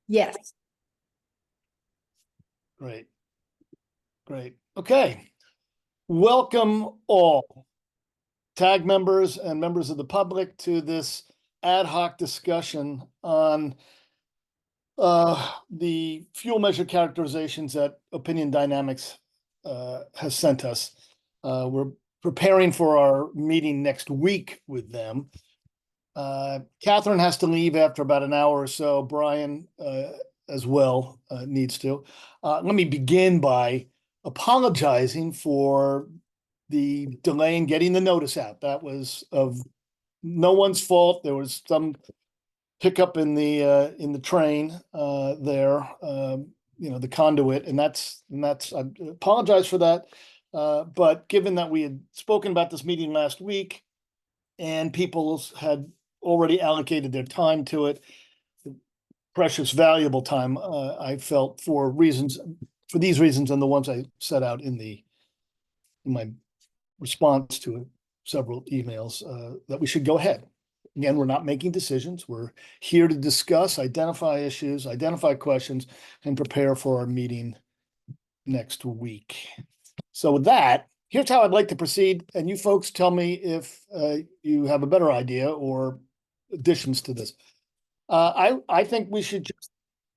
Yes. Great. Great. Okay. Welcome all TAG members and members of the public to this ad hoc discussion on the fuel measure characterizations that Opinion Dynamics has sent us. We're preparing for our meeting next week with them. Catherine has to leave after about an hour or so. Brian as well needs to. Let me begin by apologizing for the delay in getting the notice out. That was of no one's fault. There was some hiccup in the train there, the conduit, and that's I apologize for that. But given that we had spoken about this meeting last week and people had already allocated their time to it, precious, valuable time, I felt for these reasons and the ones I set out in my response to several emails, that we should go ahead. Again, we're not making decisions. We're here to discuss, identify issues, identify questions, and prepare for our meeting next week. So with that, here's how I'd like to proceed. And you folks tell me if you have a better idea or additions to this. I think we should just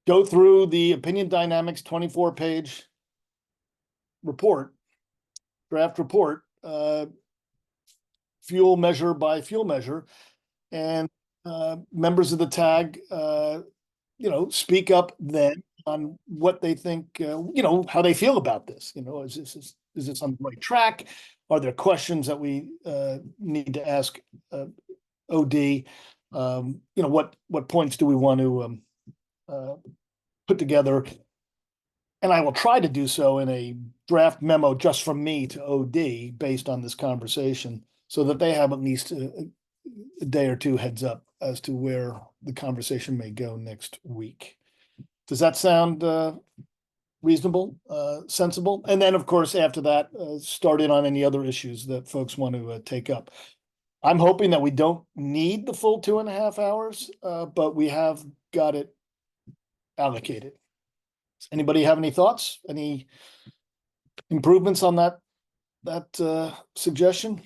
go through the Opinion Dynamics 24-page report, draft report, fuel measure by fuel measure, and members of the TAG, speak up then on what they think, how they feel about this. Is this on the right track? Are there questions that we need to ask OD? What points do we want to put together? And I will try to do so in a draft memo just from me to OD based on this conversation, so that they have at least a day or two heads up as to where the conversation may go next week. Does that sound reasonable, sensible? And then, of course, after that, start in on any other issues that folks want to take up. I'm hoping that we don't need the full 2.5 hours, but we have got it allocated. Does anybody have any thoughts? Any improvements on that suggestion?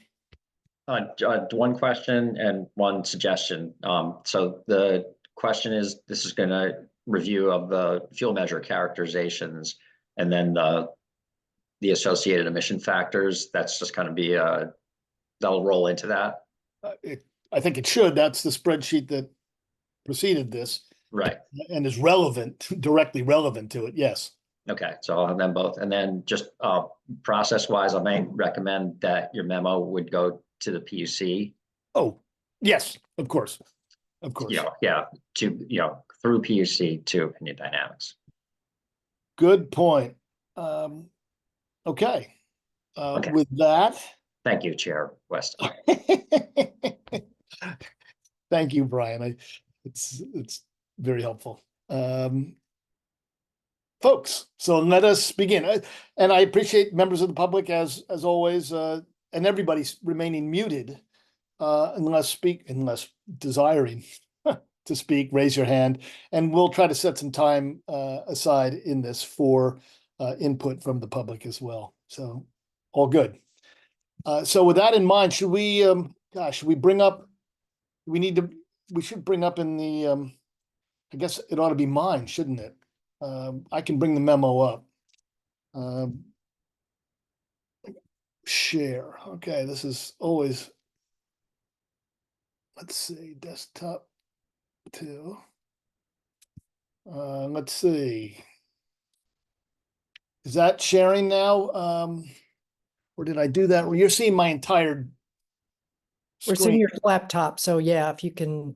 One question and one suggestion. So the question is, this is going to review of the fuel measure characterizations and then the associated emission factors. That's just going to be that'll roll into that. I think it should. That's the spreadsheet that preceded this. Right. And is directly relevant to it. Yes. Okay, so I'll have them both. And then just process-wise, I may recommend that your memo would go to the PUC. Oh, yes, of course. Of course. Yeah, through PUC to Opinion Dynamics. Good point. Okay. Okay. With that. Thank you, Chair West. Thank you, Brian. It's very helpful. Folks, so let us begin. And I appreciate members of the public as always, and everybody's remaining muted, unless desiring to speak, raise your hand, and we'll try to set some time aside in this for input from the public as well. So all good. So with that in mind, should we bring up, we should bring up in the, I guess it ought to be mine, shouldn't it? I can bring the memo up. Share. Okay, this is always, let's see, desktop 2. Let's see. Is that sharing now? Or did I do that? Well, you're seeing my entire We're seeing your laptop. So yeah, if you can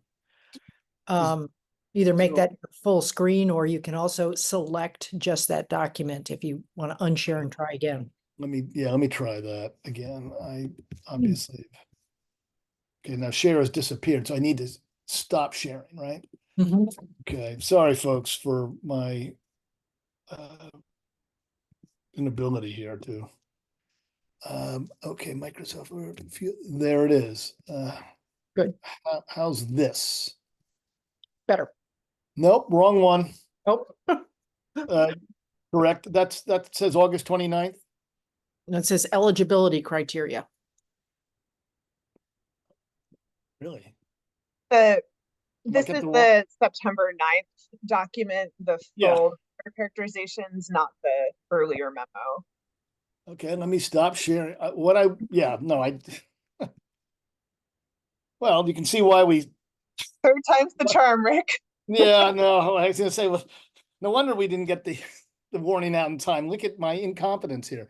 either make that full screen, or you can also select just that document if you want to unshare and try again. Let me try that again. I obviously, okay, now share has disappeared, so I need to stop sharing, right? Mm-hmm. Okay, sorry folks for my inability here to, okay, Microsoft Word, there it is. Good. How's this? Better. Nope, wrong one. Oh, Correct? That says August 29th. and it says eligibility criteria. Really? This at is the wrong- the September 9th document, the Yeah. full characterizations, not the earlier memo. Okay, let me stop sharing. Well, you can see why we, Third time's the charm, Rick. yeah, no, I was gonna say, well, no wonder we didn't get the warning out in time. Look at my incompetence here.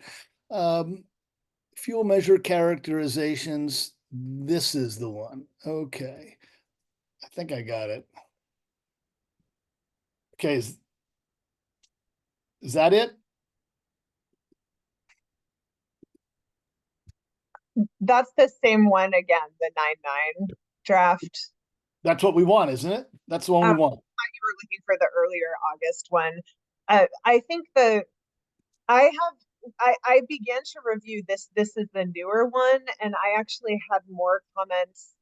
Fuel measure characterizations. This is the one. Okay. I think I got it. Okay, is that it? That's the same one again, the 9-9 draft. That's what we want, isn't it? That's the one we want. You were looking for the earlier August one. I think I began to review this. This is the newer one, and I actually had more comments.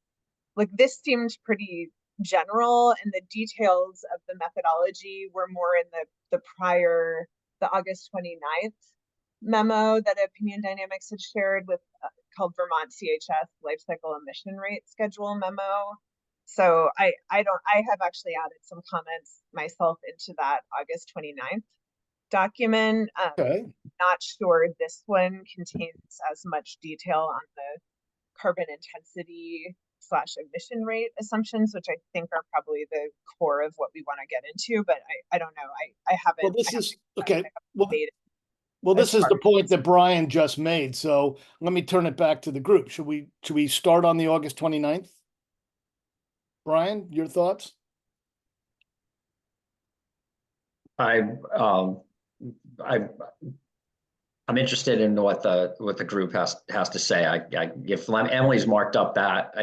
Like, this seemed pretty general, and the details of the methodology were more in the prior, the August 29th memo that Opinion Dynamics had shared with called Vermont CHS Life Cycle Emission Rate Schedule memo. So I have actually added some comments myself into that August 29th document. Okay. Not sure this one contains as much detail on the carbon intensity / emission rate assumptions, which I think are probably the core of what we want to get into, but I don't know. I haven't. Well, this is okay. Well, made it well, this as is the far point as- that Brian just made. So let me turn it back to the group. Should we start on the August 29th? Brian, your thoughts? I'm interested in what the group has to say. If Emily's marked up that,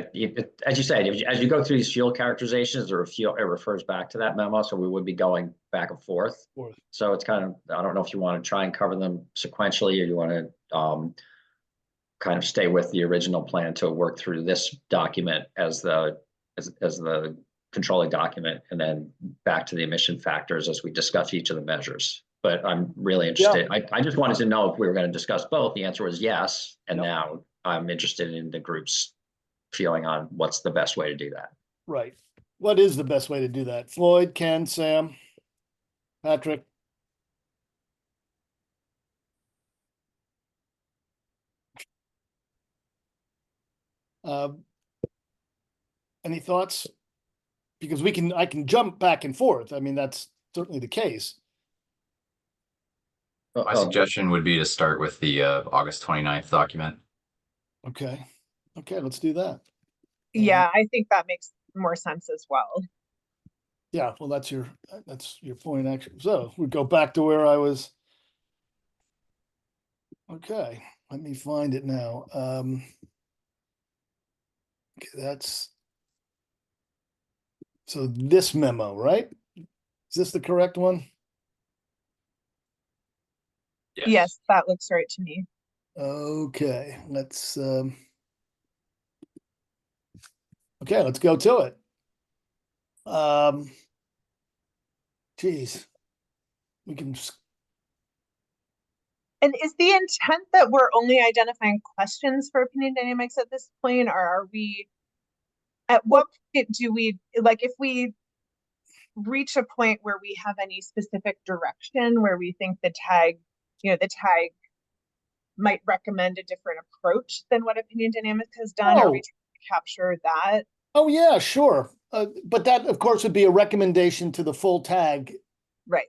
as you say, as you go through these fuel characterizations, it refers back to that memo, so we would be going back and forth. So it's kind of, I don't know if you want to try and cover them sequentially, or you want to kind of stay with the original plan to work through this document as the controlling document, and then back to the emission factors as we discuss each of the measures. But I'm really interested. Yeah. I just wanted to know if we were going to discuss both. The answer was yes. And now I'm interested in the group's feeling on what's the best way to do that. Right. What is the best way to do that? Floyd, Ken, Sam, Patrick? Any thoughts? Because I can jump back and forth. I mean, that's certainly the case. My suggestion would be to start with the August 29th document. Okay. Okay, let's do that. Yeah, I think that makes more sense as well. Yeah, well, that's your point, actually. So we go back to where I was. Okay, let me find it now. Okay, so this memo, right? Is this the correct one? Yes, that looks right to me. Okay, let's go to it. Geez, we can. And is the intent that we're only identifying questions for opinion dynamics at this point, or are we? At what point do we, like, if we reach a point where we have any specific direction where we think the tag might recommend a different approach than what opinion dynamics has done? Are we trying to capture that? Oh yeah, sure. But that of course would be a recommendation to the full tag. Right.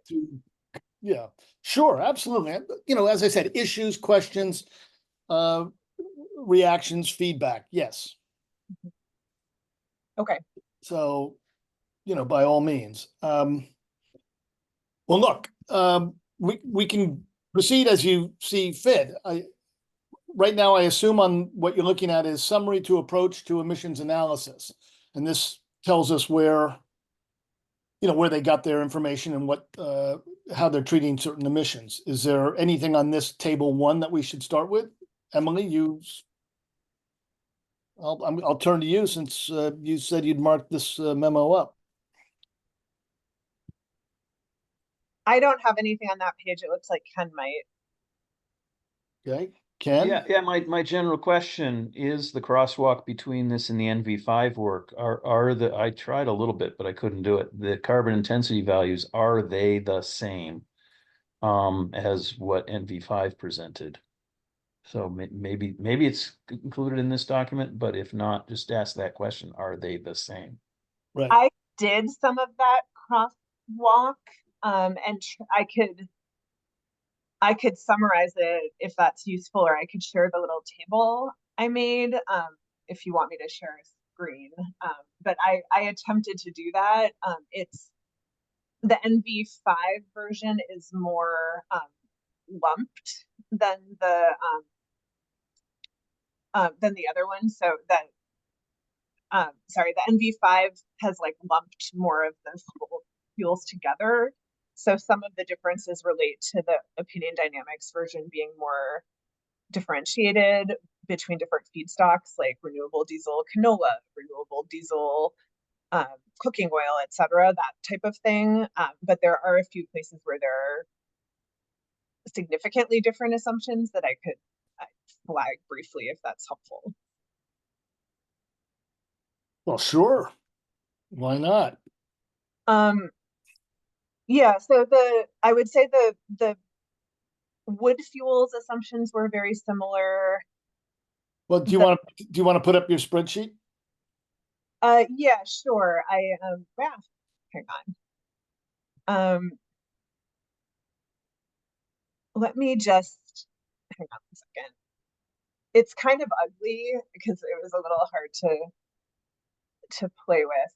Yeah, sure. Absolutely. You know, as I said, issues, questions, reactions, feedback. Yes. Okay. So, you know, by all means. Well, look, we can proceed as you see fit. Right now, I assume on what you're looking at is summary to approach to emissions analysis. And this tells us where they got their information and what, how they're treating certain emissions. Is there anything on this table 1 that we should start with? Emily, I'll turn to you since you said you'd marked this memo up. I don't have anything on that page. It looks like Ken might. Okay, Ken? Yeah, my general question is the crosswalk between this and the NV5 work. I tried a little bit, but I couldn't do it. The carbon intensity values, are they the same as what NV5 presented? So maybe it's included in this document, but if not, just ask that question. Are they the same? Right. I did some of that crosswalk, and I could summarize it if that's useful, or I could share the little table I made, if you want me to share a screen. But I attempted to do that. It's the NV5 version is more lumped than the other one. So that sorry, the NV5 has like lumped more of the fuels together. So some of the differences relate to the opinion dynamics version being more differentiated between different feedstocks, like renewable diesel canola, renewable diesel cooking oil, etc., that type of thing. But there are a few places where there are significantly different assumptions that I could flag briefly if that's helpful. Well, sure. Why not? Yeah, so I would say the wood fuels assumptions were very similar. Well, do you want to put up your spreadsheet? Yeah, sure. Yeah, hang on. Let me just hang on a second. It's kind of ugly because it was a little hard to play with.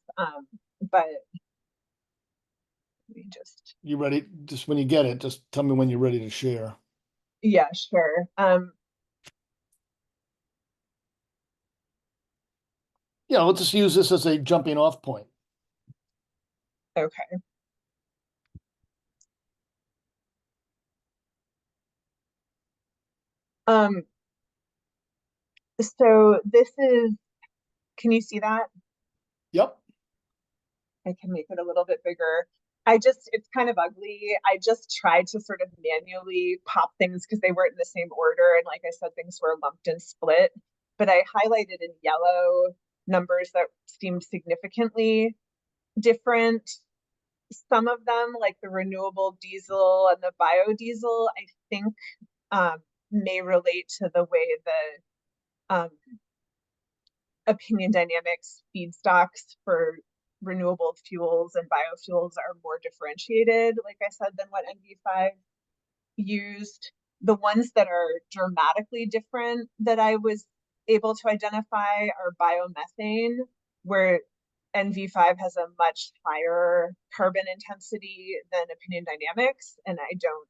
But let me just. You ready? Just when you get it, just tell me when you're ready to share. Yeah, sure. Yeah, let's just use this as a jumping off point. Okay. So this is, can you see that? Yep. I can make it a little bit bigger. It's kind of ugly. I just tried to sort of manually pop things because they weren't in the same order. And like I said, things were lumped and split. But I highlighted in yellow numbers that seemed significantly different. Some of them, like the renewable diesel and the biodiesel, I think may relate to the way the opinion dynamics feedstocks for renewable fuels and biofuels are more differentiated, like I said, than what NV5 used. The ones that are dramatically different that I was able to identify are biomethane, where NV5 has a much higher carbon intensity than opinion dynamics, and I don't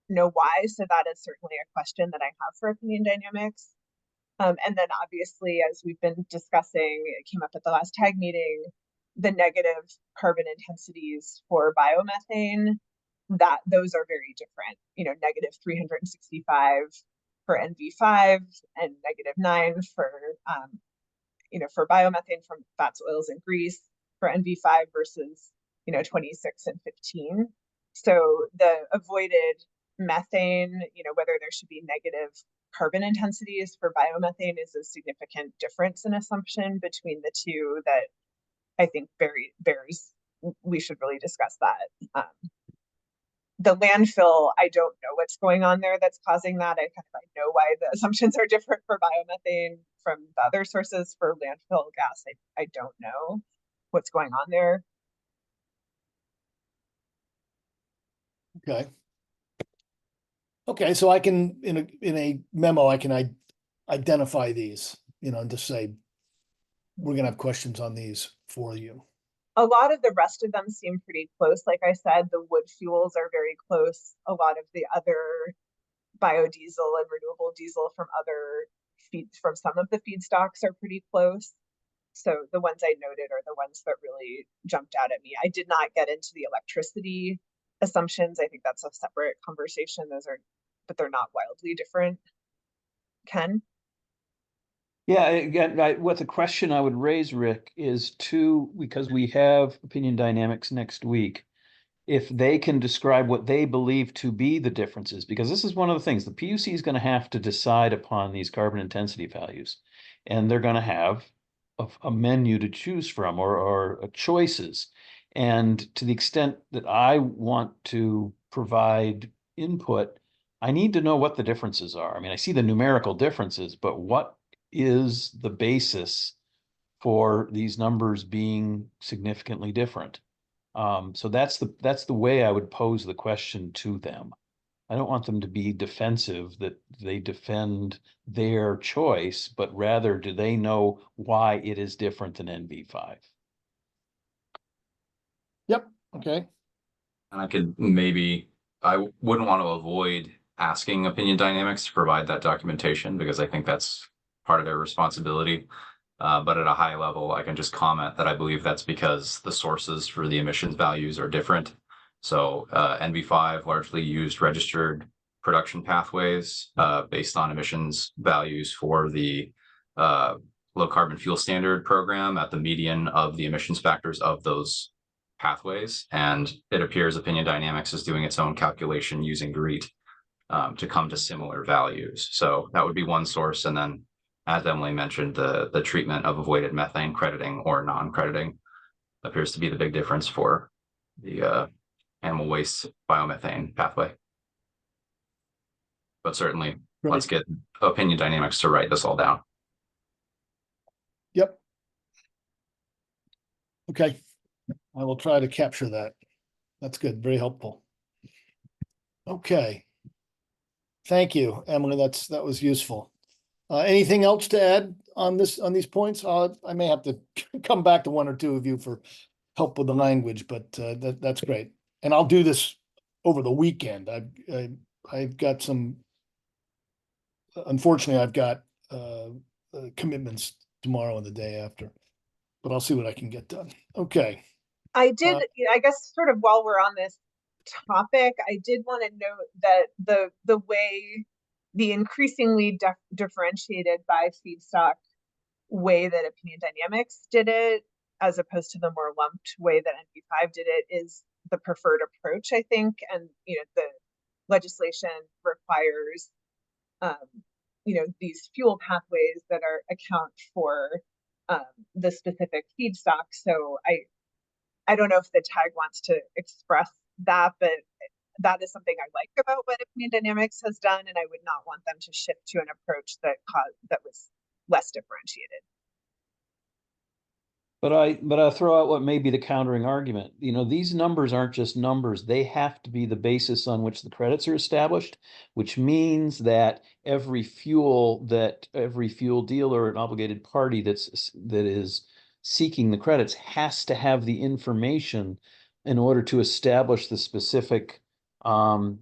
know why. So that is certainly a question that I have for opinion dynamics. And then obviously, as we've been discussing, it came up at the last TAG meeting, the negative carbon intensities for biomethane, that those are very different, negative 365 for NV5 and -9 for, for biomethane from fats, oils, and grease for NV5 versus, 26 and 15. So the avoided methane, whether there should be negative carbon intensities for biomethane is a significant difference in assumption between the two that I think bears, we should really discuss that. The landfill, I don't know what's going on there that's causing that. I know why the assumptions are different for biomethane from the other sources. For landfill gas, I don't know what's going on there. Okay. Okay, so I can, in a memo, I can identify these, and just say, we're gonna have questions on these for you. A lot of the rest of them seem pretty close. Like I said, the wood fuels are very close. A lot of the other biodiesel and renewable diesel from from some of the feedstocks are pretty close. So the ones I noted are the ones that really jumped out at me. I did not get into the electricity assumptions. I think that's a separate conversation. But they're not wildly different. Ken? Yeah, again, what the question I would raise, Rick, is because we have opinion dynamics next week. if they can describe what they believe to be the differences, because this is one of the things, the PUC is going to have to decide upon these carbon intensity values. And they're going to have a menu to choose from or choices. And to the extent that I want to provide input, I need to know what the differences are. I mean, I see the numerical differences, but what is the basis for these numbers being significantly different? So that's the way I would pose the question to them. I don't want them to be defensive that they defend their choice, but rather do they know why it is different than NV5? Yep, okay. And I could maybe, I wouldn't want to avoid asking opinion dynamics to provide that documentation because I think that's part of their responsibility. But at a high level, I can just comment that I believe that's because the sources for the emissions values are different. So NV5 largely used registered production pathways based on emissions values for the low carbon fuel standard program at the median of the emissions factors of those pathways. And it appears opinion dynamics is doing its own calculation using GREET to come to similar values. So that would be one source. And then, as Emily mentioned, the treatment of avoided methane crediting or non-crediting appears to be the big difference for the animal waste biomethane pathway. But certainly, let's get opinion dynamics to write this all down. Yep. Okay, I will try to capture that. That's good, very helpful. Okay. Thank you, Emily, that was useful. Anything else to add on these points? I may have to come back to one or two of you for help with the language, but that's great. And I'll do this over the weekend. I've got some, unfortunately, I've got commitments tomorrow and the day after, but I'll see what I can get done. Okay. I guess sort of while we're on this topic, I did want to note that the way the increasingly differentiated by feedstock way that opinion dynamics did it, as opposed to the more lumped way that NV5 did it, is the preferred approach, I think. And the legislation requires these fuel pathways that account for the specific feedstock. So I don't know if the tag wants to express that, but that is something I like about what opinion dynamics has done, and I would not want them to shift to an approach that was less differentiated. But I'll throw out what may be the countering argument. These numbers aren't just numbers. They have to be the basis on which the credits are established, which means that every fuel dealer, an obligated party that is seeking the credits has to have the information in order to establish the specific the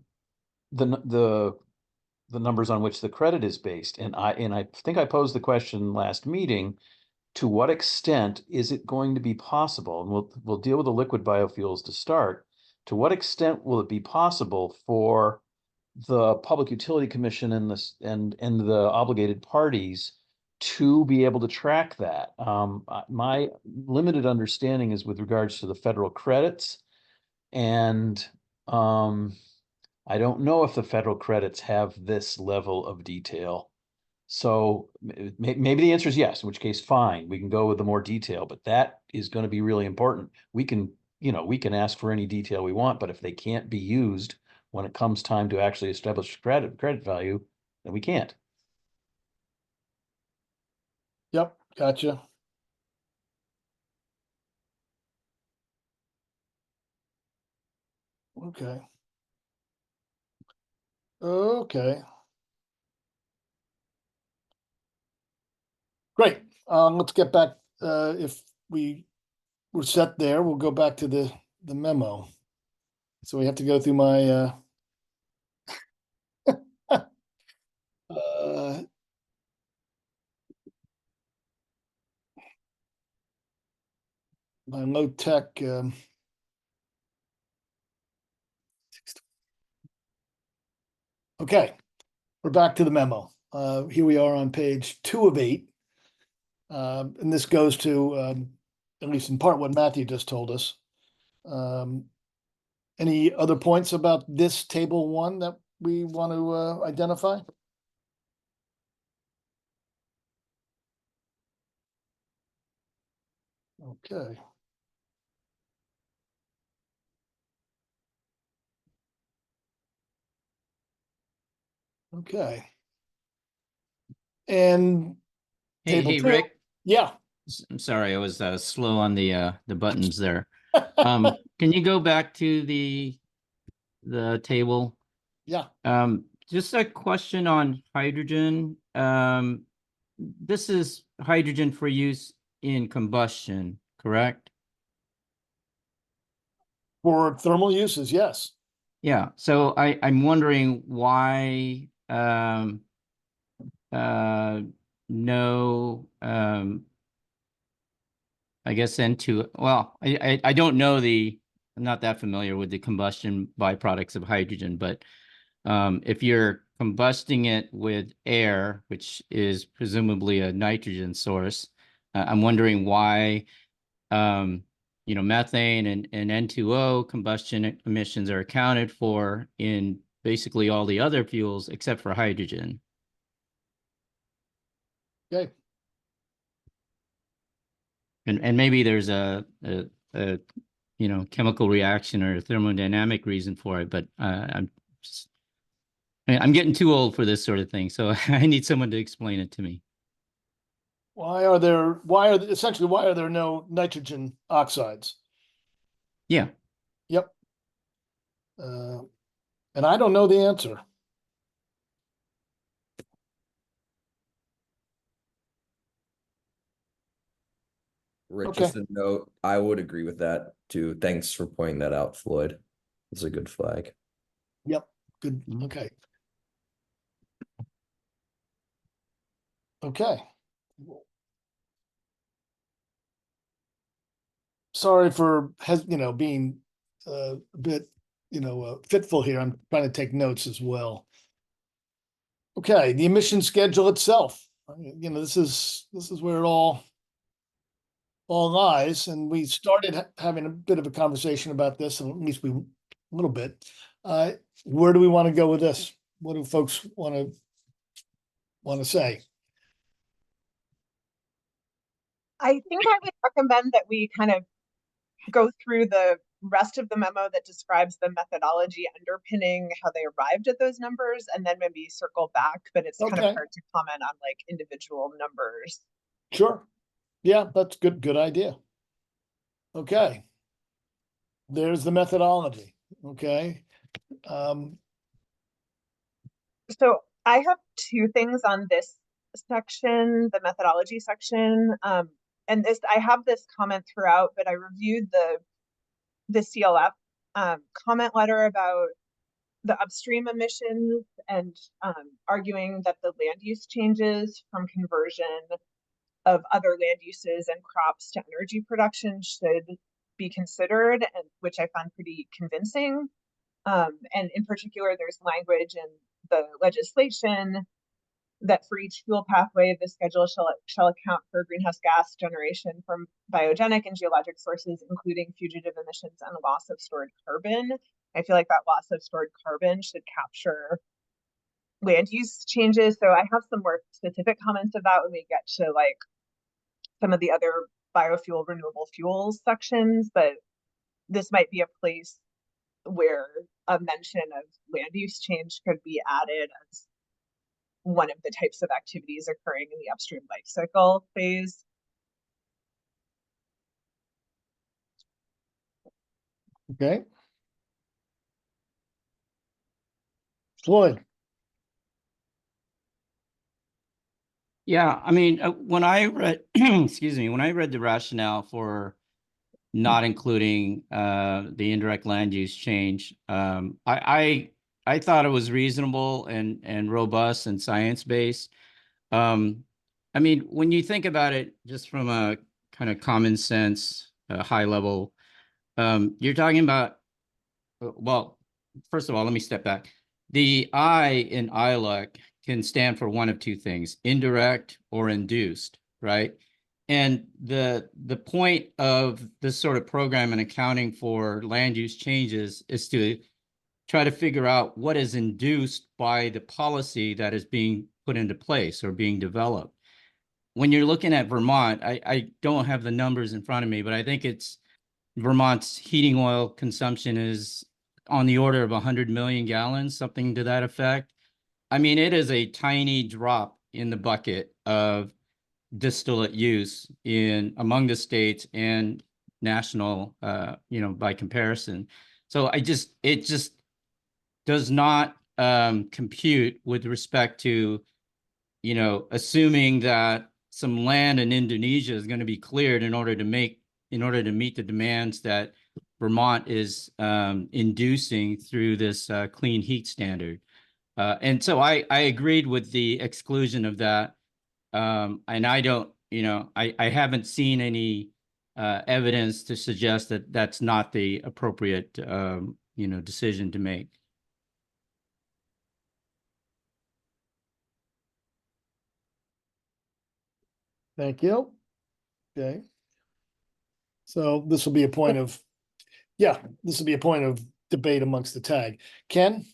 numbers on which the credit is based. And I think I posed the question last meeting, to what extent is it going to be possible, and we'll deal with the liquid biofuels to start, to what extent will it be possible for the Public Utility Commission and the obligated parties to be able to track that? My limited understanding is with regards to the federal credits, and I don't know if the federal credits have this level of detail. So maybe the answer is yes, in which case, fine, we can go with the more detail, but that is going to be really important. We can ask for any detail we want, but if they can't be used when it comes time to actually establish credit value, then we can't. Yep, gotcha. Okay. Okay. Great. Let's get back. If we were set there, we'll go back to the memo. So we have to go through my my low tech. Okay, we're back to the memo. Here we are on page 2 of 8. And this goes to, at least in part, what Matthew just told us. And Any other points about this table 1 that we want to identify? Okay. Okay. And Hey, table hey, 2, Rick. yeah. I'm sorry, I was slow on the buttons there. Can you go back to the table? Yeah, Just a question on hydrogen. This is hydrogen for use in combustion, correct? for thermal uses, yes. Yeah, so I'm wondering why no I guess N2, well, I don't know I'm not that familiar with the combustion byproducts of hydrogen, but if you're combusting it with air, which is presumably a nitrogen source, I'm wondering why, methane and N2O combustion emissions are accounted for in basically all the other fuels except for hydrogen. Okay. And maybe there's a chemical reaction or a thermodynamic reason for it, but I'm getting too old for this sort of thing, so I need someone to explain it to me. Why are there no nitrogen oxides? Yeah. Yep. And I don't know the answer. Rich, Okay. just a note, I would agree with that too. Thanks for pointing that out, Floyd. It's a good flag. Yep, good, Mhm. okay. Okay. Sorry for being a bit fitful here. I'm trying to take notes as well. Okay, the emission schedule itself. This is where it all lies, and we started having a bit of a conversation about this, and at least a little bit. Where do we want to go with this? What do folks want to say? I think I would recommend that we kind of go through the rest of the memo that describes the methodology underpinning how they arrived at those numbers, and then maybe circle back, but it's kind Okay. of hard to comment on like individual numbers. Sure. Yeah, that's good idea. Okay. There's the methodology. Okay. So I have two things on this section, the methodology section. And I have this comment throughout, but I reviewed the CLF comment letter about the upstream emissions and arguing that the land use changes from conversion of other land uses and crops to energy production should be considered, and which I found pretty convincing. And in particular, there's language in the legislation that for each fuel pathway, the schedule shall account for greenhouse gas generation from biogenic and geologic sources, including fugitive emissions and loss of stored carbon. I feel like that loss of stored carbon should capture land use changes. So I have some more specific comments of that when we get to like some of the other biofuel, renewable fuels sections, but this might be a place where a mention of land use change could be added as one of the types of activities occurring in the upstream life cycle phase. Okay. Floyd. Yeah, I mean, when I read, excuse me, when I read the rationale for not including the indirect land use change, I thought it was reasonable and robust and science-based. I mean, when you think about it, just from a kind of common sense, high level, you're talking about, well, first of all, let me step back. The I in ILUC can stand for one of two things, indirect or induced, right? And the point of this sort of program and accounting for land use changes is to try to figure out what is induced by the policy that is being put into place or being developed. When you're looking at Vermont, I don't have the numbers in front of me, but I think it's Vermont's heating oil consumption is on the order of 100 million gallons, something to that effect. I mean, it is a tiny drop in the bucket of distillate use in among the states and national, by comparison. So it just does not compute with respect to, assuming that some land in Indonesia is going to be cleared in order to meet the demands that Vermont is inducing through this clean heat standard. And so I agreed with the exclusion of that. And I don't, I haven't seen any evidence to suggest that that's not the appropriate, decision to make. Thank you. Okay. So this will be a point of, this will be a point of debate amongst the tag. Ken?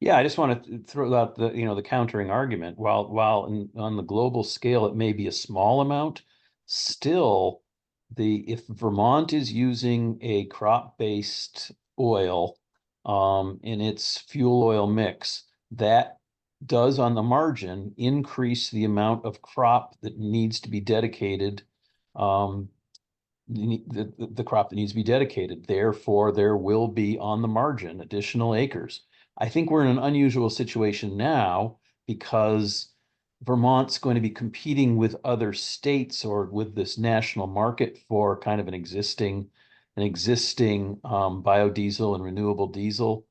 Yeah, I just want to throw out the countering argument. While on the global scale, it may be a small amount, still if Vermont is using a crop-based oil in its fuel oil mix, that does on the margin increase the amount of crop that needs to be dedicated, the crop that needs to be dedicated. Therefore, there will be on the margin additional acres. I think we're in an unusual situation now because Vermont's going to be competing with other states or with this national market for kind of an existing biodiesel and renewable diesel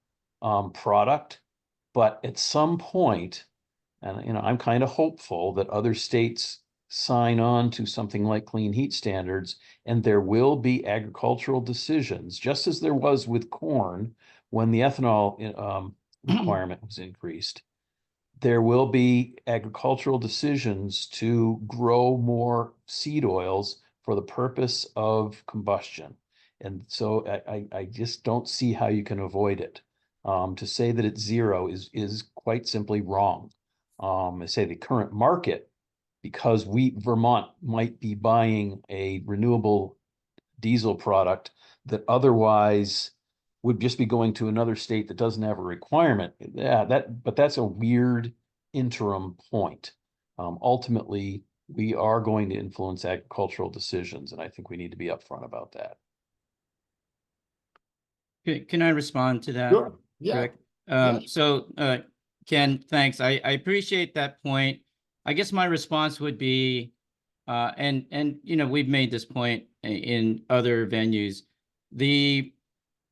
product. But at some point, and I'm kind of hopeful that other states sign on to something like clean heat standards, and there will be agricultural decisions, just as there was with corn when the ethanol requirement was increased. There will be agricultural decisions to grow more seed oils for the purpose of combustion. And so I just don't see how you can avoid it. To say that it's zero is quite simply wrong. I say the current market, because Vermont might be buying a renewable diesel product that otherwise would just be going to another state that doesn't have a requirement. But that's a weird interim point. Ultimately, we are going to influence agricultural decisions, and I think we need to be upfront about that. Can I respond to that? Sure. Yeah. Rick? Yeah. So, Ken, thanks. I appreciate that point. I guess my response would be, and we've made this point in other venues, the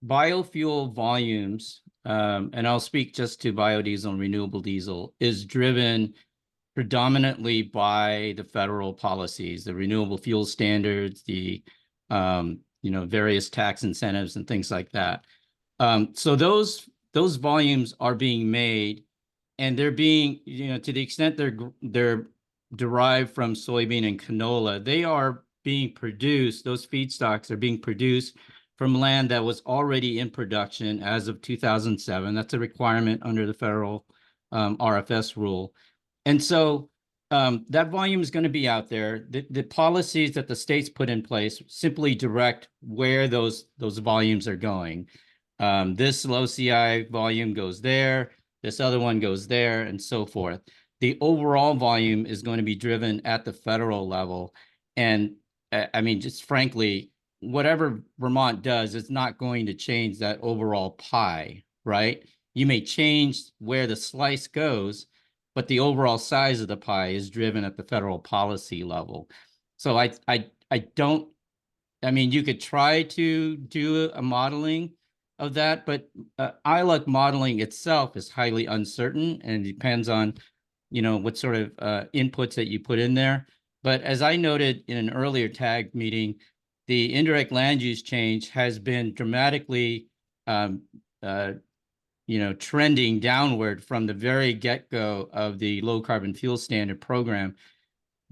biofuel volumes, and I'll speak just to biodiesel and renewable diesel, is driven predominantly by the federal policies, the renewable fuel standards, the various tax incentives and things like that. So those volumes are being made, and they're being, to the extent they're derived from soybean and canola, they are being produced, those feedstocks are being produced from land that was already in production as of 2007. That's a requirement under the federal RFS rule. And so that volume is going to be out there. The policies that the states put in place simply direct where those volumes are going. This low CI volume goes there, this other one goes there, and so forth. The overall volume is going to be driven at the federal level. And I mean, just frankly, whatever Vermont does, it's not going to change that overall pie, right? You may change where the slice goes, but the overall size of the pie is driven at the federal policy level. So I don't, I mean, you could try to do a modeling of that, but ILUC modeling itself is highly uncertain and depends on, what sort of inputs that you put in there. But as I noted in an earlier TAG meeting, the indirect land use change has been dramatically, trending downward from the very get-go of the low carbon fuel standard program.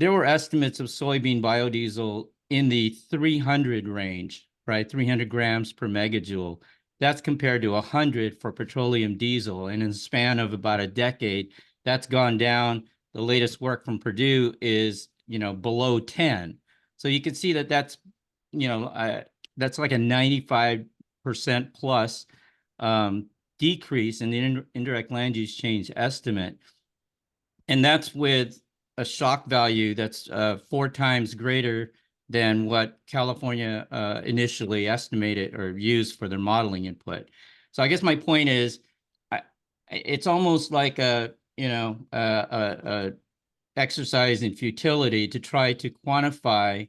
there were estimates of soybean biodiesel in the 300 range, right? 300 grams per megajoule. That's compared to 100 for petroleum diesel. And in the span of about a decade, that's gone down. The latest work from Purdue is, below 10. So you can see that that's like a 95% plus decrease in the indirect land use change estimate. And that's with a shock value that's 4 times greater than what California initially estimated or used for their modeling input. So I guess my point is, it's almost like a exercise in futility to try to quantify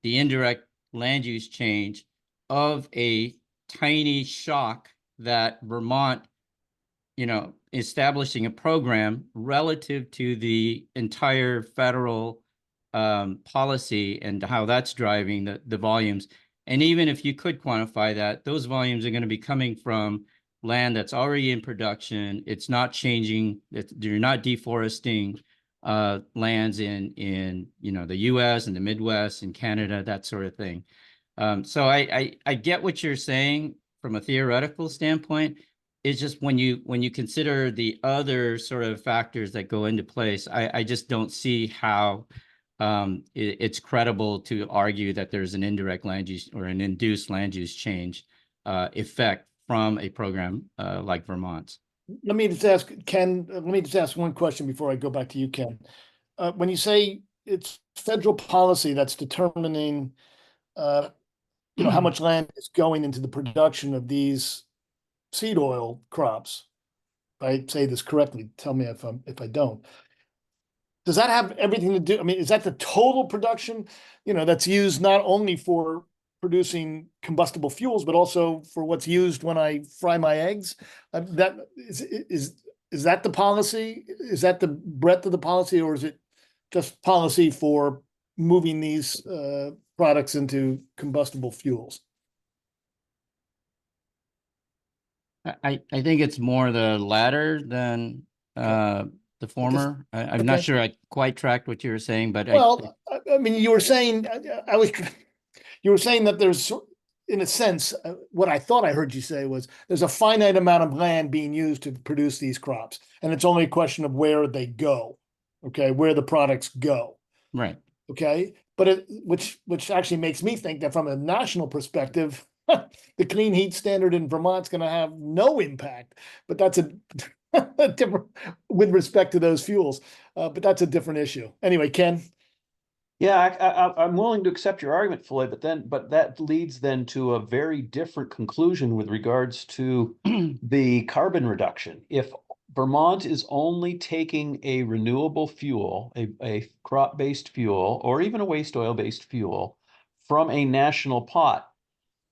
the indirect land use change of a tiny shock that Vermont, establishing a program relative to the entire federal policy and how that's driving the volumes. And even if you could quantify that, those volumes are going to be coming from land that's already in production. It's not changing. You're not deforesting lands in the U.S. and the Midwest and Canada, that sort of thing. So I get what you're saying from a theoretical standpoint. It's just when you consider the other sort of factors that go into place, I just don't see how it's credible to argue that there's an indirect land use or an induced land use change effect from a program like Vermont's. Let me just ask Ken, let me just ask one question before I go back to you, Ken. When you say it's federal policy that's determining, how much land is going into the production of these seed oil crops, if I say this correctly, tell me if I don't. Does that have everything to do? I mean, is that the total production, that's used not only for producing combustible fuels, but also for what's used when I fry my eggs? That is that the policy? Is that the breadth of the policy, or is it just policy for moving these products into combustible fuels? I think it's more the latter than the former. I'm not sure I quite tracked what you were saying, but I mean, you were saying you were saying that there's, in a sense, what I thought I heard you say was there's a finite amount of land being used to produce these crops, and it's only a question of where they go, okay, where the products go, right, okay, but which actually makes me think that from a national perspective, the clean heat standard in Vermont's going to have no impact, but that's a different with respect to those fuels, but that's a different issue. Anyway, Ken. Yeah, I'm willing to accept your argument, Floyd, but that leads then to a very different conclusion with regards to the carbon reduction. If Vermont is only taking a renewable fuel, a crop-based fuel, or even a waste oil-based fuel from a national pot,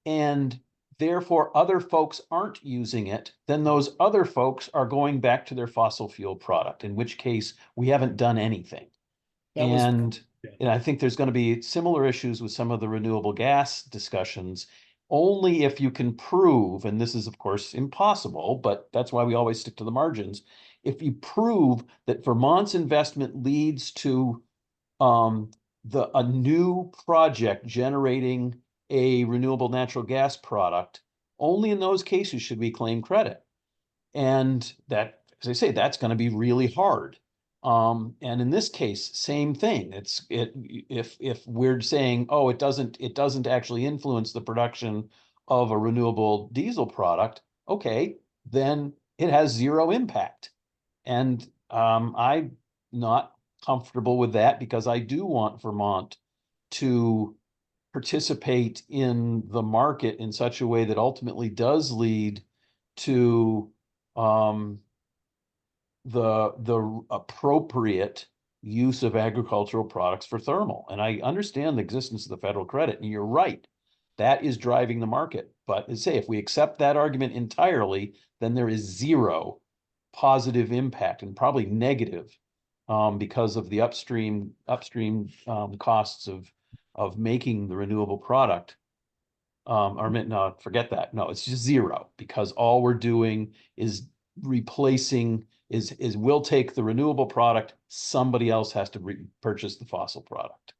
and therefore other folks aren't using it, then those other folks are going back to their fossil fuel product, in which case we haven't done anything. And I think there's going to be similar issues with some of the renewable gas discussions, only if you can prove, and this is of course impossible, but that's why we always stick to the margins. If you prove that Vermont's investment leads to a new project generating a renewable natural gas product, only in those cases should we claim credit. And that, as I say, that's going to be really hard. And in this case, same thing. If we're saying, oh, it doesn't actually influence the production of a renewable diesel product, okay, then it has zero impact. And I'm not comfortable with that, because I do want Vermont to participate in the market in such a way that ultimately does lead to the appropriate use of agricultural products for thermal. And I understand the existence of the federal credit, and you're right, that is driving the market. But as I say, if we accept that argument entirely, then there is zero positive impact, and probably negative, because of the upstream costs of making the renewable product. Or no, forget that. No, it's just zero, because all we're doing is replacing is we'll take the renewable product, somebody else has to purchase the fossil product.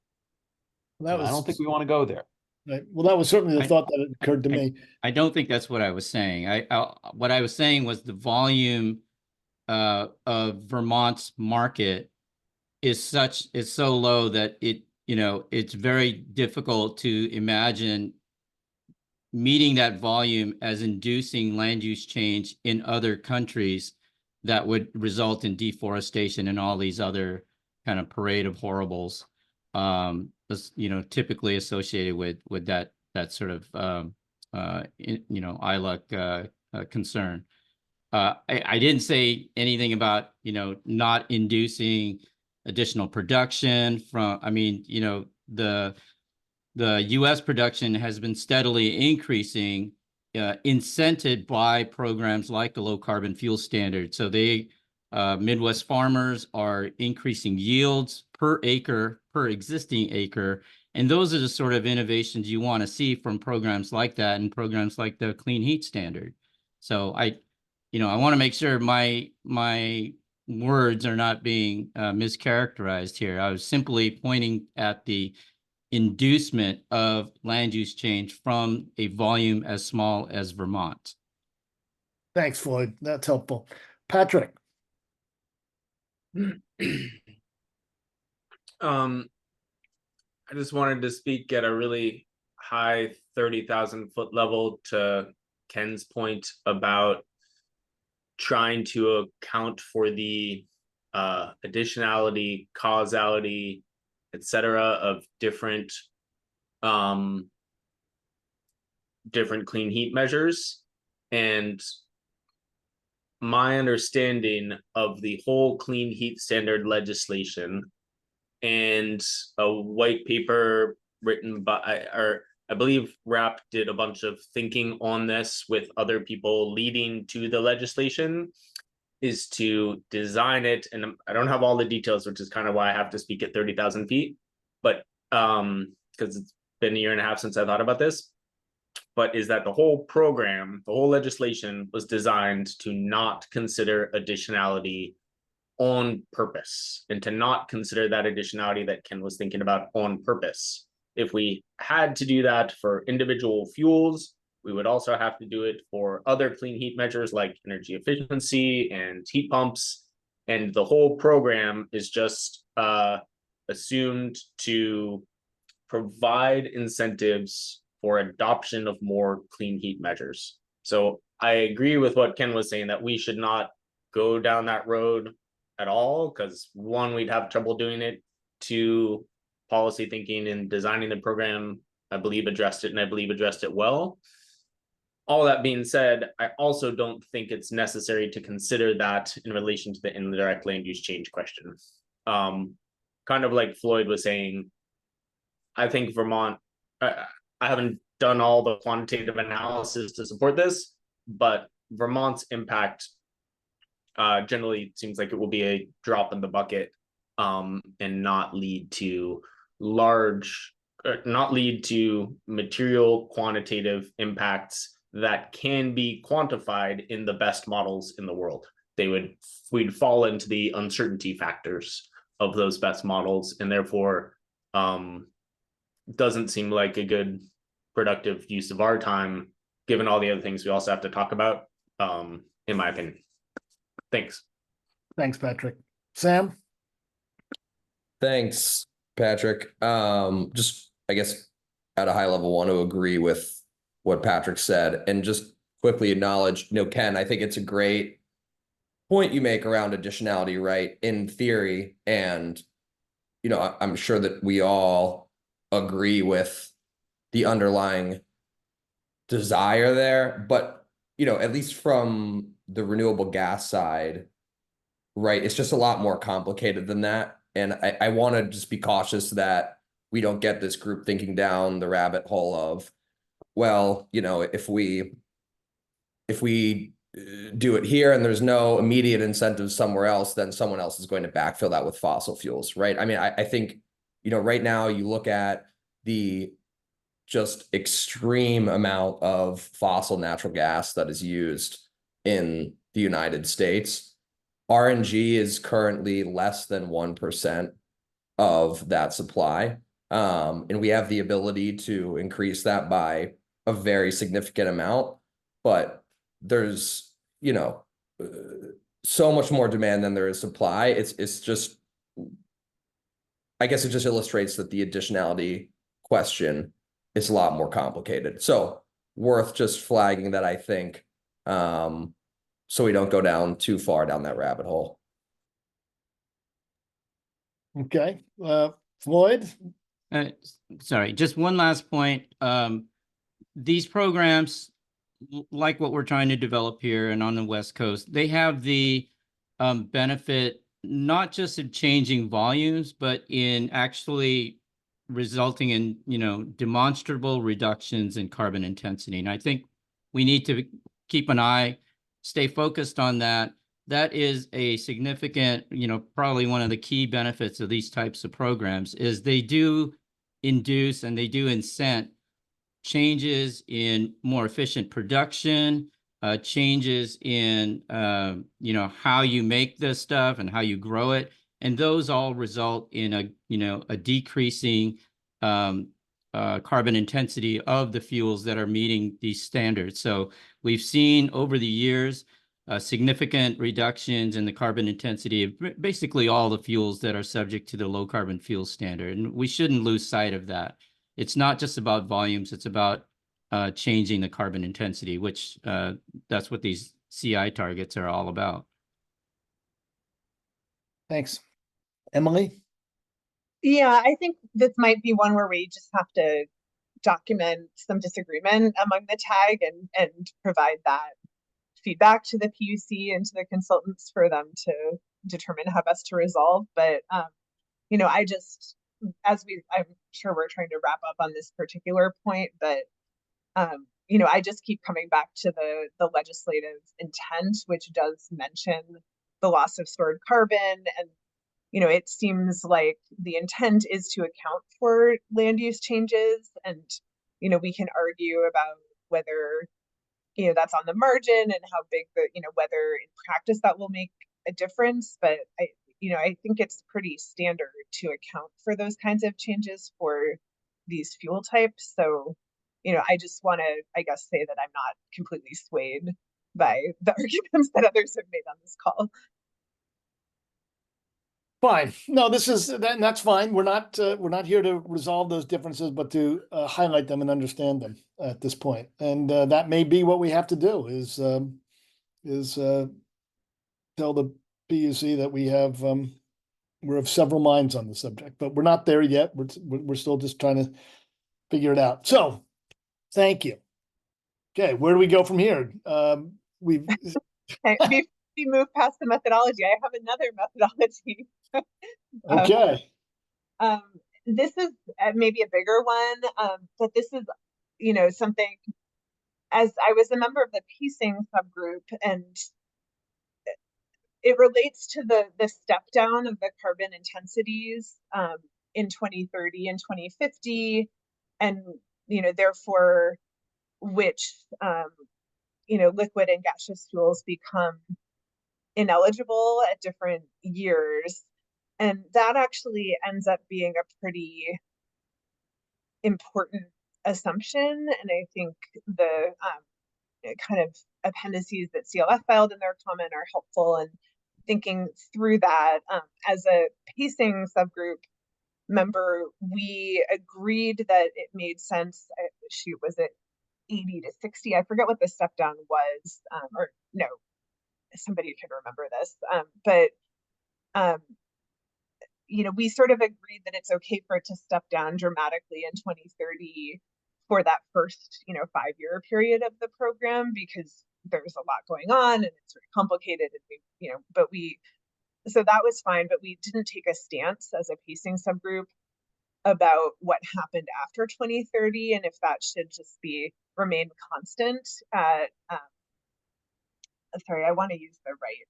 That And I don't was, think we want to go there. right. Well, that was certainly the I- thought that occurred to me. I don't think that's what I was saying. What I was saying was the volume of Vermont's market is so low that it's very difficult to imagine meeting that volume as inducing land use change in other countries that would result in deforestation and all these other kind of parade of horribles, typically associated with that sort of ILUC concern. I didn't say anything about not inducing additional production from. I mean, the U.S. production has been steadily increasing, incented by programs like the low carbon fuel standard. So Midwest farmers are increasing yields per acre, per existing acre. And those are the sort of innovations you want to see from programs like that and programs like the clean heat standard. So I want to make sure my words are not being mischaracterized here. I was simply pointing at the inducement of land use change from a volume as small as Vermont. Thanks, Floyd. That's helpful. Patrick. I just wanted to speak at a really high 30,000 foot level to Ken's point about trying to account for the additionality, causality, etc. of different clean heat measures. And my understanding of the whole clean heat standard legislation and a white paper written by, or I believe RAP did a bunch of thinking on this with other people leading to the legislation, is to design it. And I don't have all the details, which is kind of why I have to speak at 30,000 feet, but because it's been a year and a half since I thought about this. But is that the whole program, the whole legislation was designed to not consider additionality on purpose, and to not consider that additionality that Ken was thinking about on purpose. If we had to do that for individual fuels, we would also have to do it for other clean heat measures like energy efficiency and heat pumps. And the whole program is just assumed to provide incentives for adoption of more clean heat measures. So I agree with what Ken was saying, that we should not go down that road at all, because one, we'd have trouble doing it. Two, policy thinking and designing the program, I believe addressed it, and I believe addressed it well. All that being said, I also don't think it's necessary to consider that in relation to the indirect land use change question. Kind of like Floyd was saying, I think Vermont, I haven't done all the quantitative analysis to support this, but Vermont's impact generally seems like it will be a drop in the bucket, and not lead to material quantitative impacts that can be quantified in the best models in the world. We'd fall into the uncertainty factors of those best models, and therefore doesn't seem like a good productive use of our time, given all the other things we also have to talk about, in my opinion. Thanks. Thanks, Patrick. Sam? Thanks, Patrick. Just, I guess, at a high level, want to agree with what Patrick said and just quickly acknowledge, Ken, I think it's a great point you make around additionality, right? In theory, and, I'm sure that we all agree with the underlying desire there, but, at least from the renewable gas side, right, it's just a lot more complicated than that. And I want to just be cautious that we don't get this group thinking down the rabbit hole of, well, if we do it here and there's no immediate incentive somewhere else, then someone else is going to backfill that with fossil fuels, right? I mean, I think, right now you look at the just extreme amount of fossil natural gas that is used in the United States. RNG is currently less than 1% of that supply. And we have the ability to increase that by a very significant amount, but there's, so much more demand than there is supply. It's just, I guess it just illustrates that the additionality question is a lot more complicated. So worth just flagging that, I think, so we don't go down too far down that rabbit hole. Okay, Floyd? Sorry, just one last point. These programs, like what we're trying to develop here and on the West Coast, they have the benefit not just of changing volumes, but in actually resulting in, demonstrable reductions in carbon intensity. And I think we need to keep an eye, stay focused on that. That is a significant, probably one of the key benefits of these types of programs is they do induce and they do incent changes in more efficient production, changes in, how you make this stuff and how you grow it. And those all result in a decreasing carbon intensity of the fuels that are meeting these standards. So we've seen over the years, significant reductions in the carbon intensity of basically all the fuels that are subject to the low carbon fuel standard. And we shouldn't lose sight of that. It's not just about volumes, it's about changing the carbon intensity, which that's what these CI targets are all about. Thanks. Emily? Yeah, I think this might be one where we just have to document some disagreement among the tag and provide that feedback to the PUC and to the consultants for them to determine how best to resolve. But I just, I'm sure we're trying to wrap up on this particular point, but I just keep coming back to the legislative intent, which does mention the loss of stored carbon. And, it seems like the intent is to account for land use changes. And, we can argue about whether, that's on the margin and how big whether in practice that will make a difference. But I think it's pretty standard to account for those kinds of changes for these fuel types. So, I just want to, I guess, say that I'm not completely swayed by the arguments that others have made on this call. Fine. No, that's fine. We're not here to resolve those differences, but to highlight them and understand them at this point. And that may be what we have to do is tell the PUC that we're of several minds on the subject, but we're not there yet. We're still just trying to figure it out. So, thank you. Okay, where do we go from here? Before we move past the methodology, I have another methodology. Okay. This is maybe a bigger one, but this is, something, as I was a member of the pacing subgroup, and it relates to the step down of the carbon intensities in 2030 and 2050, and, therefore, which, liquid and gaseous fuels become ineligible at different years. And that actually ends up being a pretty important assumption. And I think the kind of appendices that CLF filed in their comment are helpful in thinking through that. As a pacing subgroup member, we agreed that it made sense. Was it 80 to 60? I forget what the step down was, or no, somebody can remember this. We sort of agreed that it's okay for it to step down dramatically in 2030 for that first, 5-year period of the program, because there's a lot going on and it's very complicated. And so that was fine, but we didn't take a stance as a pacing subgroup about what happened after 2030 and if that should just remain constant at, sorry, I want to use the right,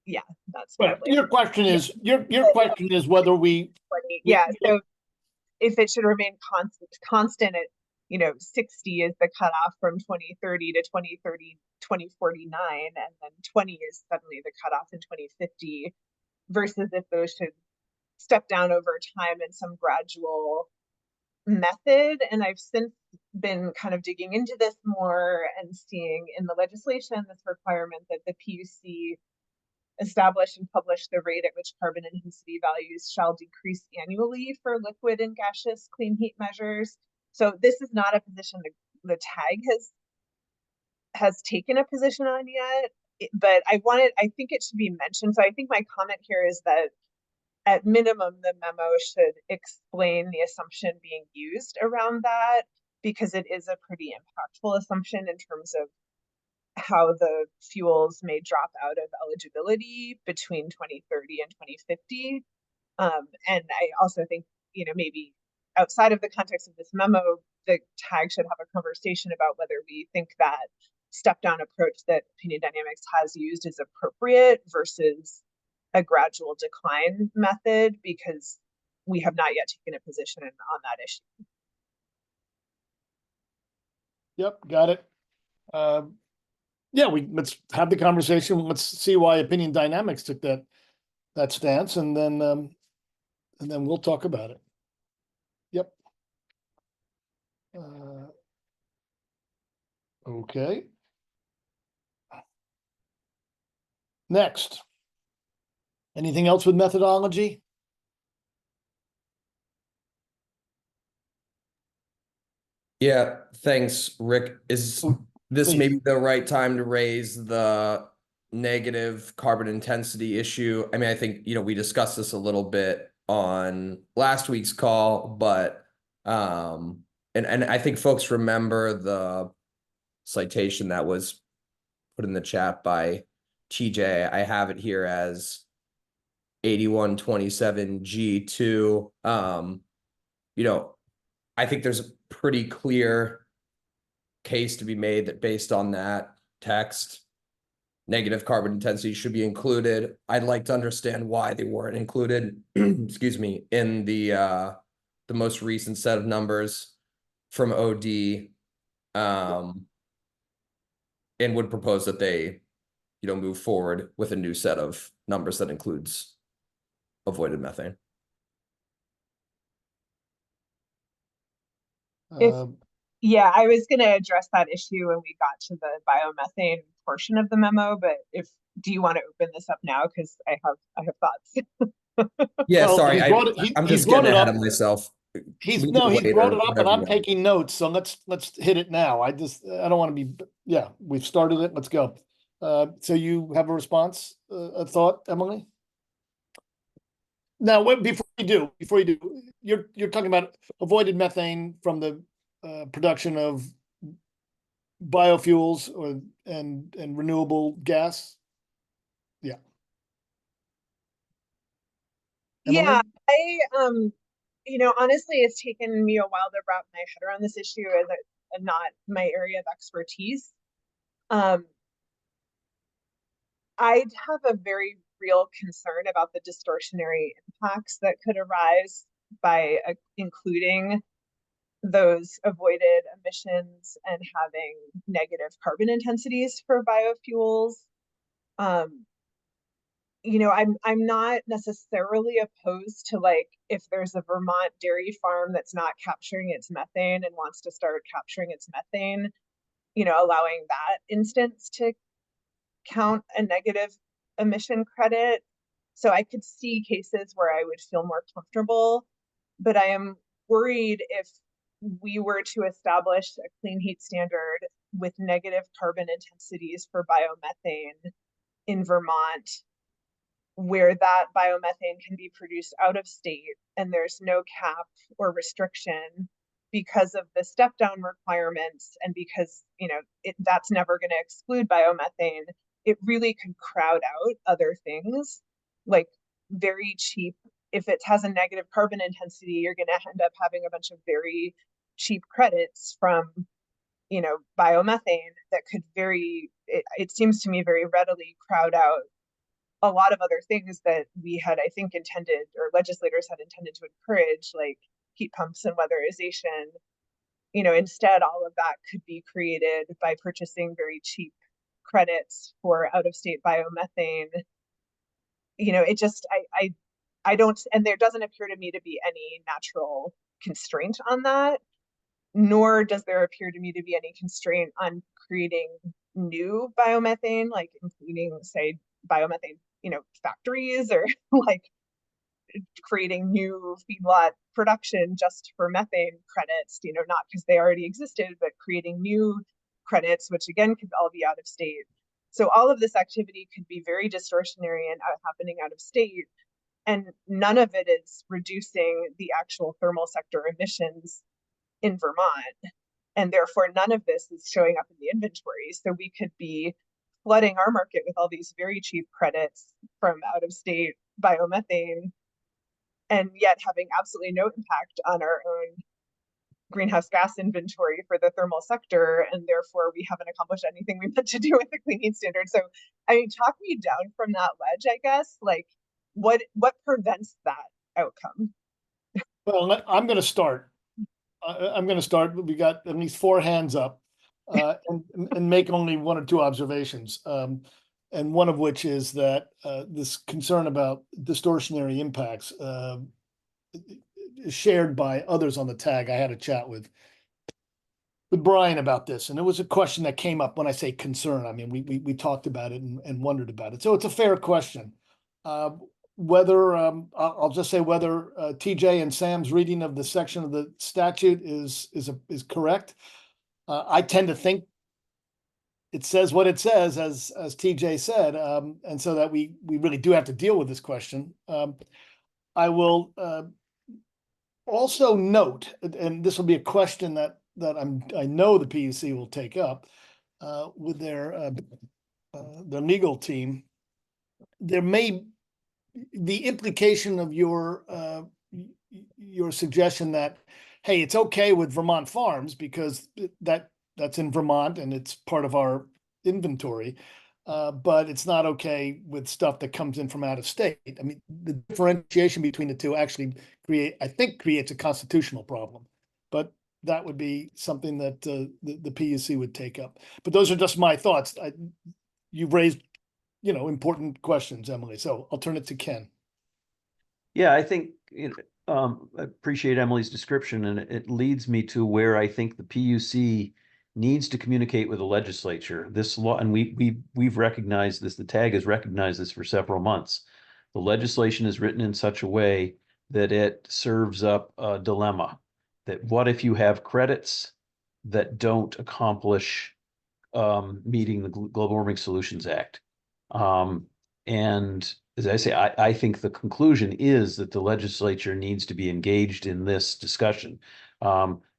yeah, that's But your question is, your question is whether we. Yeah, so if it should remain constant at 60 is the cutoff from 2030 to 2049, and then 20 is suddenly the cutoff in 2050, versus if those should step down over time in some gradual method. And I've since been kind of digging into this more and seeing in the legislation this requirement that the PUC establish and publish the rate at which carbon intensity values shall decrease annually for liquid and gaseous clean heat measures. So this is not a position the TAG has taken a position on yet, but I think it should be mentioned. So I think my comment here is that at minimum, the memo should explain the assumption being used around that, because it is a pretty impactful assumption in terms of how the fuels may drop out of eligibility between 2030 and 2050. And I also think, maybe outside of the context of this memo, the TAG should have a conversation about whether we think that step-down approach that Opinion Dynamics has used is appropriate versus a gradual decline method, because we have not yet taken a position on that issue. Yep, got it. Yeah, let's have the conversation. Let's see why Opinion Dynamics took that stance, and then we'll talk about it. Yep. Okay. Next. Anything else with methodology? Yeah, thanks, Rick. Is this Please. maybe the right time to raise the negative carbon intensity issue? I mean, I think, we discussed this a little bit on last week's call, but and I think folks remember the citation that was put in the chat by TJ. I have it here as 8127 G2. I think there's a pretty clear case to be made that based on that text, negative carbon intensity should be included. I'd like to understand why they weren't included, excuse me, in the most recent set of numbers from OD, and would propose that they, move forward with a new set of numbers that includes avoided methane. Yeah, I was going to address that issue when we got to the biomethane portion of the memo, but do you want to open this up now? Because I have thoughts. Yeah, Well, sorry, I'm just getting ahead of myself. He brought it up, and I'm taking notes. So let's hit it now. I don't want to be. Yeah, we've started it. Let's go. So you have a response, a thought, Emily? Now, before you do, you're talking about avoided methane from the production of biofuels and renewable gas. Yeah. Emily? Yeah, honestly, it's taken me a while to wrap my head around this issue, as it's not my area of expertise. I'd have a very real concern about the distortionary impacts that could arise by including those avoided emissions and having negative carbon intensities for biofuels. I'm not necessarily opposed to, like, if there's a Vermont dairy farm that's not capturing its methane and wants to start capturing its methane, allowing that instance to count a negative emission credit. So I could see cases where I would feel more comfortable, but I am worried if we were to establish a clean heat standard with negative carbon intensities for biomethane in Vermont, where that biomethane can be produced out of state and there's no cap or restriction because of the step down requirements, and because that's never going to exclude biomethane, it really could crowd out other things, like very cheap. If it has a negative carbon intensity, you're going to end up having a bunch of very cheap credits from biomethane that could it seems to me very readily crowd out a lot of other things that we had, I think, intended, or legislators had intended to encourage, like heat pumps and weatherization, instead all of that could be created by purchasing very cheap credits for out-of-state biomethane. It just, I don't, and there doesn't appear to me to be any natural constraint on that, nor does there appear to me to be any constraint on creating new biomethane, like including, say, biomethane, factories, or like creating new feedlot production just for methane credits, not because they already existed, but creating new credits, which again could all be out of state. So all of this activity could be very distortionary and happening out of state, and none of it is reducing the actual thermal sector emissions in Vermont. And therefore, none of this is showing up in the inventory. So we could be flooding our market with all these very cheap credits from out of state biomethane, and yet having absolutely no impact on our own greenhouse gas inventory for the thermal sector, and therefore we haven't accomplished anything we meant to do with the clean heat standard. So, talk me down from that ledge, I guess. Like, what prevents that outcome? Well, I'm going to start. We got at least 4 hands up, and make only 1 or 2 observations. And one of which is that this concern about distortionary impacts is shared by others on the tag. I had a chat with Brian about this, and it was a question that came up. When I say concern, I mean we talked about it and wondered about it. So it's a fair question. Whether I'll just say whether TJ and Sam's reading of the section of the statute is correct. I tend to think it says what it says, as TJ said, and so that we really do have to deal with this question. I will also note, and this will be a question that I know the PUC will take up with their legal team. There may the implication of your suggestion that, hey, it's okay with Vermont farms because that's in Vermont and it's part of our inventory, but it's not okay with stuff that comes in from out of state. I mean, the differentiation between the two actually creates a constitutional problem, but that would be something that the PUC would take up. But those are just my thoughts. You've raised, important questions, Emily. So I'll turn it to Ken. Yeah, I think I appreciate Emily's description, and it leads me to where I think the PUC needs to communicate with the legislature. This law, and we've recognized this. The tag has recognized this for several months. The legislation is written in such a way that it serves up a dilemma. That what if you have credits that don't accomplish meeting the Global Warming Solutions Act? And as I say, I think the conclusion is that the legislature needs to be engaged in this discussion,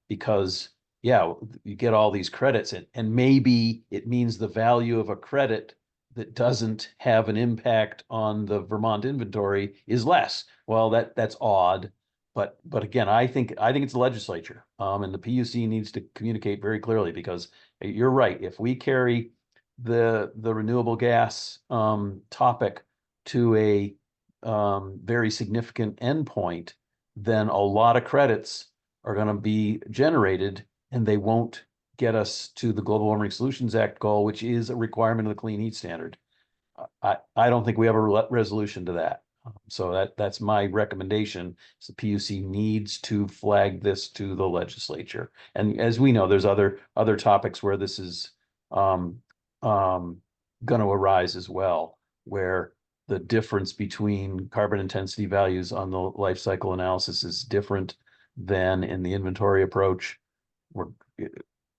because you get all these credits, and maybe it means the value of a credit that doesn't have an impact on the Vermont inventory is less. Well, that's odd, but again, I think it's the legislature, and the PUC needs to communicate very clearly, because you're right. If we carry the renewable gas topic to a very significant endpoint, then a lot of credits are going to be generated, and they won't get us to the Global Warming Solutions Act goal, which is a requirement of the Clean Heat Standard. I don't think we have a resolution to that. So that's my recommendation. So the PUC needs to flag this to the legislature. And as we know, there's other topics where this is going to arise as well, where the difference between carbon intensity values on the life cycle analysis is different than in the inventory approach.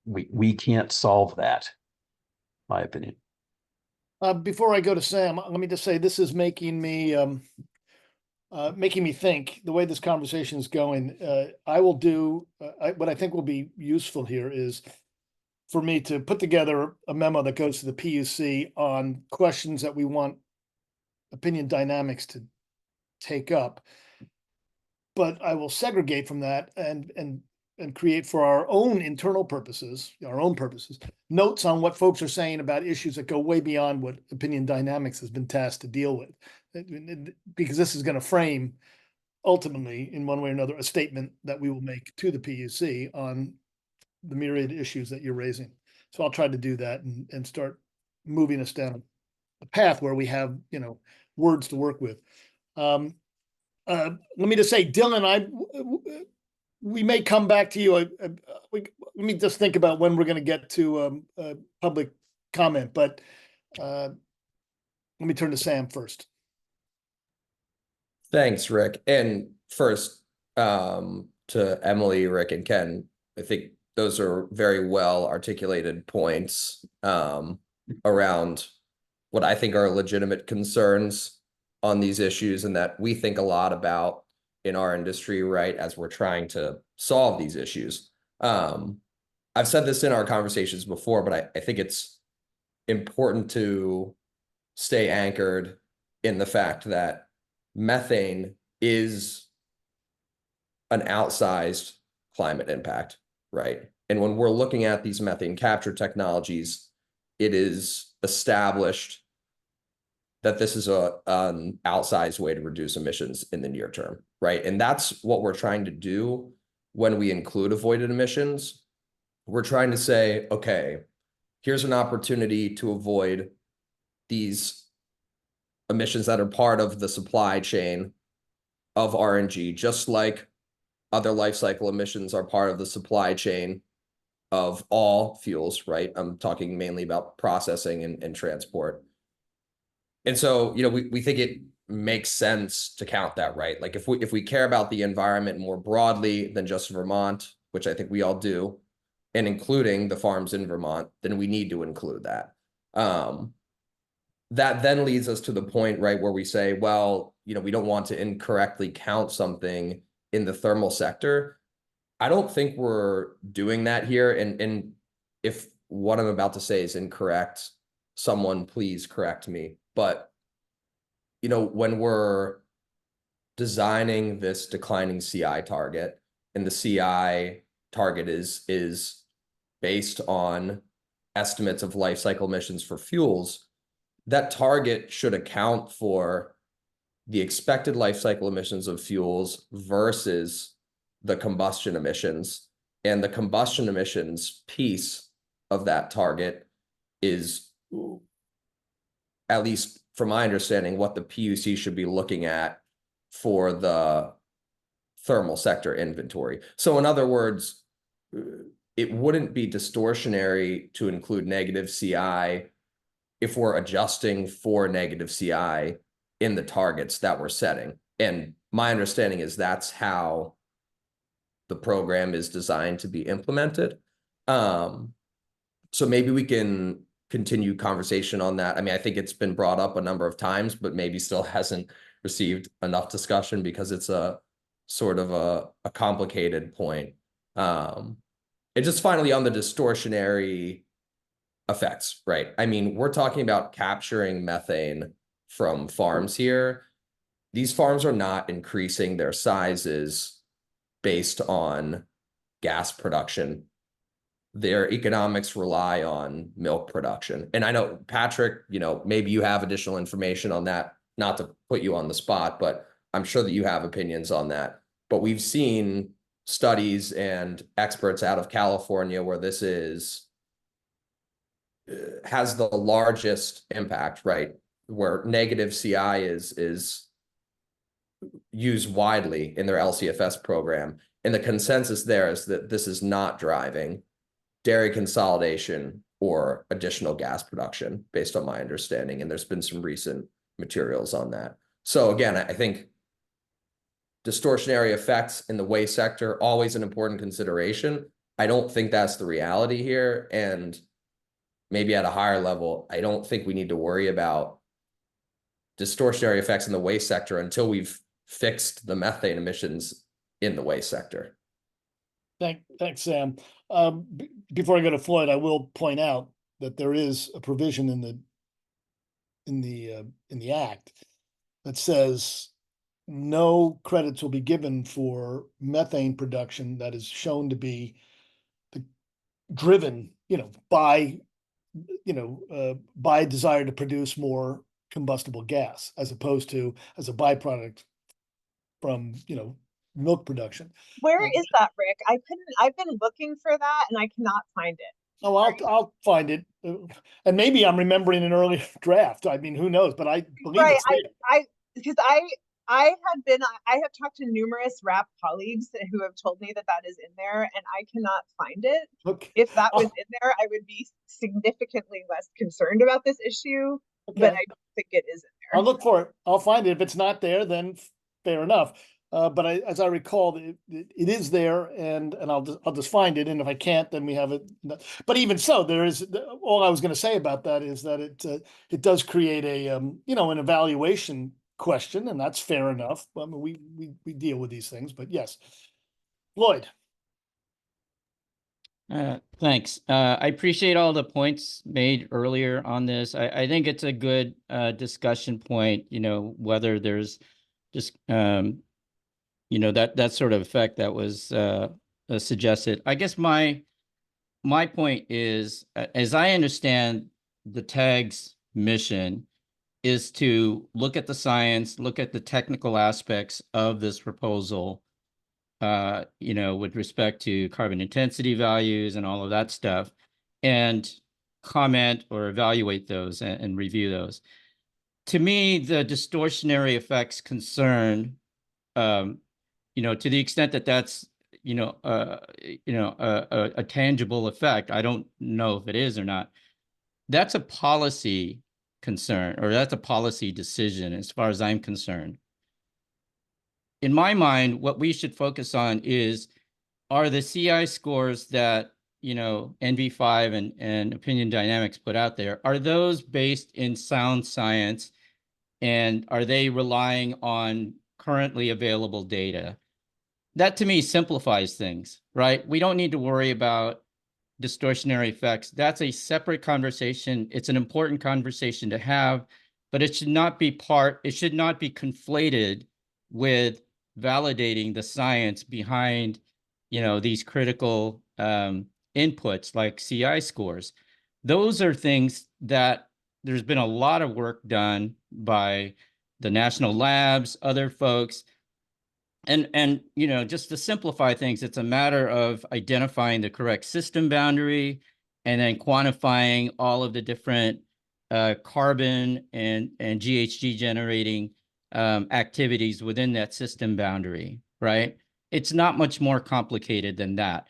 We can't solve that, my opinion. Before I go to Sam, let me just say this is making me think. The way this conversation is going, I will do what I think will be useful here is for me to put together a memo that goes to the PUC on questions that we want opinion dynamics to take up. But I will segregate from that and create for our own internal purposes, notes on what folks are saying about issues that go way beyond what opinion dynamics has been tasked to deal with. Because this is going to frame, ultimately, in one way or another, a statement that we will make to the PUC on the myriad issues that you're raising. So I'll try to do that and start moving us down a path where we have, words to work with. Let me just say, Dylan, we may come back to you. Let me just think about when we're going to get to public comment, but let me turn to Sam first. Thanks, Rick. And first, to Emily, Rick, and Ken, I think those are very well articulated points around what I think are legitimate concerns on these issues, and that we think a lot about in our industry, right, as we're trying to solve these issues. I've said this in our conversations before, but I think it's important to stay anchored in the fact that methane is an outsized climate impact, right? And when we're looking at these methane capture technologies, it is established that this is an outsized way to reduce emissions in the near term, right? And that's what we're trying to do when we include avoided emissions. We're trying to say, okay, here's an opportunity to avoid these emissions that are part of the supply chain of RNG, just like other life cycle emissions are part of the supply chain of all fuels, right? I'm talking mainly about processing and transport. And so, we think it makes sense to count that, right? Like if we care about the environment more broadly than just Vermont, which I think we all do, and including the farms in Vermont, then we need to include that. That then leads us to the point, right, where we say, well, we don't want to incorrectly count something in the thermal sector. I don't think we're doing that here. And if what I'm about to say is incorrect, someone please correct me. But, when we're designing this declining CI target, and the CI target is based on estimates of life cycle emissions for fuels, that target should account for the expected life cycle emissions of fuels versus the combustion emissions. And the combustion emissions piece of that target is, at least from my understanding, what the PUC should be looking at for the thermal sector inventory. So in other words, it wouldn't be distortionary to include negative CI if we're adjusting for negative CI in the targets that we're setting. And my understanding is that's how the program is designed to be implemented. So maybe we can continue conversation on that. I mean, I think it's been brought up a number of times, but maybe still hasn't received enough discussion because it's a sort of a complicated point. And just finally on the distortionary effects, right? I mean, we're talking about capturing methane from farms here. These farms are not increasing their sizes based on gas production. Their economics rely on milk production. And I know, Patrick, maybe you have additional information on that, not to put you on the spot, but I'm sure that you have opinions on that. But we've seen studies and experts out of California where this has the largest impact, right? Where negative CI is used widely in their LCFS program. And the consensus there is that this is not driving dairy consolidation or additional gas production, based on my understanding. And there's been some recent materials on that. So again, I think distortionary effects in the waste sector, always an important consideration. I don't think that's the reality here. And maybe at a higher level, I don't think we need to worry about distortionary effects in the waste sector until we've fixed the methane emissions in the waste sector. Thanks, Sam. Before I go to Floyd, I will point out that there is a provision in the act that says no credits will be given for methane production that is shown to be driven, by desire to produce more combustible gas, as opposed to as a byproduct from, milk production. Where is that, Rick? I've been looking for that and I cannot find it. Oh, I'll find it. And maybe I'm remembering an earlier draft. I mean, who knows, but I believe Right, it's there. because I have talked to numerous rap colleagues who have told me that that is in there and I cannot find it. Okay. If that was Oh, in there, I would be significantly less concerned about this issue, but okay. I don't think it is in there. I'll look for it. I'll find it. If it's not there, then fair enough. But as I recall, it is there, and I'll just find it. And if I can't, then we have it. But even so, there is all I was going to say about that is that it does create a an evaluation question, and that's fair enough. I mean, we deal with these things, but yes, Lloyd. Thanks. I appreciate all the points made earlier on this. I think it's a good discussion point, whether there's just, that sort of effect that was suggested. I guess my point is, as I understand the TAG's mission, is to look at the science, look at the technical aspects of this proposal, with respect to carbon intensity values and all of that stuff, and comment or evaluate those and review those. To me, the distortionary effects concern, to the extent that that's, a tangible effect, I don't know if it is or not. That's a policy concern, or that's a policy decision as far as I'm concerned. In my mind, what we should focus on are the CI scores that, NV5 and Opinion Dynamics put out there, are those based in sound science, and are they relying on currently available data? That to me simplifies things, right? We don't need to worry about distortionary effects. That's a separate conversation. It's an important conversation to have, but it should not be conflated with validating the science behind, these critical inputs like CI scores. Those are things that there's been a lot of work done by the national labs, other folks. And just to simplify things, it's a matter of identifying the correct system boundary and then quantifying all of the different carbon and GHG generating activities within that system boundary, right? It's not much more complicated than that.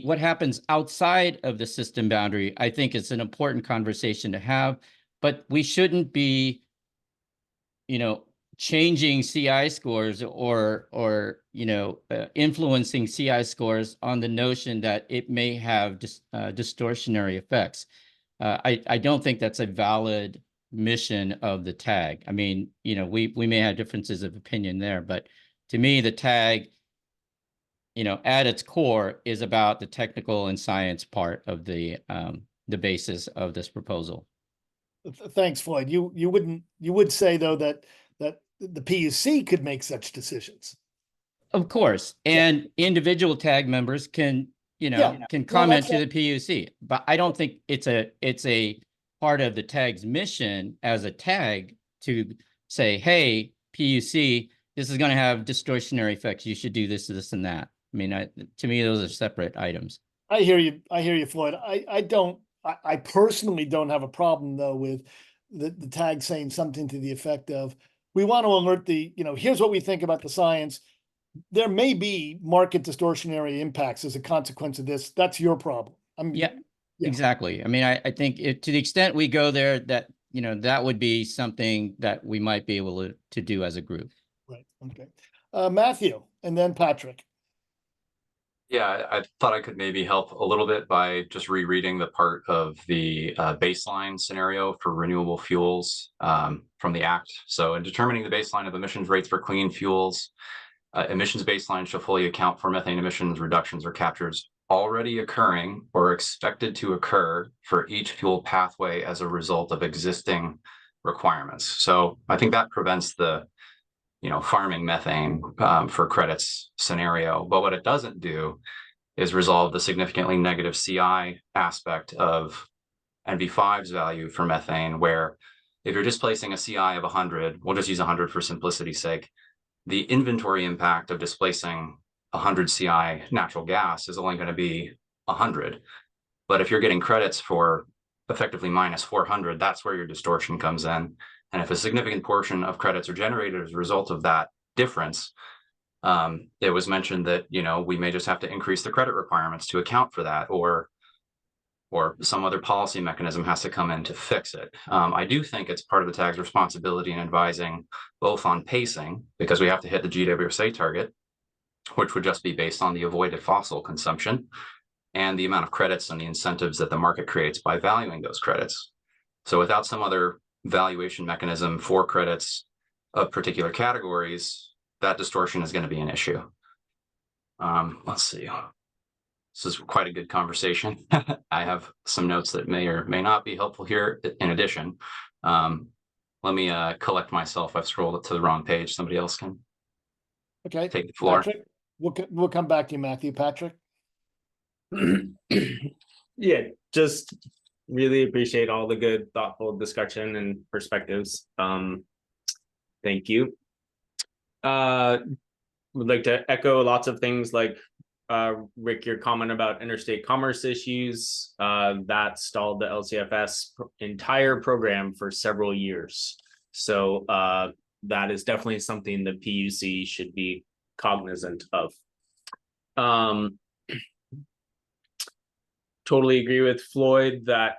What happens outside of the system boundary, I think, is an important conversation to have, but we shouldn't be, changing CI scores or influencing CI scores on the notion that it may have distortionary effects. I don't think that's a valid mission of the tag. I mean, we may have differences of opinion there, but to me, the tag, at its core is about the technical and science part of the basis of this proposal. Thanks, Floyd. You would say though that the PUC could make such decisions. Of course, and individual tag members can comment to the PUC, but I don't think it's a part of the tag's mission as a tag to say, hey, PUC, this is going to have distortionary effects. You should do this, this, and that. I mean, to me, those are separate items. I hear you, Floyd. I personally don't have a problem though with the tag saying something to the effect of, we want to alert here's what we think about the science. There may be market distortionary impacts as a consequence of this. That's your problem. Yeah, exactly. I mean, I think to the extent we go there, that, that would be something that we might be able to do as a group. Right. Okay. Matthew, and then Patrick. Yeah, I thought I could maybe help a little bit by just rereading the part of the baseline scenario for renewable fuels from the Act. So in determining the baseline of emissions rates for clean fuels, emissions baseline shall fully account for methane emissions reductions or captures already occurring or expected to occur for each fuel pathway as a result of existing requirements. So I think that prevents the farming methane for credits scenario. But what it doesn't do is resolve the significantly negative CI aspect of NV5's value for methane, where if you're just placing a CI of 100, we'll just use 100 for simplicity's sake, the inventory impact of displacing 100 CI natural gas is only going to be 100. But if you're getting credits for effectively minus 400, that's where your distortion comes in. And if a significant portion of credits are generated as a result of that difference, it was mentioned that, you know, we may just have to increase the credit requirements to account for that, or some other policy mechanism has to come in to fix it. I do think it's part of the TAG's responsibility in advising both on pacing, because we have to hit the GWSA target, which would just be based on the avoided fossil consumption, and the amount of credits and the incentives that the market creates by valuing those credits. So without some other valuation mechanism for credits of particular categories, that distortion is going to be an issue. Let's see. This is quite a good conversation. I have some notes that may or may not be helpful here in addition. Let me collect myself. I've scrolled to the wrong page. Somebody else can Okay, take the floor. Patrick, we'll come back to you, Matthew. Patrick? Yeah, just really appreciate all the good, thoughtful discussion and perspectives. Thank you. Would like to echo lots of things like Rick, your comment about interstate commerce issues, that stalled the LCFS entire program for several years. So that is definitely something the PUC should be cognizant of. Totally agree with Floyd that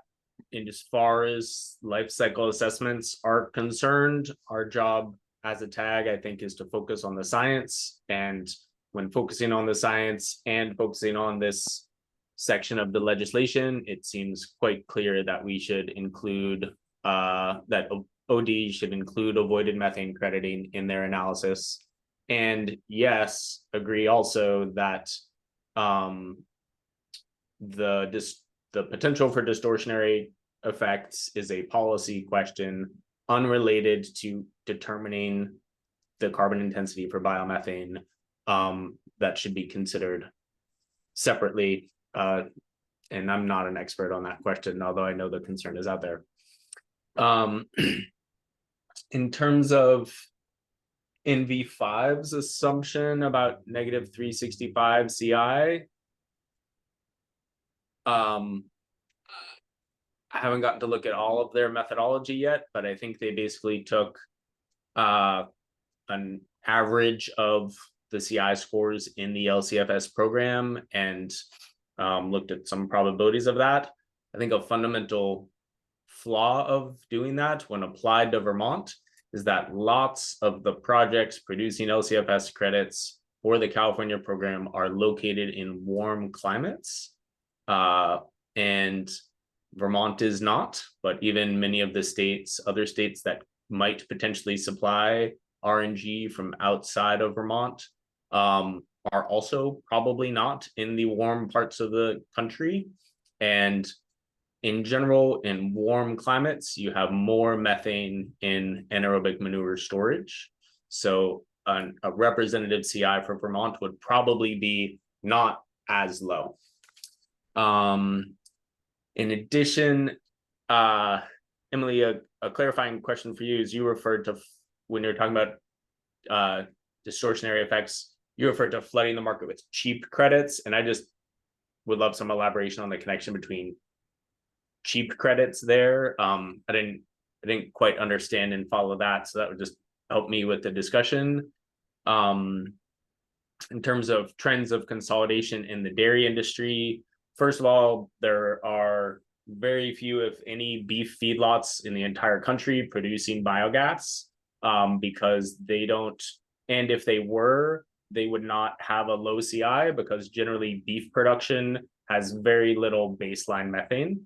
in as far as life cycle assessments are concerned, our job as a TAG, I think, is to focus on the science. And when focusing on the science and focusing on this section of the legislation, it seems quite clear that we should include that OD should include avoided methane crediting in their analysis. And yes, agree also that the potential for distortionary effects is a policy question unrelated to determining the carbon intensity for biomethane, that should be considered separately. And I'm not an expert on that question, although I know the concern is out there. In terms of NV5's assumption about negative 365 CI, I haven't gotten to look at all of their methodology yet, but I think they basically took an average of the CI scores in the LCFS program and looked at some probabilities of that. I think a fundamental flaw of doing that when applied to Vermont is that lots of the projects producing LCFS credits for the California program are located in warm climates. And Vermont is not, but even many of the states, other states that might potentially supply RNG from outside of Vermont are also probably not in the warm parts of the country. And in general, in warm climates, you have more methane in anaerobic manure storage. So a representative CI for Vermont would probably be not as low. In addition, Emily, a clarifying question for you is you referred to, when you're talking about distortionary effects, you referred to flooding the market with cheap credits. And I just would love some elaboration on the connection between cheap credits there. I didn't quite understand and follow that. So that would just help me with the discussion. In terms of trends of consolidation in the dairy industry, first of all, there are very few, if any, beef feedlots in the entire country producing biogas, because they don't, and if they were, they would not have a low CI because generally beef production has very little baseline methane.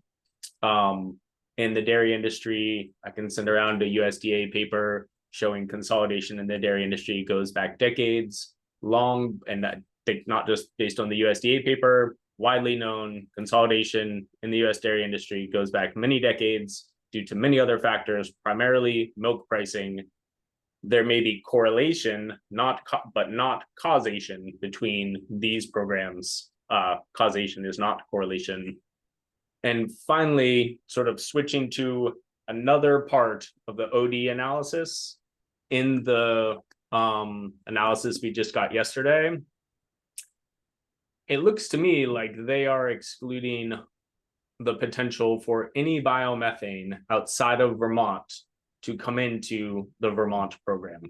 In the dairy industry, I can send around a USDA paper showing consolidation in the dairy industry goes back decades long, and I think not just based on the USDA paper, widely known consolidation in the US dairy industry goes back many decades due to many other factors, primarily milk pricing. There may be correlation, but not causation between these programs. Causation is not correlation. And finally, sort of switching to another part of the OD analysis, in the analysis we just got yesterday, it looks to me like they are excluding the potential for any biomethane outside of Vermont to come into the Vermont program,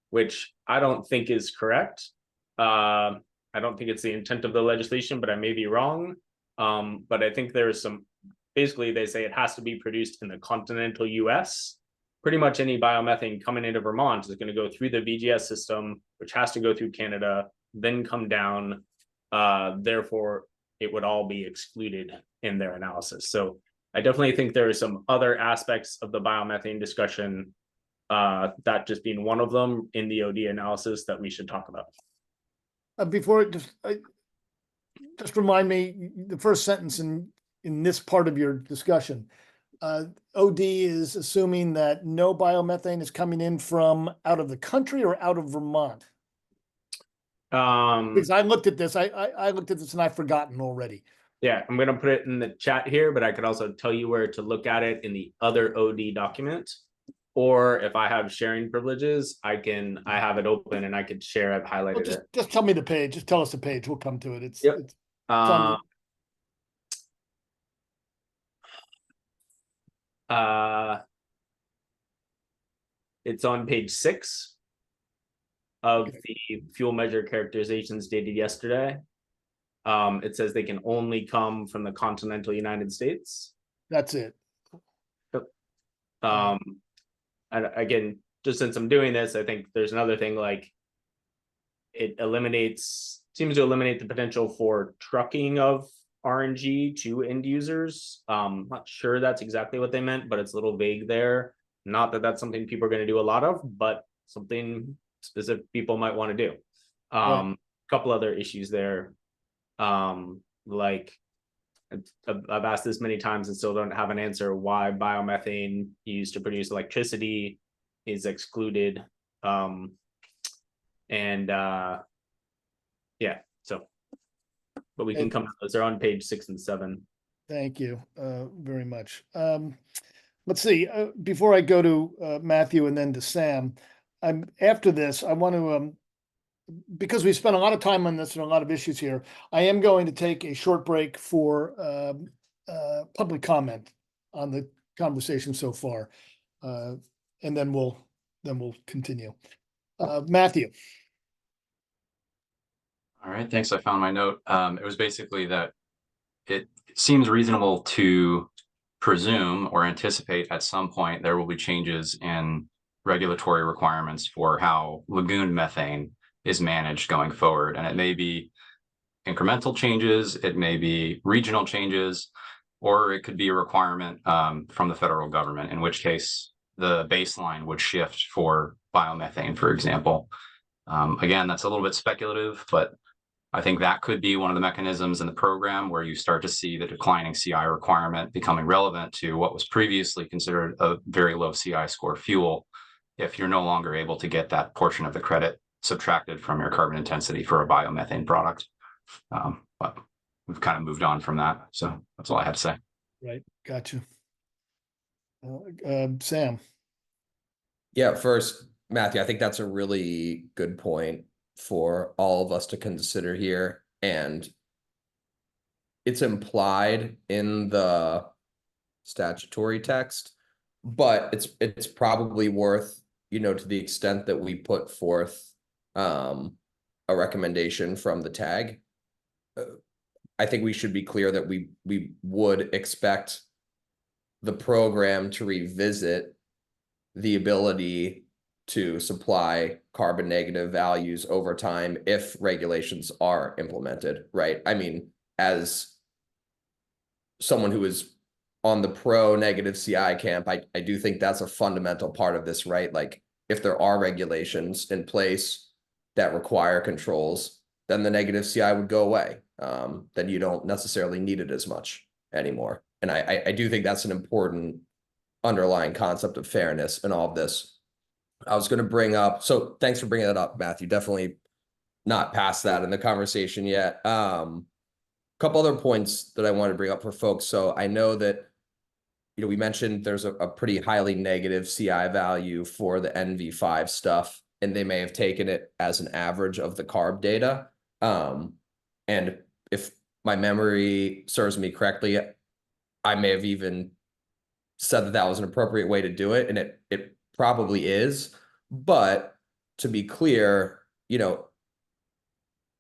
which I don't think is correct. I don't think it's the intent of the legislation, but I may be wrong. But I think there's some, basically they say it has to be produced in the continental US. Pretty much any biomethane coming into Vermont is going to go through the VGS system, which has to go through Canada, then come down. Therefore, it would all be excluded in their analysis. So I definitely think there are some other aspects of the biomethane discussion, that just being one of them in the OD analysis that we should talk about. Before, just remind me, the first sentence in this part of your discussion, OD is assuming that no biomethane is coming in from out of the country or out of Vermont? Because I looked at this, I looked at this and I've forgotten already. Yeah, I'm going to put it in the chat here, but I could also tell you where to look at it in the other OD document. Or if I have sharing privileges, I have it open and I could share. I've highlighted it. Just tell me the page. Just tell us the page. We'll come to it. It's, Yep. it's on It's on page 6 of the fuel measure characterizations dated yesterday. It says they can only come from the continental United States. that's it. And again, just since I'm doing this, I think there's another thing, like it seems to eliminate the potential for trucking of RNG to end users. Not sure that's exactly what they meant, but it's a little vague there. Not that that's something people are going to do a lot of, but something specific people might want to do. Right. A couple other issues there. Like I've asked this many times and still don't have an answer why biomethane used to produce electricity is excluded. Yeah, so, but we can come to those. They're on page 6 and 7. Thank you very much. Let's see, before I go to Matthew and then to Sam, after this, I want to, because we spent a lot of time on this and a lot of issues here, I am going to take a short break for public comment on the conversation so far. And then we'll continue. Matthew. All right, thanks. I found my note. It was basically that it seems reasonable to presume or anticipate at some point there will be changes in regulatory requirements for how lagoon methane is managed going forward. And it may be incremental changes, it may be regional changes, or it could be a requirement from the federal government, in which case the baseline would shift for biomethane, for example. Again, that's a little bit speculative, but I think that could be one of the mechanisms in the program where you start to see the declining CI requirement becoming relevant to what was previously considered a very low CI score fuel, if you're no longer able to get that portion of the credit subtracted from your carbon intensity for a biomethane product. But we've kind of moved on from that. So that's all I had to say. Right, got you. Sam. Yeah, first, Matthew, I think that's a really good point for all of us to consider here. And it's implied in the statutory text, but it's probably worth, to the extent that we put forth a recommendation from the tag. I think we should be clear that we would expect the program to revisit the ability to supply carbon negative values over time if regulations are implemented, right? I mean, as someone who is on the pro negative CI camp, I do think that's a fundamental part of this, right? Like if there are regulations in place that require controls, then the negative CI would go away. Then you don't necessarily need it as much anymore. And I do think that's an important underlying concept of fairness in all of this. I was going to bring up, so thanks for bringing that up, Matthew. Definitely not past that in the conversation yet. Couple other points that I want to bring up for folks. So I know that, we mentioned there's a pretty highly negative CI value for the NV5 stuff and they may have taken it as an average of the CARB data. And if my memory serves me correctly, I may have even said that that was an appropriate way to do it, and it probably is. But to be clear, you know,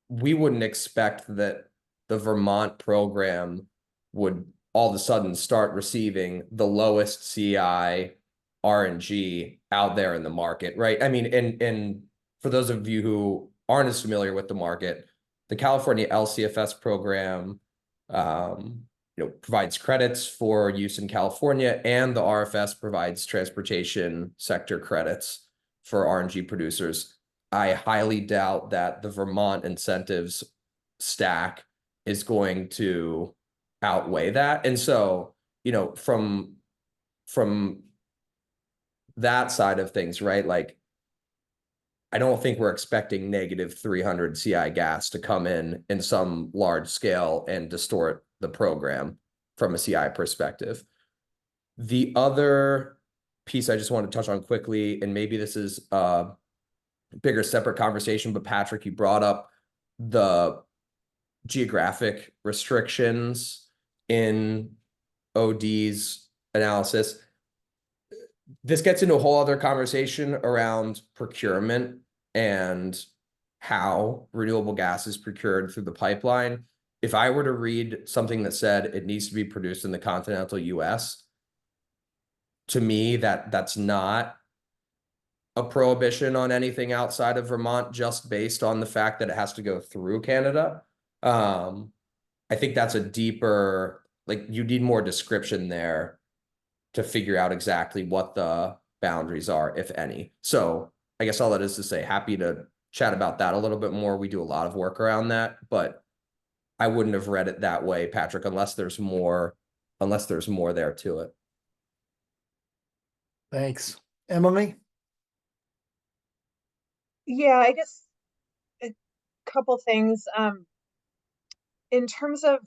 we wouldn't expect that the Vermont program would all of a sudden start receiving the lowest CI RNG out there in the market, right? I mean, and for those of you who aren't as familiar with the market, the California LCFS program, provides credits for use in California, and the RFS provides transportation sector credits for RNG producers. I highly doubt that the Vermont incentives stack is going to outweigh that. And so, from that side of things, right? Like, I don't think we're expecting negative 300 CI gas to come in some large scale and distort the program from a CI perspective. The other piece I just want to touch on quickly, and maybe this is a bigger separate conversation, but Patrick, you brought up the geographic restrictions in OD's analysis. This gets into a whole other conversation around procurement and how renewable gas is procured through the pipeline. If I were to read something that said it needs to be produced in the continental US, to me, that's not a prohibition on anything outside of Vermont, just based on the fact that it has to go through Canada. I think that's a deeper, like, you need more description there to figure out exactly what the boundaries are, if any. So I guess all that is to say, happy to chat about that a little bit more. We do a lot of work around that, but I wouldn't have read it that way, Patrick, unless there's more there to it. Thanks. Emily? Yeah, I guess a couple things. In terms of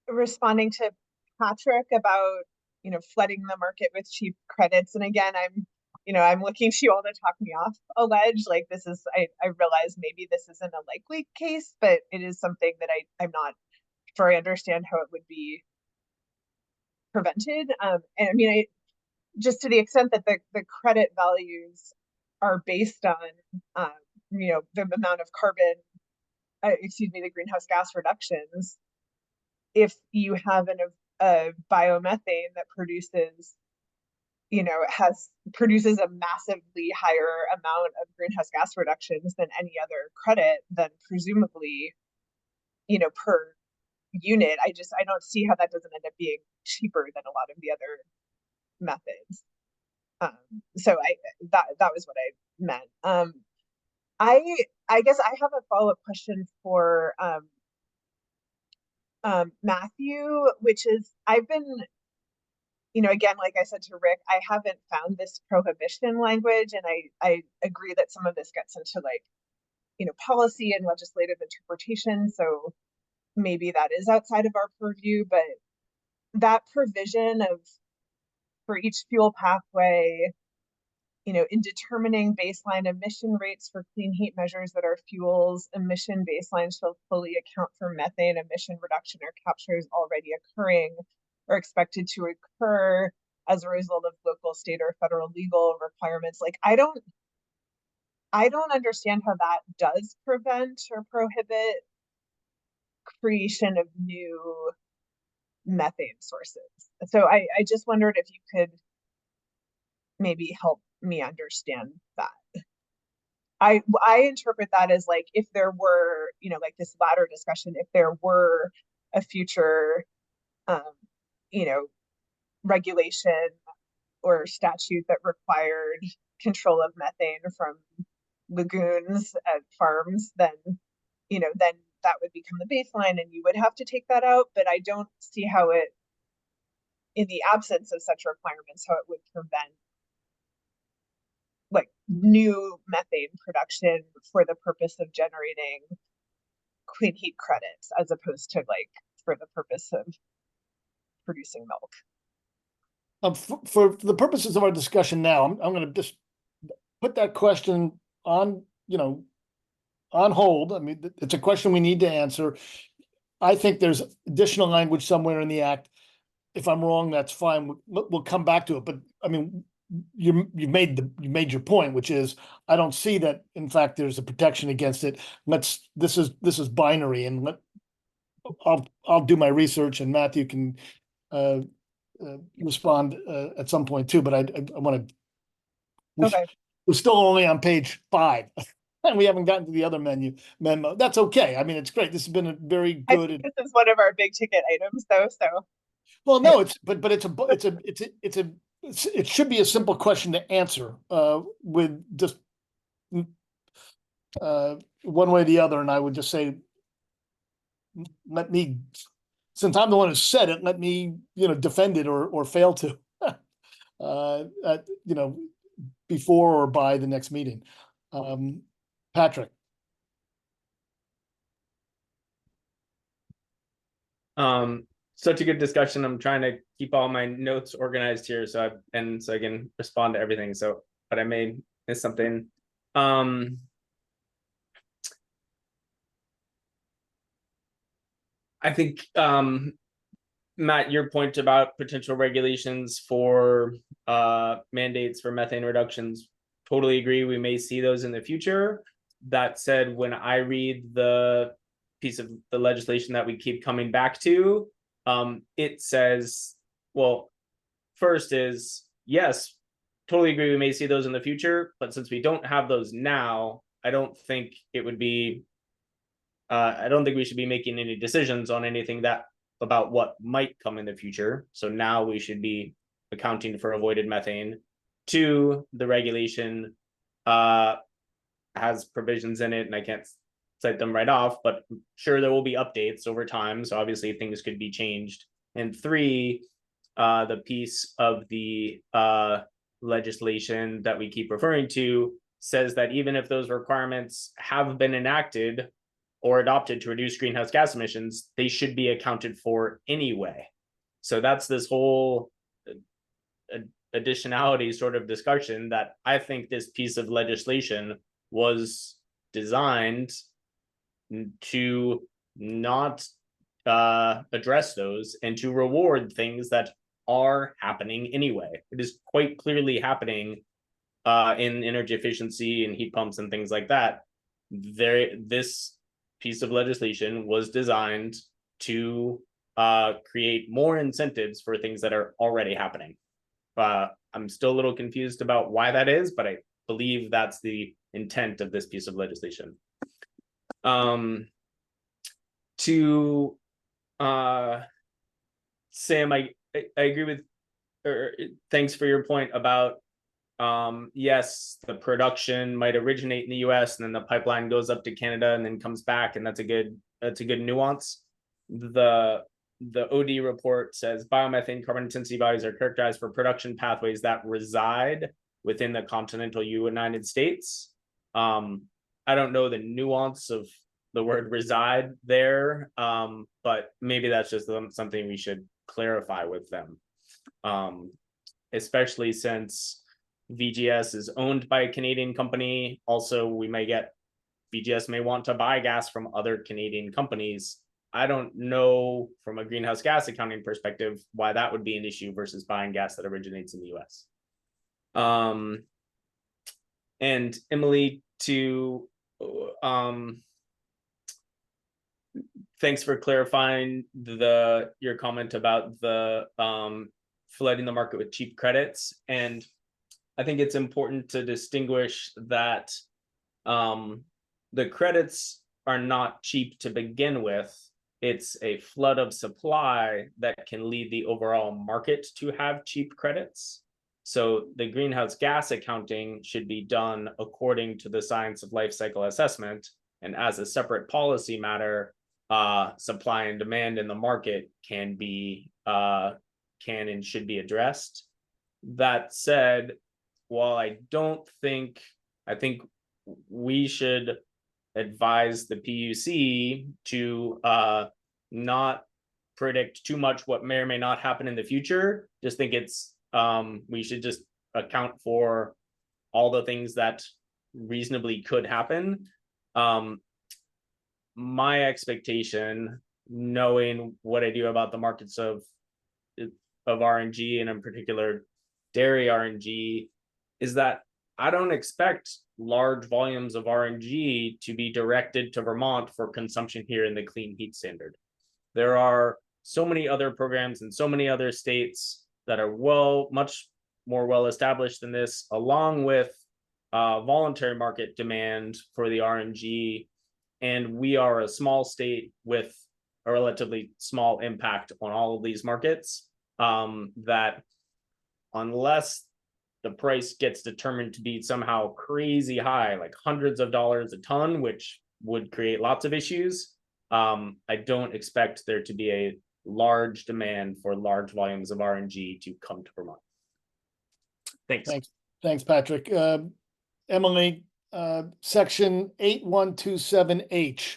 responding to Patrick about, flooding the market with cheap credits. And again, I'm looking to you all to talk me off a ledge. Like, this is, I realize maybe this isn't a likely case, but it is something that I'm not sure I understand how it would be prevented. And I mean, just to the extent that the credit values are based on, the amount of carbon, the greenhouse gas reductions. If you have a biomethane that produces a massively higher amount of greenhouse gas reductions than any other credit, then presumably, per unit, I don't see how that doesn't end up being cheaper than a lot of the other methods. So that was what I meant. I guess I have a follow-up question for Matthew, which is, I've been, again, like I said to Rick, I haven't found this prohibition language, and I agree that some of this gets into policy and legislative interpretation. So maybe that is outside of our purview, but that provision for each fuel pathway, in determining baseline emission rates for clean heat measures that are fuels, emission baselines shall fully account for methane emission reduction or captures already occurring or expected to occur as a result of local, state, or federal legal requirements. Like, I don't understand how that does prevent or prohibit creation of new methane sources. So I just wondered if you could maybe help me understand that. I interpret that as, like, if there were, like this latter discussion, if there were a future, regulation or statute that required control of methane from lagoons at farms, then that would become the baseline and you would have to take that out. But I don't see how it, in the absence of such requirements, how it would prevent like new methane production for the purpose of generating clean heat credits, as opposed to like for the purpose of producing milk. For the purposes of our discussion now, I'm going to just put that question on, on hold. I mean, it's a question we need to answer. I think there's additional language somewhere in the act. If I'm wrong, that's fine. We'll come back to it. But I mean, you made your point, which is I don't see that. In fact, there's a protection against it. This is binary, and I'll do my research, and Matthew can respond at some point too. But I want to. Okay. We're still only on page 5. And we haven't gotten to the other memo. That's okay. I mean, it's great. This has been a very I good. think this is one of our big ticket items though, so. Well, no, it should be a simple question to answer with just one way or the other. And I would just say, since I'm the one who said it, let me, defend it or fail to, before or by the next meeting. Patrick. Such a good discussion. I'm trying to keep all my notes organized here so I can respond to everything. So, but I may miss something. I think Matt, your point about potential regulations for mandates for methane reductions, totally agree. We may see those in the future. That said, when I read the piece of the legislation that we keep coming back to, it says, well, first is, yes, totally agree, we may see those in the future, but since we don't have those now, I don't think it would be, I don't think we should be making any decisions on anything about what might come in the future. So now we should be accounting for avoided methane. 2, the regulation has provisions in it, and I can't cite them right off, but I'm sure there will be updates over time. So obviously things could be changed. And 3, the piece of the legislation that we keep referring to says that even if those requirements have been enacted or adopted to reduce greenhouse gas emissions, they should be accounted for anyway. So that's this whole additionality sort of discussion that I think this piece of legislation was designed to not address those and to reward things that are happening anyway. It is quite clearly happening in energy efficiency and heat pumps and things like that. This piece of legislation was designed to create more incentives for things that are already happening. I'm still a little confused about why that is, but I believe that's the intent of this piece of legislation. To Sam, I agree with, or thanks for your point about yes, the production might originate in the US and then the pipeline goes up to Canada and then comes back, and that's a good nuance. The OD report says biomethane carbon intensity values are characterized for production pathways that reside within the continental United States. I don't know the nuance of the word reside there, but maybe that's just something we should clarify with them, especially since VGS is owned by a Canadian company. Also, VGS may want to buy gas from other Canadian companies. I don't know from a greenhouse gas accounting perspective why that would be an issue versus buying gas that originates in the US. And Emily, thanks for clarifying your comment about the flooding the market with cheap credits. And I think it's important to distinguish that the credits are not cheap to begin with. It's a flood of supply that can lead the overall market to have cheap credits. So the greenhouse gas accounting should be done according to the science of life cycle assessment. And as a separate policy matter, supply and demand in the market can and should be addressed. That said, while I think we should advise the PUC to not predict too much what may or may not happen in the future. Just think we should just account for all the things that reasonably could happen. My expectation, knowing what I do about the markets of RNG, and in particular dairy RNG, is that I don't expect large volumes of RNG to be directed to Vermont for consumption here in the clean heat standard. There are so many other programs in so many other states that are much more well established than this, along with voluntary market demand for the RNG. And we are a small state with a relatively small impact on all of these markets, that unless the price gets determined to be somehow crazy high, like hundreds of dollars a ton, which would create lots of issues, I don't expect there to be a large demand for large volumes of RNG to come to Vermont. Thanks. Thanks, Patrick. Emily, section 8127H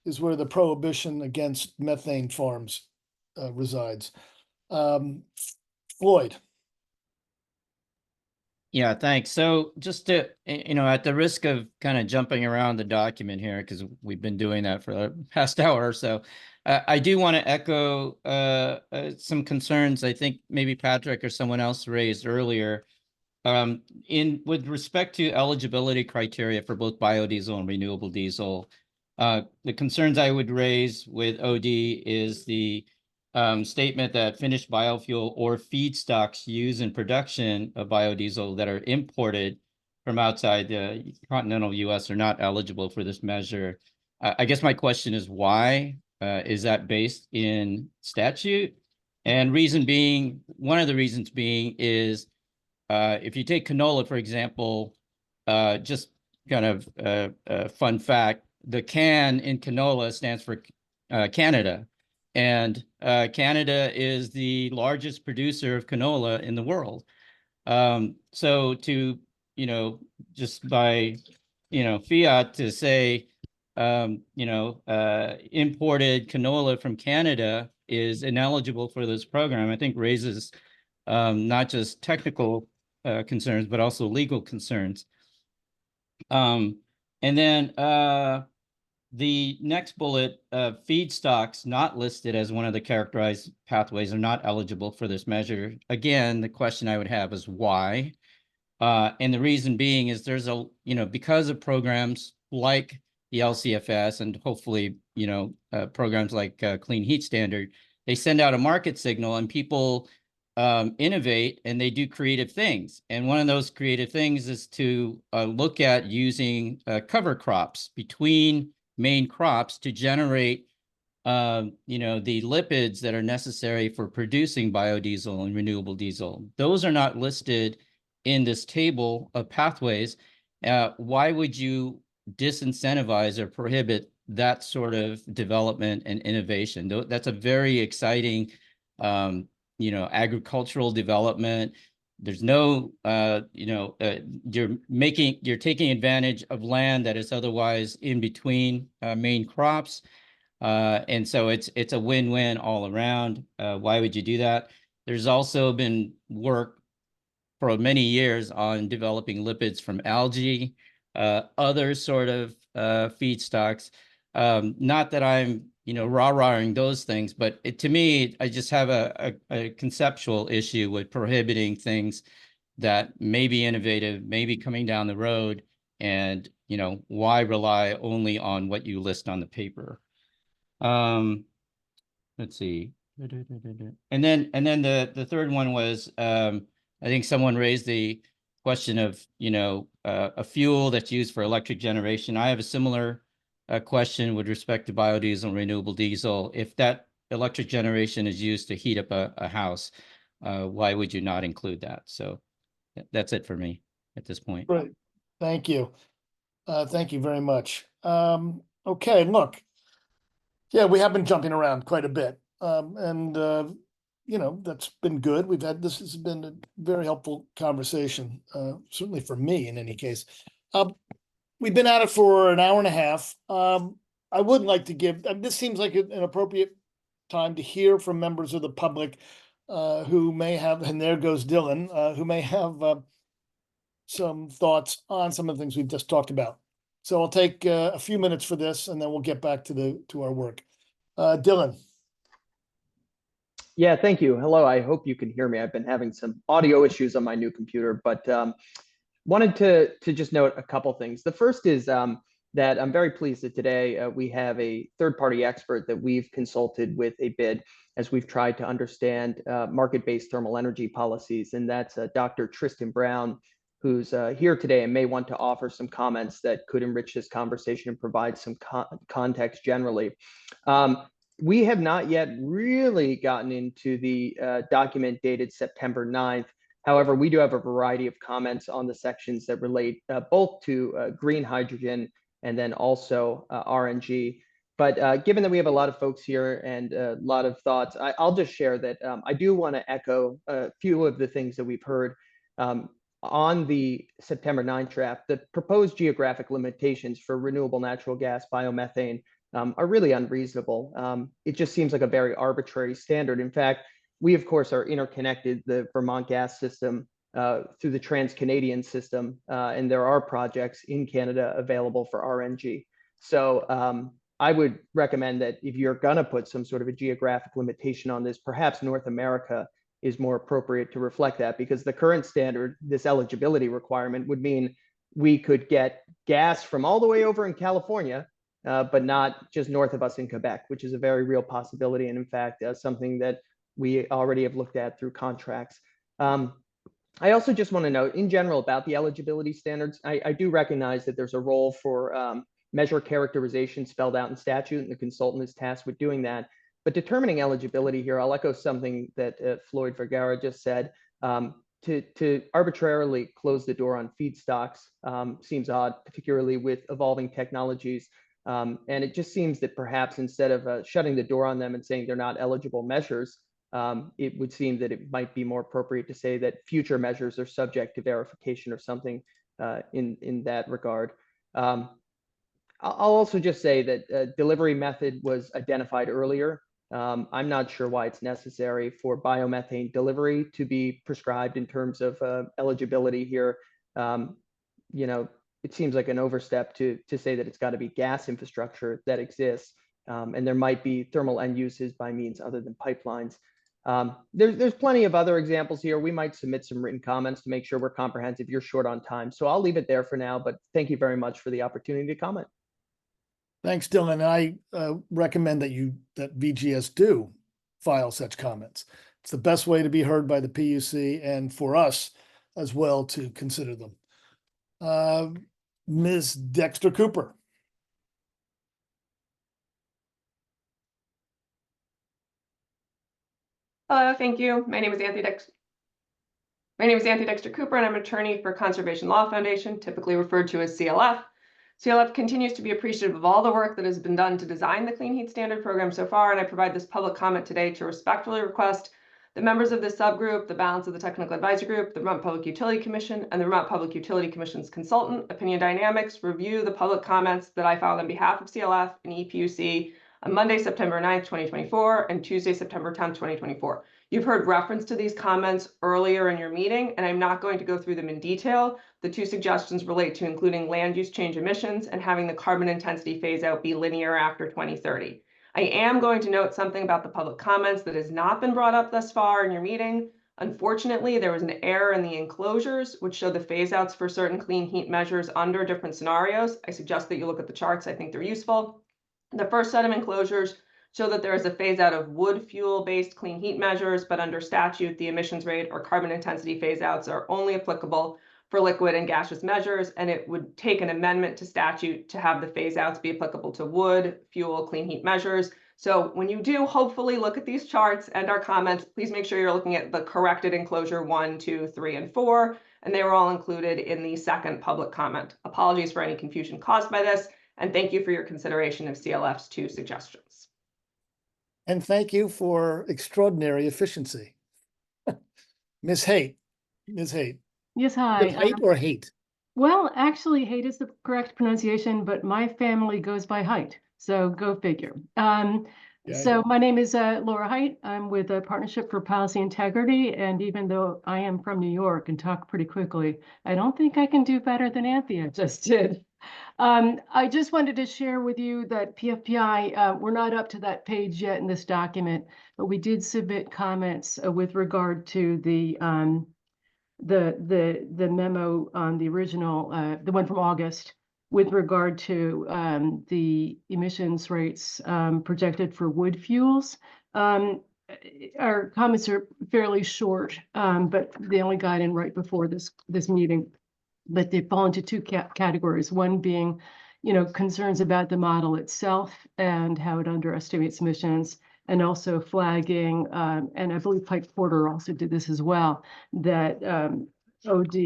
is where the prohibition against methane farms resides. Floyd. Yeah, thanks. So just to, at the risk of kind of jumping around the document here, because we've been doing that for the past hour or so, I do want to echo some concerns I think maybe Patrick or someone else raised earlier. With respect to eligibility criteria for both biodiesel and renewable diesel, the concerns I would raise with OD is the statement that finished biofuel or feedstocks used in production of biodiesel that are imported from outside the continental US are not eligible for this measure. I guess my question is why? Is that based in statute? And reason being, one of the reasons being is if you take canola, for example, just kind of a fun fact, the can in canola stands for Canada. And Canada is the largest producer of canola in the world. So to, just by, fiat to say, imported canola from Canada is ineligible for this program, I think raises not just technical concerns, but also legal concerns. And then the next bullet, feedstocks not listed as one of the characterized pathways are not eligible for this measure. Again, the question I would have is why? And the reason being is there's because of programs like the LCFS and hopefully, programs like Clean Heat Standard, they send out a market signal and people innovate and they do creative things. And one of those creative things is to look at using cover crops between main crops to generate, the lipids that are necessary for producing biodiesel and renewable diesel. Those are not listed in this table of pathways. Why would you disincentivize or prohibit that sort of development and innovation? That's a very exciting, agricultural development. There's no, you're taking advantage of land that is otherwise in between main crops. And so it's a win-win all around. Why would you do that? There's also been work for many years on developing lipids from algae, other sort of feedstocks. Not that I'm rah-rahing those things, but to me, I just have a conceptual issue with prohibiting things that may be innovative, may be coming down the road, and why rely only on what you list on the paper? Let's see. And then the third one was I think someone raised the question of a fuel that's used for electric generation. I have a similar question with respect to biodiesel and renewable diesel. If that electric generation is used to heat up a house, why would you not include that? So that's it for me at this point. Great. Thank you. Thank you very much. Okay, look. Yeah, we have been jumping around quite a bit. That's been good. This has been a very helpful conversation, certainly for me in any case. We've been at it for an hour and a half. I would like to give, this seems like an appropriate time to hear from members of the public who may have, and there goes Dylan, who may have some thoughts on some of the things we've just talked about. So I'll take a few minutes for this, and then we'll get back to our work. Dylan. Yeah, thank you. Hello, I hope you can hear me. I've been having some audio issues on my new computer, but wanted to just note a couple things. The first is that I'm very pleased that today we have a third-party expert that we've consulted with a bid as we've tried to understand market-based thermal energy policies, and that's Dr. Tristan Brown, who's here today and may want to offer some comments that could enrich this conversation and provide some context generally. We have not yet really gotten into the document dated September 9th. However, we do have a variety of comments on the sections that relate both to green hydrogen and then also RNG. But given that we have a lot of folks here and a lot of thoughts, I'll just share that I do want to echo a few of the things that we've heard on the September 9th draft. The proposed geographic limitations for renewable natural gas, biomethane, are really unreasonable. It just seems like a very arbitrary standard. In fact, we, of course, are interconnected, the Vermont gas system, through the Trans-Canadian system, and there are projects in Canada available for RNG. So I would recommend that if you're going to put some sort of a geographic limitation on this, perhaps North America is more appropriate to reflect that, because the current standard, this eligibility requirement, would mean we could get gas from all the way over in California, but not just north of us in Quebec, which is a very real possibility. And in fact, something that we already have looked at through contracts. I also just want to note in general about the eligibility standards. I do recognize that there's a role for measure characterization spelled out in statute, and the consultant is tasked with doing that. But determining eligibility here, I'll echo something that Floyd Vergara just said. To arbitrarily close the door on feedstocks seems odd, particularly with evolving technologies. And it just seems that perhaps instead of shutting the door on them and saying they're not eligible measures, it would seem that it might be more appropriate to say that future measures are subject to verification or something in that regard. I'll also just say that delivery method was identified earlier. I'm not sure why it's necessary for biomethane delivery to be prescribed in terms of eligibility here. You know, it seems like an overstep to say that it's got to be gas infrastructure that exists, and there might be thermal end uses by means other than pipelines. There's plenty of other examples here. We might submit some written comments to make sure we're comprehensive. You're short on time, so I'll leave it there for now, but thank you very much for the opportunity to comment. Thanks, Dylan. I recommend that VGS do file such comments. It's the best way to be heard by the PUC and for us as well to consider them. Ms. Dexter Cooper. Hello, thank you. My name is Anthony Dexter Cooper, and I'm an attorney for Conservation Law Foundation, typically referred to as CLF. CLF continues to be appreciative of all the work that has been done to design the Clean Heat Standard program so far, and I provide this public comment today to respectfully request the members of this subgroup, the balance of the Technical Advisory Group, the Vermont Public Utility Commission, and the Vermont Public Utility Commission's consultant, Opinion Dynamics, review the public comments that I filed on behalf of CLF and EPUC on Monday, September 9th, 2024, and Tuesday, September 10th, 2024. You've heard reference to these comments earlier in your meeting, and I'm not going to go through them in detail. The two suggestions relate to including land use change emissions and having the carbon intensity phase out be linear after 2030. I am going to note something about the public comments that has not been brought up thus far in your meeting. Unfortunately, there was an error in the enclosures, which show the phase outs for certain clean heat measures under different scenarios. I suggest that you look at the charts. I think they're useful. The first set of enclosures show that there is a phase out of wood fuel-based clean heat measures, but under statute, the emissions rate or carbon intensity phase outs are only applicable for liquid and gaseous measures, and it would take an amendment to statute to have the phase outs be applicable to wood, fuel, clean heat measures. So when you do hopefully look at these charts and our comments, please make sure you're looking at the corrected enclosure 1, 2, 3, and 4, and they were all included in the second public comment. Apologies for any confusion caused by this, and thank you for your consideration of CLF's two suggestions. And thank you for extraordinary efficiency. Ms. Haight. Ms. Haight. Yes, hi. Haight or hate? Well, actually, hate is the correct pronunciation, but my family goes by height, so go figure. So my name is Laura Height. I'm with a Partnership for Policy Integrity. And even though I am from New York and talk pretty quickly, I don't think I can do better than Anthea just did. I just wanted to share with you that PFPI, we're not up to that page yet in this document, but we did submit comments with regard to the memo on the original, the one from August, with regard to the emissions rates projected for wood fuels. Our comments are fairly short, but they only got in right before this meeting. But they fall into two categories. One being, concerns about the model itself and how it underestimates emissions, and also flagging, and I believe Pike Porter also did this as well, that OD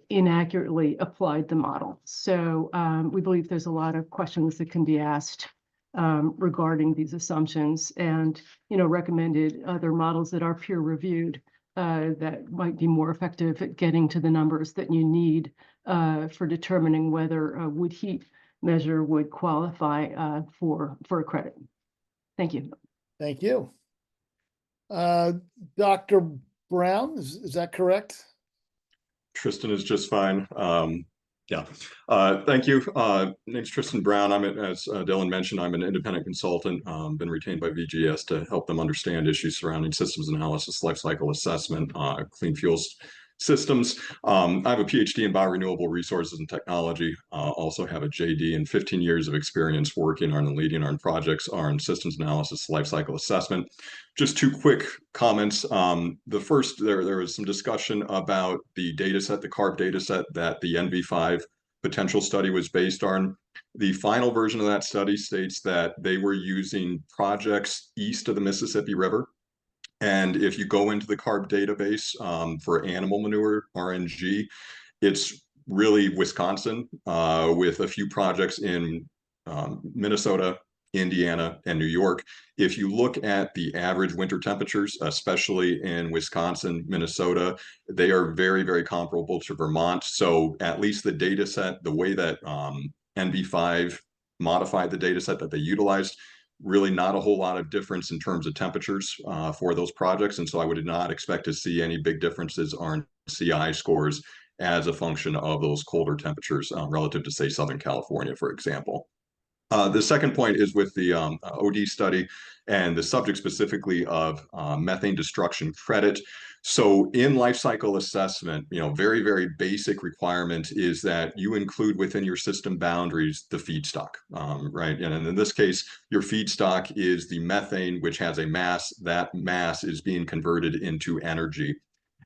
inaccurately applied the model. So we believe there's a lot of questions that can be asked regarding these assumptions, and recommended other models that are peer reviewed that might be more effective at getting to the numbers that you need for determining whether a wood heat measure would qualify for a credit. Thank you. Thank you. Dr. Brown, is that correct? Tristan is just fine. Yeah. Thank you. Name's Tristan Brown. As Dylan mentioned, I'm an independent consultant, been retained by VGS to help them understand issues surrounding systems analysis, life cycle assessment, clean fuels systems. I have a PhD in biorenewable resources and technology. Also have a JD and 15 years of experience working on and leading on projects on systems analysis, life cycle assessment. Just two quick comments. The first, there was some discussion about the data set, the CARB data set that the NV5 potential study was based on. The final version of that study states that they were using projects east of the Mississippi River. And if you go into the CARB database for animal manure, RNG, it's really Wisconsin with a few projects in Minnesota, Indiana, and New York. If you look at the average winter temperatures, especially in Wisconsin, Minnesota, they are very, very comparable to Vermont. So at least the data set, the way that NV5 modified the data set that they utilized, really not a whole lot of difference in terms of temperatures for those projects. And so I would not expect to see any big differences on CI scores as a function of those colder temperatures relative to, say, Southern California, for example. The second point is with the OD study and the subject specifically of methane destruction credit. So in life cycle assessment, very, very basic requirement is that you include within your system boundaries the feedstock, right? And in this case, your feedstock is the methane, which has a mass. That mass is being converted into energy.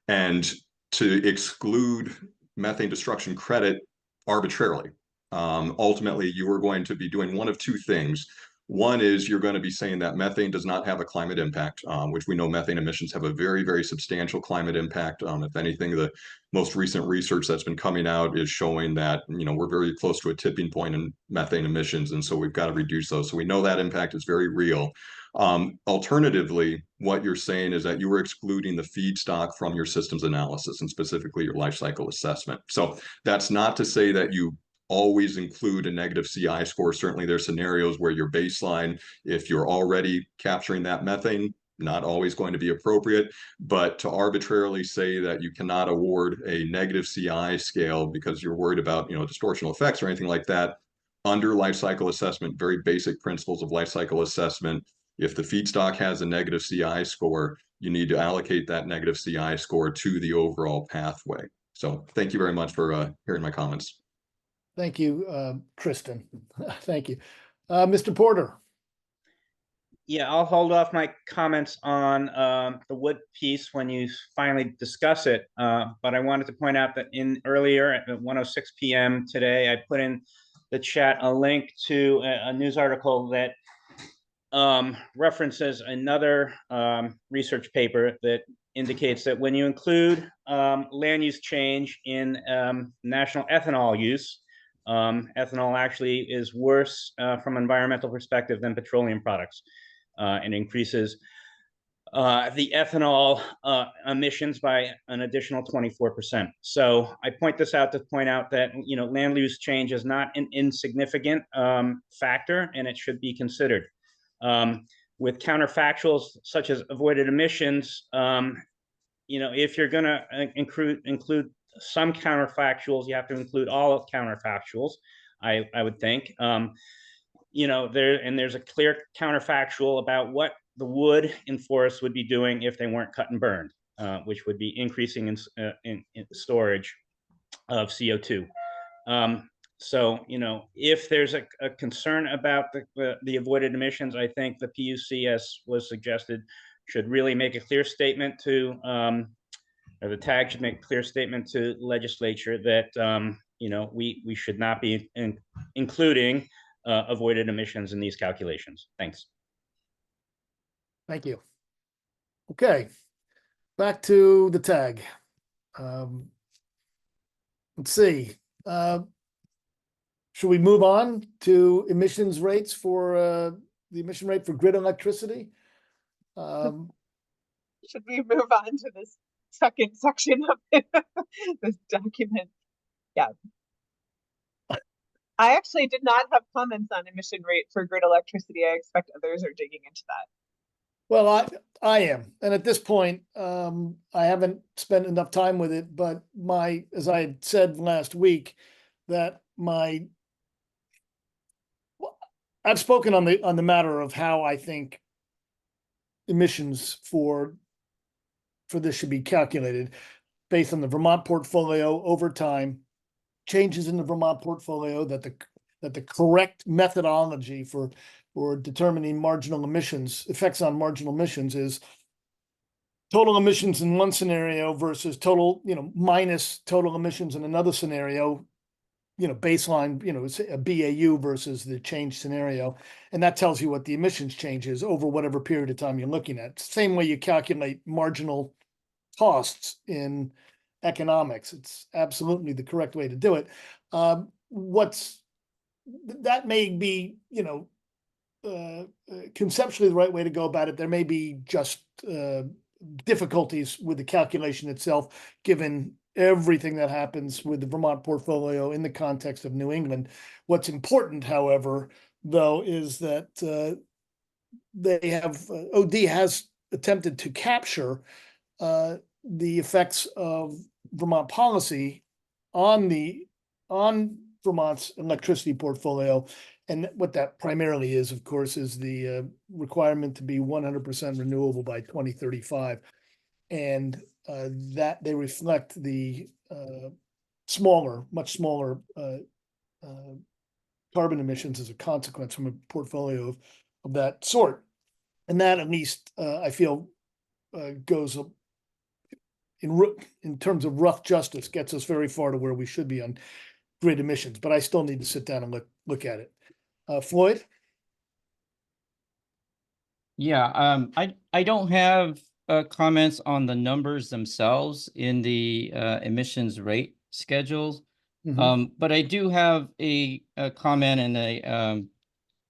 And to exclude methane destruction credit arbitrarily, ultimately, you are going to be doing one of two things. One is you're going to be saying that methane does not have a climate impact, which we know methane emissions have a very, very substantial climate impact. If anything, the most recent research that's been coming out is showing that, we're very close to a tipping point in methane emissions. And so we've got to reduce those. So we know that impact is very real. Alternatively, what you're saying is that you were excluding the feedstock from your systems analysis and specifically your life cycle assessment. So that's not to say that you always include a negative CI score. Certainly there's scenarios where your baseline, if you're already capturing that methane, not always going to be appropriate, but to arbitrarily say that you cannot award a negative CI scale because you're worried about, distortional effects or anything like that, under life cycle assessment, very basic principles of life cycle assessment, if the feedstock has a negative CI score, you need to allocate that negative CI score to the overall pathway. So thank you very much for hearing my comments. Thank you, Tristan. Thank you. Mr. Porter. Yeah, I'll hold off my comments on the wood piece when you finally discuss it. But I wanted to point out that earlier at 1:06 p.m. today, I put in the chat a link to a news article that references another research paper that indicates that when you include land use change in national ethanol use, ethanol actually is worse from an environmental perspective than petroleum products. And increases the ethanol emissions by an additional 24%. So I point this out to point out that, you know, land use change is not an insignificant factor, and it should be considered. With counterfactuals such as avoided emissions, you know, if you're going to include some counterfactuals, you have to include all counterfactuals, I would think. You know, there's a clear counterfactual about what the wood in forests would be doing if they weren't cut and burned, which would be increasing in storage of CO2. So, you know, if there's a concern about the avoided emissions, I think the PUC, as was suggested, should really make a clear statement to, or the TAG should make a clear statement to legislature that, you know, we should not be including avoided emissions in these calculations. Thanks. Thank you. Okay, back to the tag. Let's see. Should we move on to emissions rates for the emission rate for grid electricity? Should we move on to this second section of this document? Yeah. I actually did not have comments on emission rate for grid electricity. I expect others are digging into that. Well, I am, and at this point, I haven't spent enough time with it, but as I had said last week, that I've spoken on the matter of how I think emissions for this should be calculated based on the Vermont portfolio over time, changes in the Vermont portfolio, that the correct methodology for determining marginal emissions, effects on marginal emissions, is total emissions in one scenario versus total, you know, minus total emissions in another scenario, you know, baseline, you know, a BAU versus the change scenario. And that tells you what the emissions change is over whatever period of time you're looking at. Same way you calculate marginal costs in economics. It's absolutely the correct way to do it. That may be, you know, conceptually the right way to go about it. There may be just difficulties with the calculation itself, given everything that happens with the Vermont portfolio in the context of New England. What's important, however, though, is that OD has attempted to capture the effects of Vermont policy on Vermont's electricity portfolio. And what that primarily is, of course, is the requirement to be 100% renewable by 2035. And that they reflect the much smaller carbon emissions as a consequence from a portfolio of that sort. And that, at least, I feel goes in terms of rough justice, gets us very far to where we should be on grid emissions. But I still need to sit down and look at it. Floyd? Yeah, I don't have comments on the numbers themselves in the emissions rate schedules. But I do have a comment and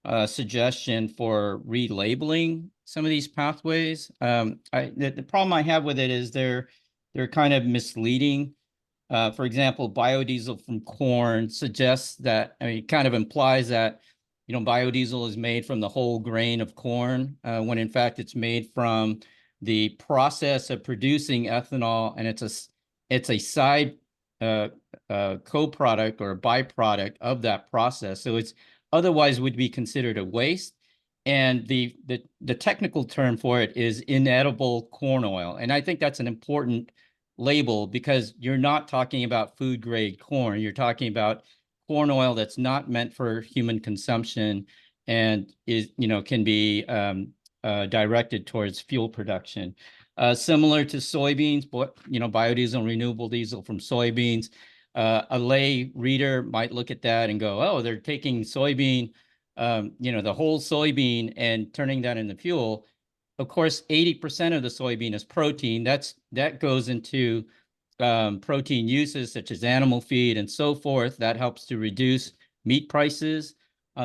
a suggestion for relabeling some of these pathways. The problem I have with it is they're kind of misleading. For example, biodiesel from corn suggests that, I mean, it kind of implies that, you know, biodiesel is made from the whole grain of corn, when in fact it's made from the process of producing ethanol, and it's a side co-product or a byproduct of that process. So it's otherwise would be considered a waste. And the technical term for it is inedible corn oil. And I think that's an important label, because you're not talking about food grade corn. You're talking about corn oil that's not meant for human consumption and is, you know, can be directed towards fuel production. Similar to soybeans, but, you know, biodiesel, renewable diesel from soybeans. A lay reader might look at that and go, oh, they're taking soybean, you know, the whole soybean and turning that into fuel. Of course, 80% of the soybean is protein. That goes into protein uses such as animal feed and so forth. That helps to reduce meat prices,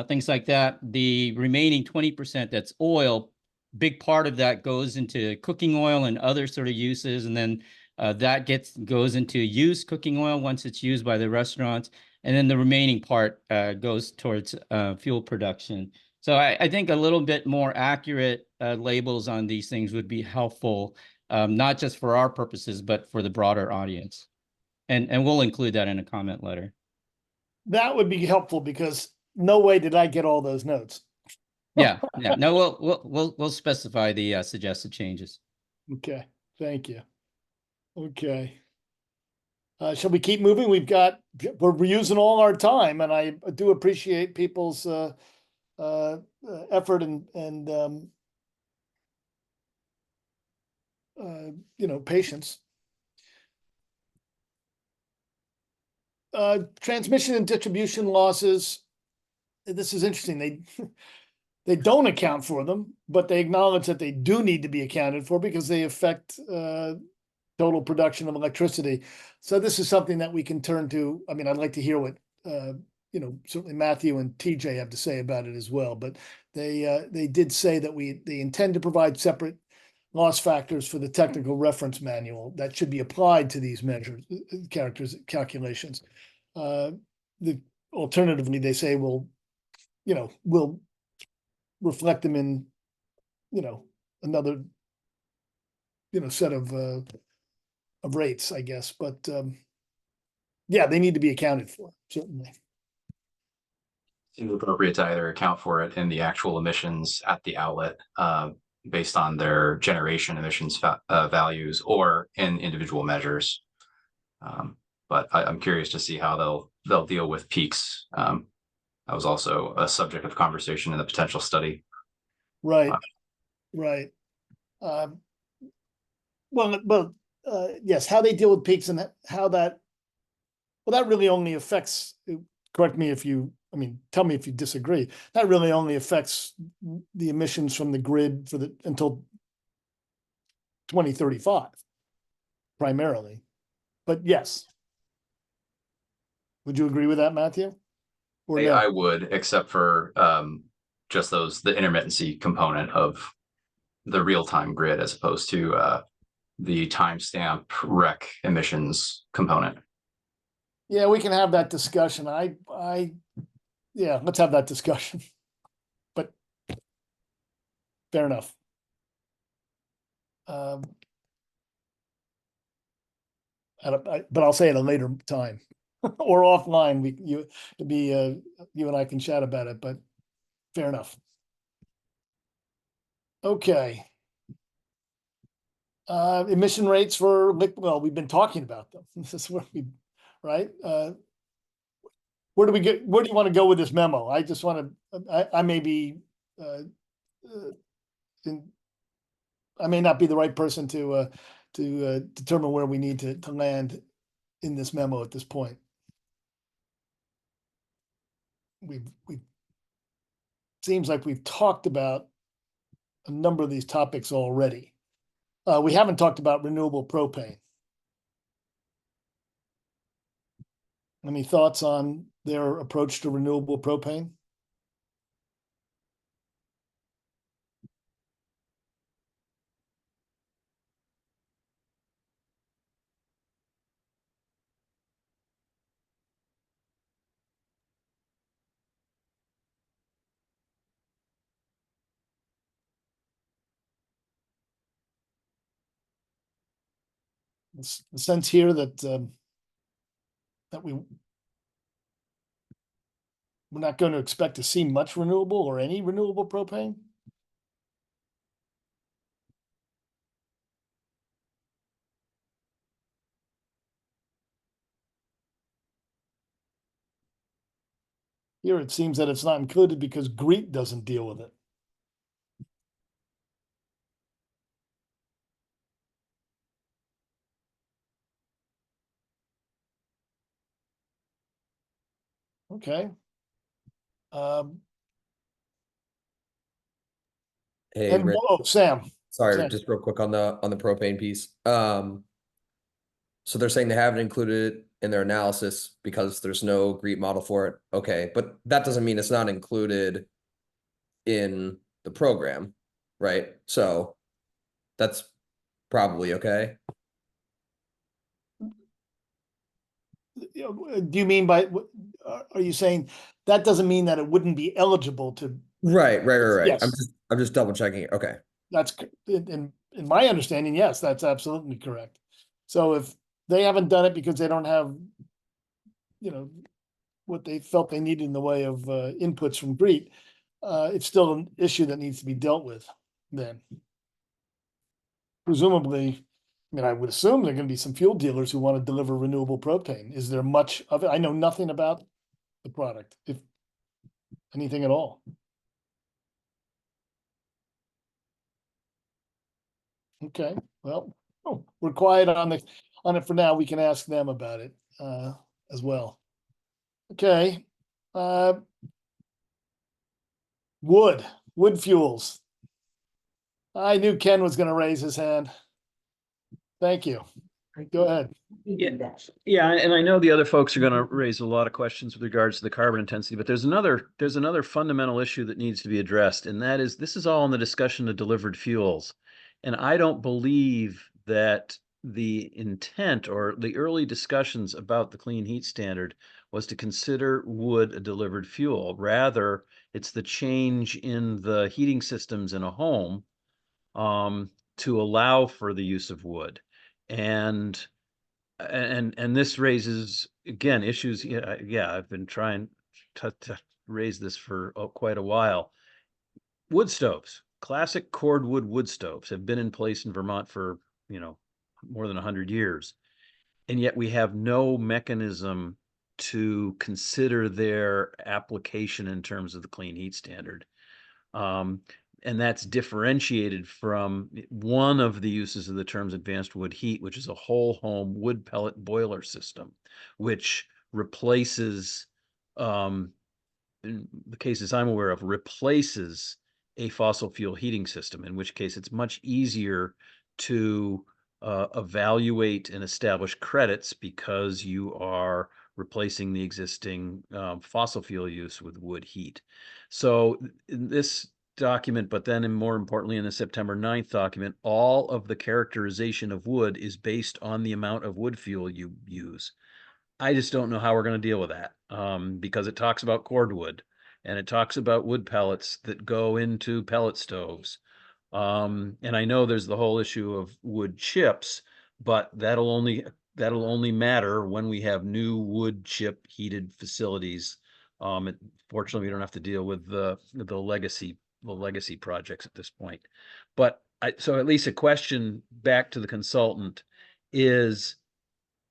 things like that. The remaining 20% that's oil big part of that goes into cooking oil and other sort of uses, and then that goes into used cooking oil once it's used by the restaurants, and then the remaining part goes towards fuel production. So I think a little bit more accurate labels on these things would be helpful, not just for our purposes, but for the broader audience. And we'll include that in a comment letter. That would be helpful because no way did I get all those notes. Yeah. No, we'll specify the suggested changes. Okay, thank you. Okay. Shall we keep moving? We're using all our time, and I do appreciate people's effort and patience. Transmission and distribution losses. This is interesting. They don't account for them, but they acknowledge that they do need to be accounted for because they affect total production of electricity. So this is something that we can turn to. I mean, I'd like to hear what certainly Matthew and TJ have to say about it as well. But they did say that they intend to provide separate loss factors for the technical reference manual that should be applied to these measures, calculations. Alternatively, they say we'll reflect them in, another, set of rates, I guess. But yeah, they need to be accounted for, certainly. Seems appropriate to either account for it in the actual emissions at the outlet, based on their generation emissions values, or in individual measures. But I'm curious to see how they'll deal with peaks. That was also a subject of conversation in the potential study. Right. Right. Yes, how they deal with peaks and how that really only affects, correct me if tell me if you disagree. That really only affects the emissions from the grid until 2035, primarily. But yes. Would you agree with that, Matthew? Or no? I would, except for just the intermittency component of the real-time grid as opposed to the timestamp rec emissions component. Yeah, we can have that discussion. Yeah, let's have that discussion. But fair enough. But I'll say at a later time or offline. You and I can chat about it. But fair enough. Okay. Emission rates for well, we've been talking about them. This is where right? Where do you want to go with this memo? I just want to, I may be, I may not be the right person to determine where we need to land in this memo at this point. Seems like we've talked about a number of these topics already. We haven't talked about renewable propane. Any thoughts on their approach to renewable propane? The sense here that we're not going to expect to see much renewable or any renewable propane. Here it seems that it's not included because GREET doesn't deal with it. Okay. Hey, And Rick, Sam. sorry, Sam. just real quick on the propane piece. So they're saying they haven't included it in their analysis because there's no GREET model for it. Okay, but that doesn't mean it's not included in the program. right? So that's probably okay. Do you mean by, are you saying that doesn't mean that it wouldn't be eligible to? Right. Yes. I'm just double checking it. Okay. That's in my understanding, yes, that's absolutely correct. So if they haven't done it because they don't have, what they felt they needed in the way of inputs from GREET, it's still an issue that needs to be dealt with then. Presumably, I would assume there are going to be some fuel dealers who want to deliver renewable propane. Is there much of it? I know nothing about the product, if anything at all. Okay, well, we're quiet on it for now. We can ask them about it as well. Okay. Wood fuels. I knew Ken was going to raise his hand. Thank you. Go ahead. Yeah, and I know the other folks are going to raise a lot of questions with regards to the carbon intensity, but there's another fundamental issue that needs to be addressed, and that is this is all in the discussion of delivered fuels. And I don't believe that the intent or the early discussions about the clean heat standard was to consider wood a delivered fuel. Rather, it's the change in the heating systems in a home to allow for the use of wood. And this raises, again, issues. Yeah, I've been trying to raise this for quite a while. Wood stoves, classic cordwood wood stoves, have been in place in Vermont for, more than 100 years. And yet we have no mechanism to consider their application in terms of the clean heat standard. And that's differentiated from one of the uses of the terms advanced wood heat, which is a whole home wood pellet boiler system, which replaces, in the cases I'm aware of, replaces a fossil fuel heating system, in which case it's much easier to evaluate and establish credits because you are replacing the existing fossil fuel use with wood heat. So in this document, but then and more importantly in the September 9th document, all of the characterization of wood is based on the amount of wood fuel you use. I just don't know how we're going to deal with that because it talks about cordwood and it talks about wood pellets that go into pellet stoves. And I know there's the whole issue of wood chips, but that'll only matter when we have new wood chip heated facilities. Fortunately, we don't have to deal with the legacy projects at this point. But so at least a question back to the consultant is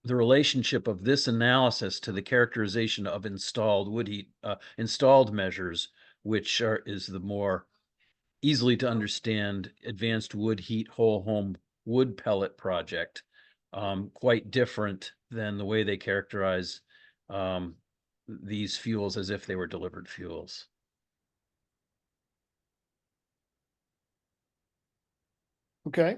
the relationship of this analysis to the characterization of installed wood heat, installed measures, which is the more easily to understand advanced wood heat whole home wood pellet project, quite different than the way they characterize these fuels as if they were delivered fuels. Okay. I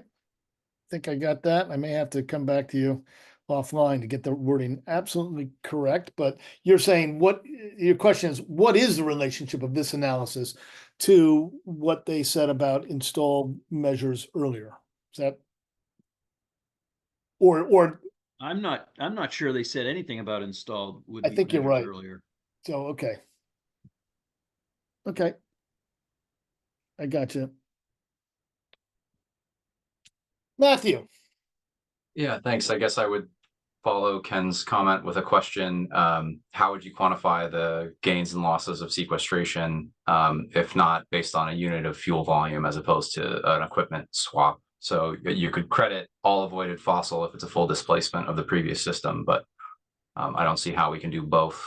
think I got that. I may have to come back to you offline to get the wording absolutely correct, but you're saying your question is, what is the relationship of this analysis to what they said about installed measures earlier? Is that, or I'm not sure they said anything about installed wood I heat think you're measures right. earlier. So, okay. Okay. I got you. Matthew. Yeah, thanks. I guess I would follow Ken's comment with a question. How would you quantify the gains and losses of sequestration, if not based on a unit of fuel volume as opposed to an equipment swap? So you could credit all avoided fossil if it's a full displacement of the previous system, but I don't see how we can do both,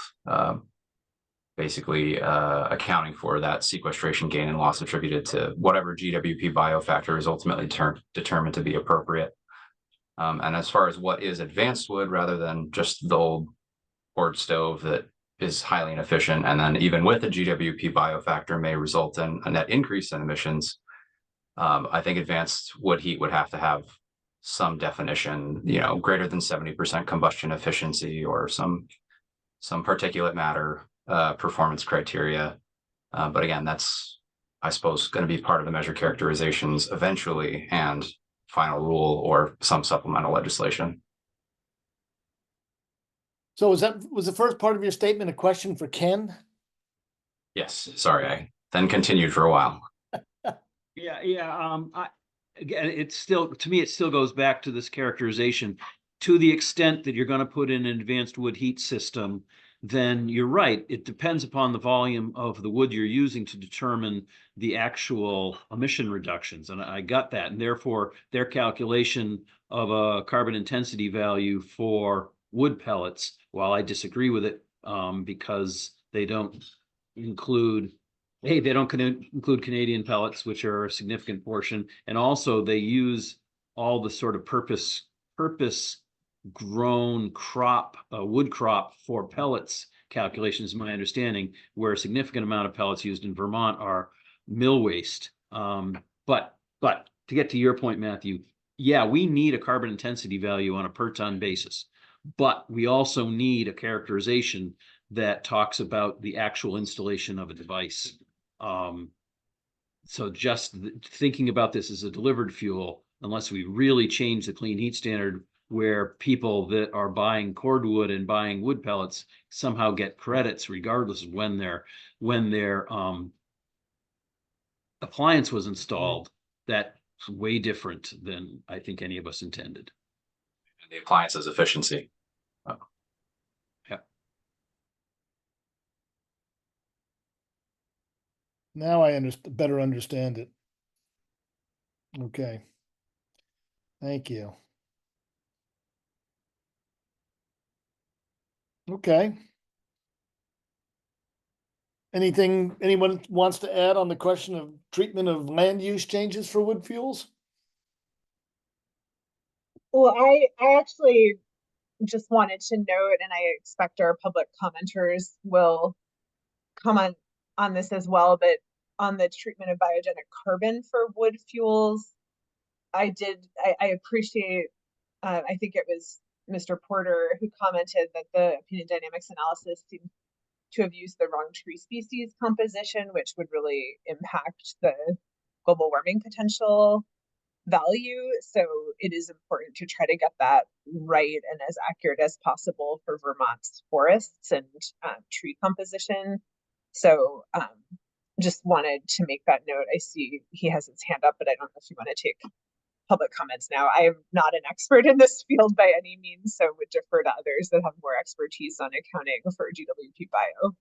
basically accounting for that sequestration gain and loss attributed to whatever GWP biofactor is ultimately determined to be appropriate. And as far as what is advanced wood rather than just the old board stove that is highly inefficient, and then even with a GWP biofactor may result in a net increase in emissions, I think advanced wood heat would have to have some definition, greater than 70% combustion efficiency or some particulate matter performance criteria. But again, I suppose, going to be part of the measure characterizations eventually and final rule or some supplemental legislation. So was the first part of your statement a question for Ken? Yes, sorry, I then continued for a while. Again, it's still, to me, it still goes back to this characterization. To the extent that you're going to put in an advanced wood heat system, then you're right. It depends upon the volume of the wood you're using to determine the actual emission reductions. And I got that. And therefore, their calculation of a carbon intensity value for wood pellets, while I disagree with it, because they don't include include Canadian pellets, which are a significant portion. And also they use all the sort of purpose grown crop, wood crop for pellets calculations, my understanding, where a significant amount of pellets used in Vermont are mill waste. But to get to your point, Matthew, yeah, we need a carbon intensity value on a per ton basis, but we also need a characterization that talks about the actual installation of a device. So just thinking about this as a delivered fuel, unless we really change the clean heat standard where people that are buying cordwood and buying wood pellets somehow get credits regardless of when their appliance was installed, that's way different than I think any of us intended. The appliance's efficiency. Now I better understand it. Okay. Thank you. Okay. Anything anyone wants to add on the question of treatment of land use changes for wood fuels? Well, I actually just wanted to note, and I expect our public commenters will comment on this as well, but on the treatment of biogenic carbon for wood fuels, I appreciate, I think it was Mr. Porter who commented that the opinion dynamics analysis seemed to have used the wrong tree species composition, which would really impact the global warming potential value. So it is important to try to get that right and as accurate as possible for Vermont's forests and tree composition. So just wanted to make that note. I see he has his hand up, but I don't know if you want to take public comments now. I am not an expert in this field by any means, so would defer to others that have more expertise on accounting for GWP bio.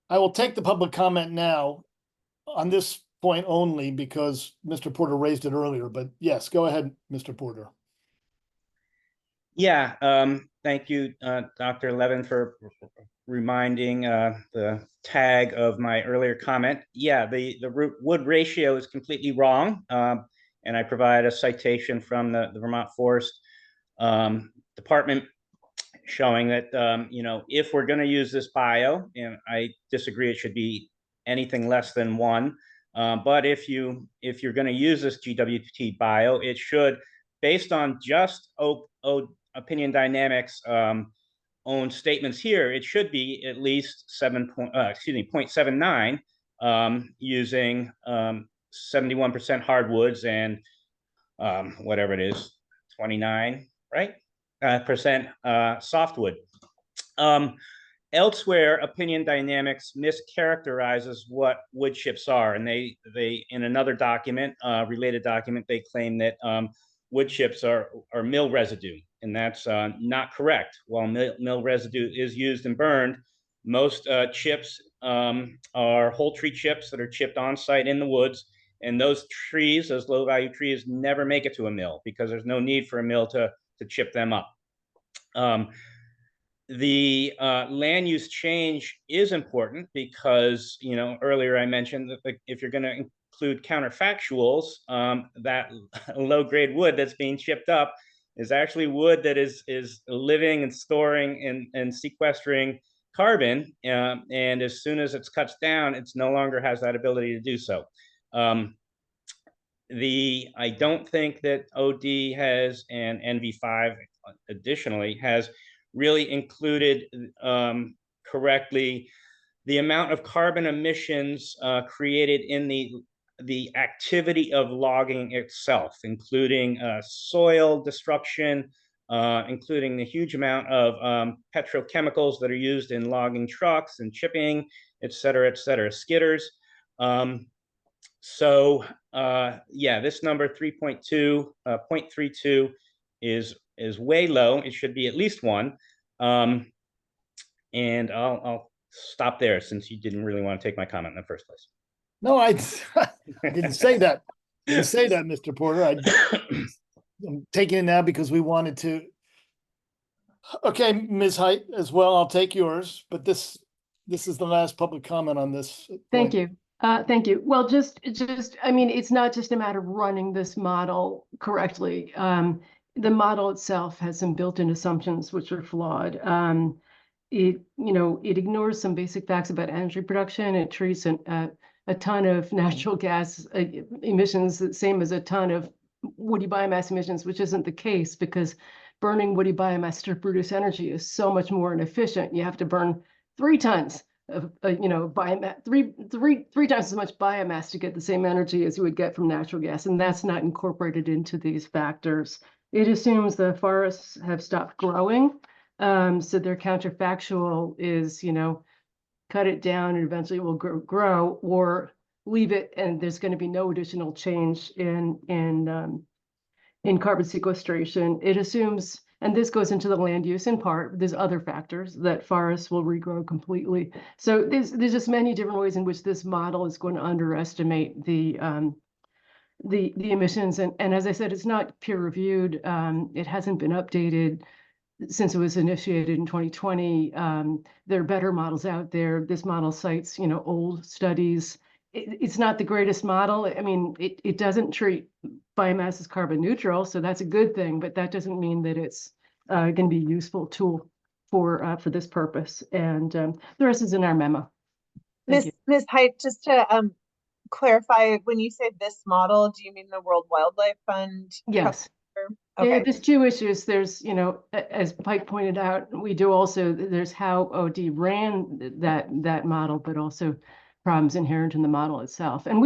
I will take the public comment now on this point only because Mr. Porter raised it earlier, but yes, go ahead, Mr. Porter. Yeah, thank you, Dr. Levin, for reminding the tag of my earlier comment. Yeah, the wood ratio is completely wrong. And I provide a citation from the Vermont Forest Department showing that, you know, if we're going to use this bio, and I disagree, it should be anything less than 1. But if you're going to use this GWT bio, it should, based on just opinion dynamics own statements here, it should be at least 0.79 using 71% hardwoods and whatever it is, 29, right? Percent softwood. Elsewhere, opinion dynamics mischaracterizes what wood chips are, and they in another document, related document, they claim that wood chips are mill residue, and that's not correct. While mill residue is used and burned, most chips are whole tree chips that are chipped on site in the woods, and those trees, those low value trees, never make it to a mill because there's no need for a mill to chip them up. The land use change is important because, you know, earlier I mentioned that if you're going to include counterfactuals, that low grade wood that's being chipped up is actually wood that is living and storing and sequestering carbon, and as soon as it's cuts down, it's no longer has that ability to do so. I don't think that OD has, and NV5 additionally has really included correctly the amount of carbon emissions created in the activity of logging itself, including soil destruction, including the huge amount of petrochemicals that are used in logging trucks and chipping, et cetera, skidders. So yeah, this number 0.32 is way low. It should be at least 1. And I'll stop there since you didn't really want to take my comment in the first place. No, I didn't say that. Didn't say that, Mr. Porter. I'm taking it now because we wanted to. Okay, Ms. Height as well. I'll take yours, but this is the last public comment on this. Thank point. you. Thank you. Well, I mean, it's not just a matter of running this model correctly. The model itself has some built-in assumptions which are flawed. It ignores some basic facts about energy production. It treats a ton of natural gas emissions the same as a ton of woody biomass emissions, which isn't the case because burning woody biomass to produce energy is so much more inefficient. You have to burn 3 tons of biomass, three times as much biomass to get the same energy as you would get from natural gas, and that's not incorporated into these factors. It assumes the forests have stopped growing, so their counterfactual is, cut it down and eventually it will grow, or leave it and there's going to be no additional change in carbon sequestration. It assumes, and this goes into the land use in part, there's other factors that forests will regrow completely. So there's just many different ways in which this model is going to underestimate the emissions. And as I said, it's not peer reviewed. It hasn't been updated since it was initiated in 2020. There are better models out there. This model cites, old studies. It's not the greatest model. I mean, it doesn't treat biomass as carbon neutral, so that's a good thing, but that doesn't mean that it's going to be a useful tool for this purpose. And the rest is in our memo. Ms. Height, just to clarify, when you say this model, do you mean the World Wildlife Fund? Yes. Okay. Yeah, there's 2 issues. There's, as Pike pointed out, there's how OD ran that model, but also problems inherent in the model itself. And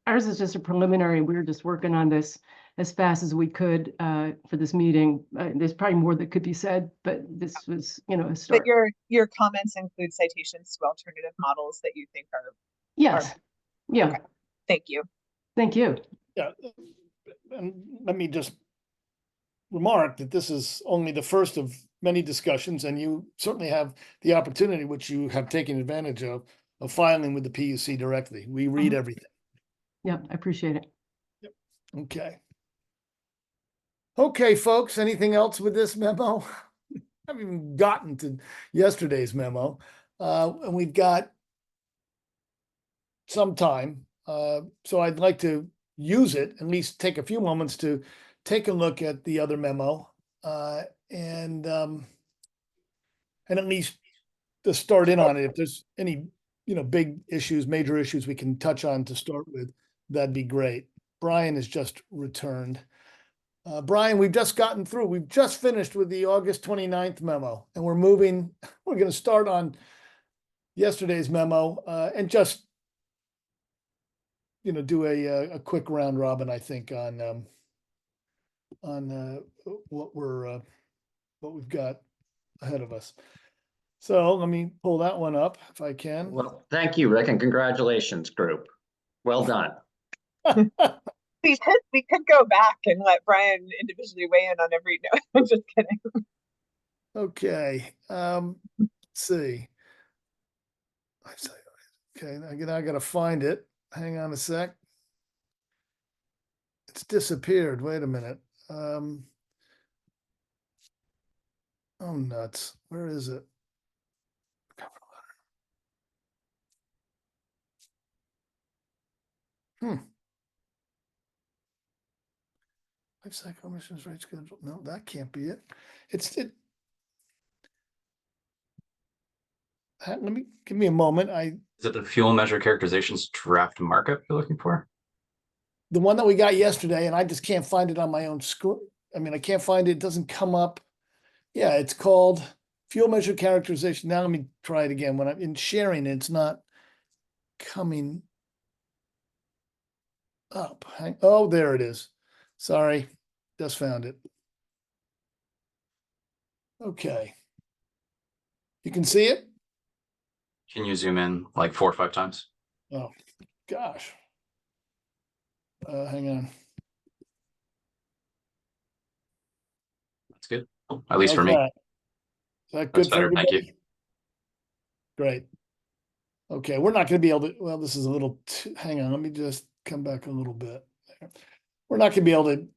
ours is just a preliminary. We're just working on this as fast as we could for this meeting. There's probably more that could be said, but this was, a start. But your comments include citations to alternative models that you think are. Yes. Yeah. Okay. Thank you. Thank you. Yeah. And let me just remark that this is only the first of many discussions, and you certainly have the opportunity, which you have taken advantage of filing with the PUC directly. We read everything. Yeah, I appreciate it. Yep. Okay. Okay, folks, anything else with this memo? I haven't even gotten to yesterday's memo. And we've got some time. So I'd like to use it, at least take a few moments to take a look at the other memo and at least to start in on it. If there's any big issues, major issues we can touch on to start with, that'd be great. Brian has just returned. Brian, we've just finished with the August 29th memo, and we're going to start on yesterday's memo and just, do a quick round robin, I think, on what we've got ahead of us. So let me pull that one up if I can. Well, thank you, Rick, and congratulations, group. Well done. We could go back and let Brian individually weigh in on every note. I'm just kidding. Okay. Let's see. Okay, I gotta find it. Hang on a sec. It's disappeared. Wait a minute. Oh, nuts. Where is it? Life cycle emissions rate schedule. No, that can't be it. Give me a moment. Is it the fuel measure characterizations draft markup you're looking for? The one that we got yesterday, and I just can't find it on my own screen. I mean, I can't find it. It doesn't come up. Yeah, it's called fuel measure characterization. Now let me try it again. When I'm in sharing, it's not coming up. Oh, there it is. Sorry, just found it. Okay. You can see it? Can you zoom in like 4 or 5 times? Oh, gosh. Hang on. That's good. At least for How's me. that? Is that That's good for better. Thank you. everybody? Great. Okay, we're not going to be able to, well, this is a little, hang on, let me just come back a little bit. We're not going to be able to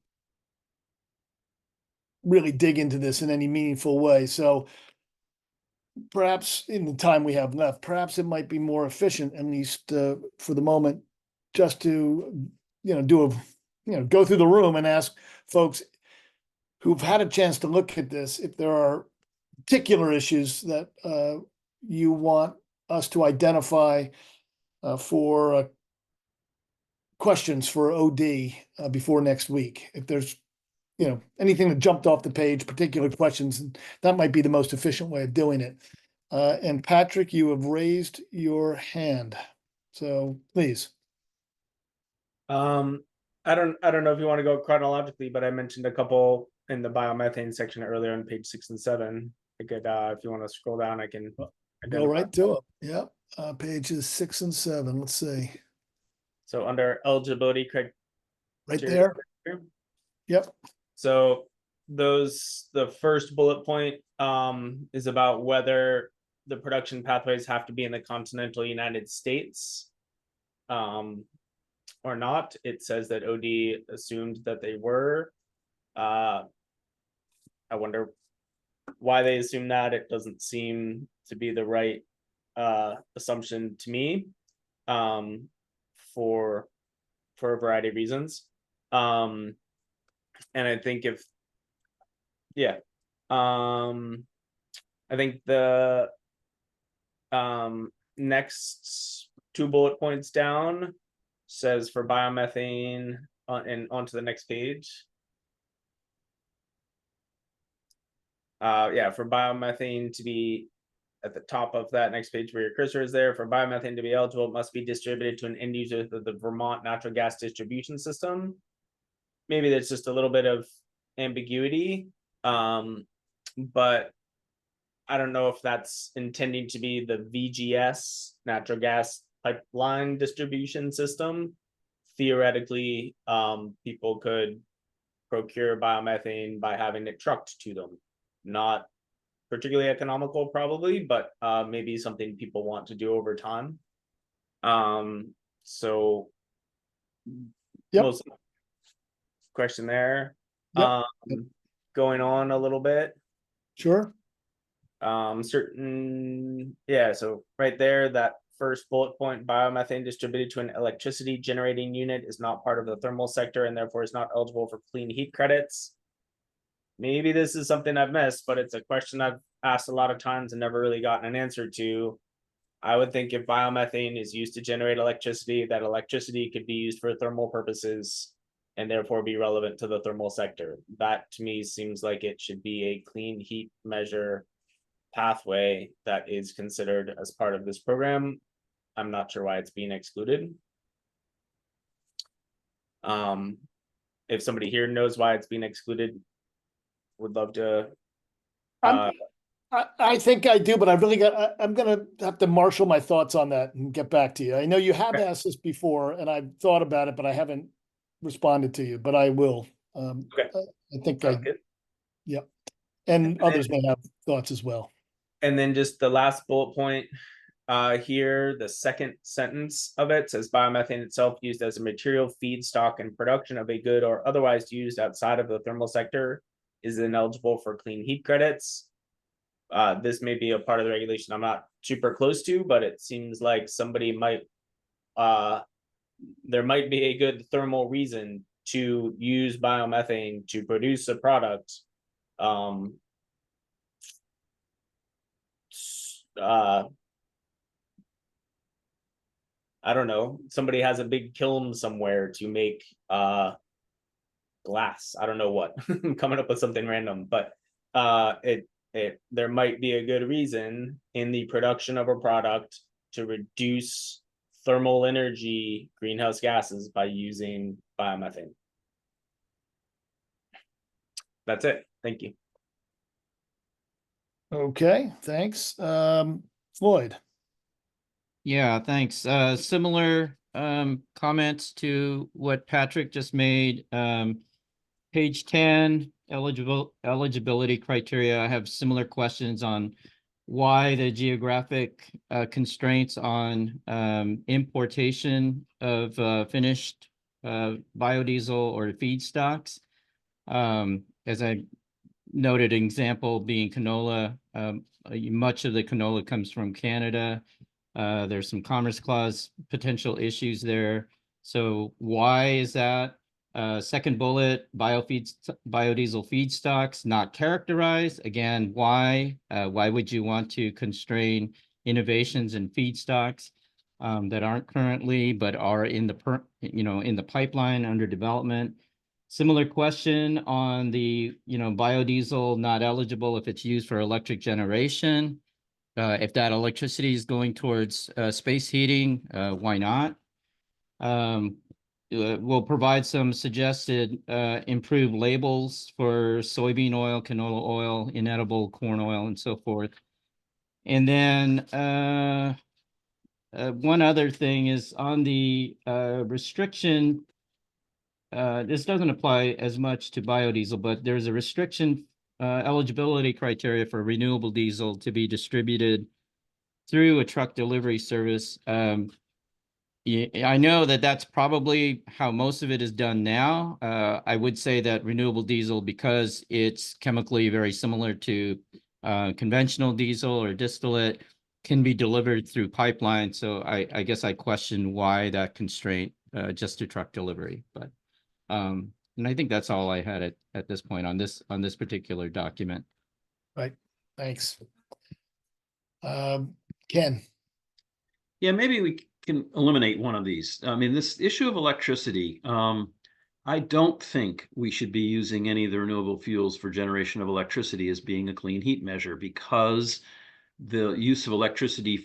really dig into this in any meaningful way. So perhaps in the time we have left, perhaps it might be more efficient, at least for the moment, just to, go through the room and ask folks who've had a chance to look at this, if there are particular issues that you want us to identify for questions for OD before next week. If there's, anything that jumped off the page, particular questions, that might be the most efficient way of doing it. And Patrick, you have raised your hand, so please. I don't know if you want to go chronologically, but I mentioned a couple in the biomethane section earlier on page 6 and 7. I could, if you want to scroll down, I can Go right to it. Yep. Pages 6 and 7. Let's see. So under eligibility criteria. Right there. Yep. So the first bullet point is about whether the production pathways have to be in the continental United States or not. It says that OD assumed that they were. I wonder why they assume that. It doesn't seem to be the right assumption to me for a variety of reasons. And I think I think the next 2 bullet points down says for biomethane and onto the next page. For biomethane to be at the top of that next page where your cursor is there, for biomethane to be eligible, it must be distributed to an end user of the Vermont natural gas distribution system. Maybe there's just a little bit of ambiguity, but I don't know if that's intending to be the VGS natural gas pipeline distribution system. Theoretically, people could procure biomethane by having it trucked to them. Not particularly economical, probably, but maybe something people want to do over time. So, yep. Question there. Yep. Going on a little bit. Sure. So right there, that first bullet point, biomethane distributed to an electricity generating unit is not part of the thermal sector and therefore is not eligible for clean heat credits. Maybe this is something I've missed, but it's a question I've asked a lot of times and never really gotten an answer to. I would think if biomethane is used to generate electricity, that electricity could be used for thermal purposes and therefore be relevant to the thermal sector. That to me seems like it should be a clean heat measure pathway that is considered as part of this program. I'm not sure why it's being excluded. If somebody here knows why it's being excluded, would love to. I think I do, but I'm going to have to marshal my thoughts on that and get back to you. I know you have asked this before and I've thought about it, but I haven't responded to you, but I will. Okay. I think yep. And others may have thoughts as well. And then just the last bullet point here, the second sentence of it says biomethane itself used as a material feedstock in production of a good or otherwise used outside of the thermal sector is ineligible for clean heat credits. This may be a part of the regulation I'm not super close to, but it seems like somebody might, there might be a good thermal reason to use biomethane to produce a product. I don't know, somebody has a big kiln somewhere to make glass. I don't know what. I'm coming up with something random, but there might be a good reason in the production of a product to reduce thermal energy greenhouse gases by using biomethane. That's it. Thank you. Okay, thanks. Floyd. Yeah, thanks. Similar comments to what Patrick just made. Page 10, eligibility criteria. I have similar questions on why the geographic constraints on importation of finished biodiesel or feedstocks. As I noted, example being canola, much of the canola comes from Canada. There's some Commerce Clause potential issues there. So why is that? Second bullet, biodiesel feedstocks not characterized. Again, why? Why would you want to constrain innovations in feedstocks that aren't currently but are in the in the pipeline under development? Similar question on the biodiesel not eligible if it's used for electric generation. If that electricity is going towards space heating, why not? We'll provide some suggested improved labels for soybean oil, canola oil, inedible corn oil, and so forth. And then one other thing is on the restriction. This doesn't apply as much to biodiesel, but there's a restriction eligibility criteria for renewable diesel to be distributed through a truck delivery service. I know that that's probably how most of it is done now. I would say that renewable diesel, because it's chemically very similar to conventional diesel or distillate, can be delivered through pipeline. So I guess I question why that constraint just to truck delivery. But and I think that's all I had at this point on this particular document. Right. Thanks. Ken. Yeah, maybe we can eliminate one of these. I mean, this issue of electricity, I don't think we should be using any of the renewable fuels for generation of electricity as being a clean heat measure, because the use of electricity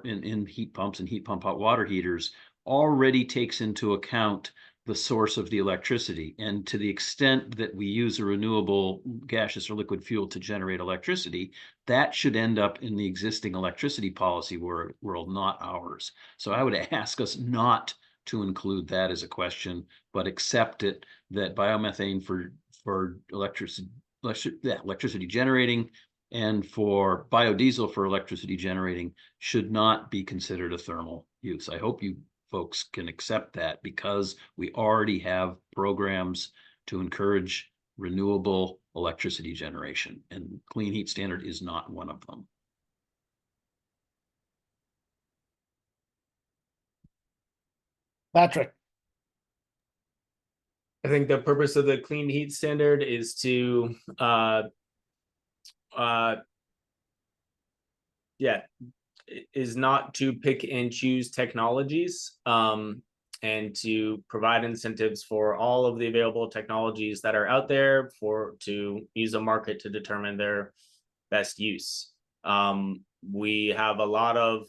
in heat pumps and heat pump hot water heaters already takes into account the source of the electricity. And to the extent that we use a renewable gaseous or liquid fuel to generate electricity, that should end up in the existing electricity policy world, not ours. So I would ask us not to include that as a question, but accept it that biomethane for electricity generating and for biodiesel for electricity generating should not be considered a thermal use. I hope you folks can accept that, because we already have programs to encourage renewable electricity generation, and Clean Heat Standard is not one of them. Patrick. I think the purpose of the Clean Heat Standard is to is not to pick and choose technologies, and to provide incentives for all of the available technologies that are out there to use a market to determine their best use. We have a lot of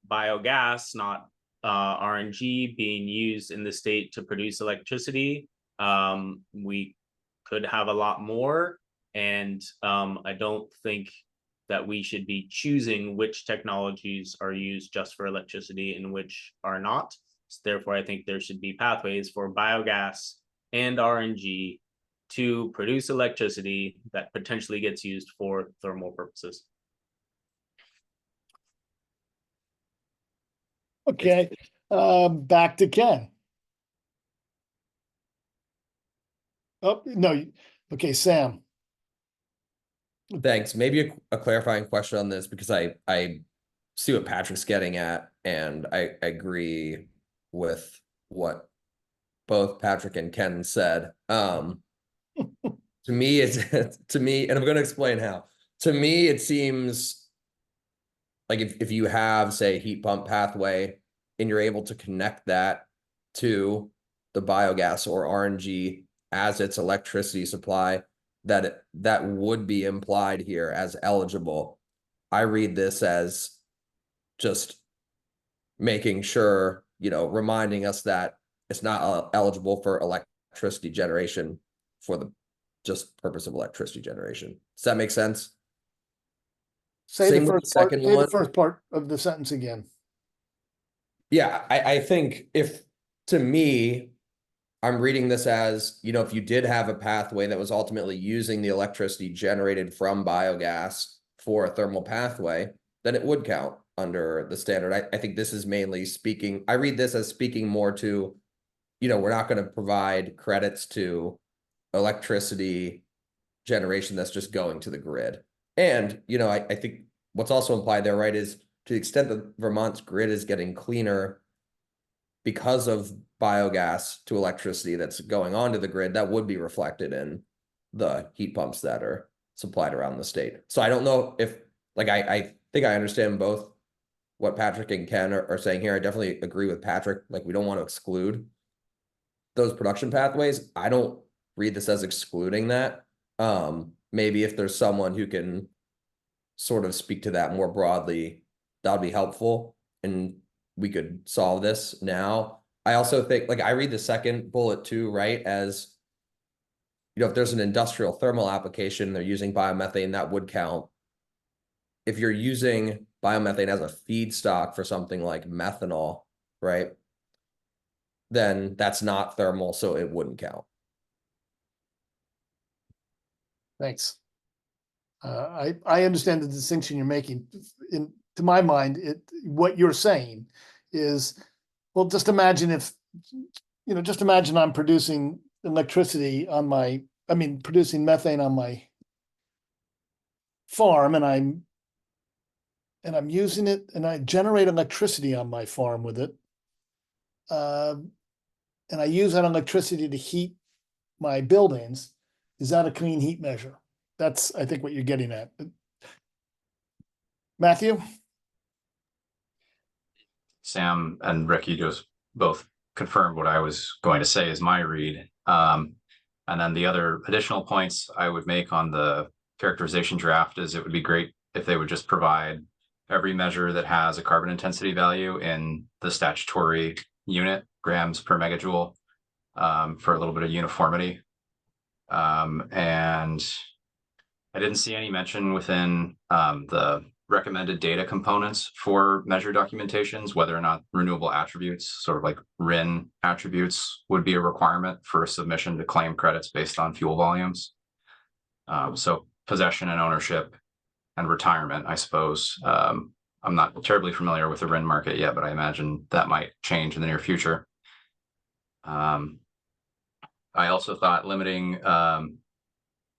biogas, not RNG, being used in the state to produce electricity. We could have a lot more, and I don't think that we should be choosing which technologies are used just for electricity and which are not. So therefore, I think there should be pathways for biogas and RNG to produce electricity that potentially gets used for thermal purposes. Okay, back to Ken. Oh, no, okay, Sam. Thanks. Maybe a clarifying question on this, because I see what Patrick's getting at, and I agree with what both Patrick and Ken said. To me, and I'm going to explain how. To me, it seems like if you have, say, heat pump pathway, and you're able to connect that to the biogas or RNG as its electricity supply, that would be implied here as eligible. I read this as just making sure, reminding us that it's not eligible for electricity generation for the just purpose of electricity generation. Does that make sense? Say Same the with first part, second say the one. first part of the sentence again. Yeah, I think to me, I'm reading this as, if you did have a pathway that was ultimately using the electricity generated from biogas for a thermal pathway, then it would count under the standard. I think this is mainly speaking, I read this as speaking more to, we're not going to provide credits to electricity generation that's just going to the grid. And, I think what's also implied there, right, is to the extent that Vermont's grid is getting cleaner because of biogas to electricity that's going onto the grid, that would be reflected in the heat pumps that are supplied around the state. So I don't know if, I think I understand both what Patrick and Ken are saying here. I definitely agree with Patrick. We don't want to exclude those production pathways. I don't read this as excluding that. Maybe if there's someone who can sort of speak to that more broadly, that would be helpful. And we could solve this now. I also think, I read the second bullet too, right, as, if there's an industrial thermal application, they're using biomethane, that would count. If you're using biomethane as a feedstock for something like methanol, right, then that's not thermal, so it wouldn't count. Thanks. I understand the distinction you're making. To my mind, what you're saying is, well, just imagine I'm producing electricity producing methane on my farm, and I'm using it, and I generate electricity on my farm with it. And I use that electricity to heat my buildings. Is that a clean heat measure? That's, I think, what you're getting at. Matthew? Sam and Ricky just both confirmed what I was going to say is my read. And then the other additional points I would make on the characterization draft is it would be great if they would just provide every measure that has a carbon intensity value in the statutory unit, grams per megajoule, for a little bit of uniformity. And I didn't see any mention within the recommended data components for measure documentations, whether or not renewable attributes, sort of like RIN attributes, would be a requirement for submission to claim credits based on fuel volumes. So possession and ownership and retirement, I suppose. I'm not terribly familiar with the RIN market yet, but I imagine that might change in the near future. I also thought limiting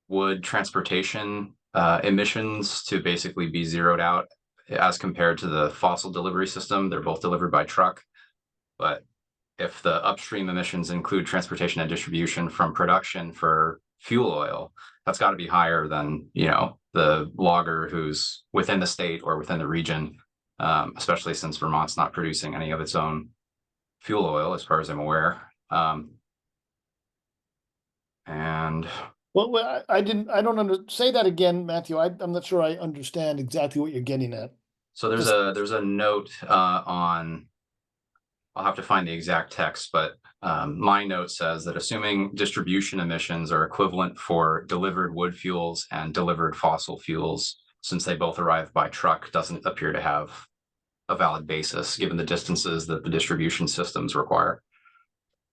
wood transportation emissions to basically be zeroed out as compared to the fossil delivery system. They're both delivered by truck, but if the upstream emissions include transportation and distribution from production for fuel oil, that's got to be higher than, the logger who's within the state or within the region, especially since Vermont's not producing any of its own fuel oil, as far as I'm aware. And well, I don't say that again, Matthew. I'm not sure I understand exactly what you're getting at. So there's a note on, I'll have to find the exact text, but my note says that assuming distribution emissions are equivalent for delivered wood fuels and delivered fossil fuels, since they both arrive by truck, doesn't appear to have a valid basis given the distances that the distribution systems require.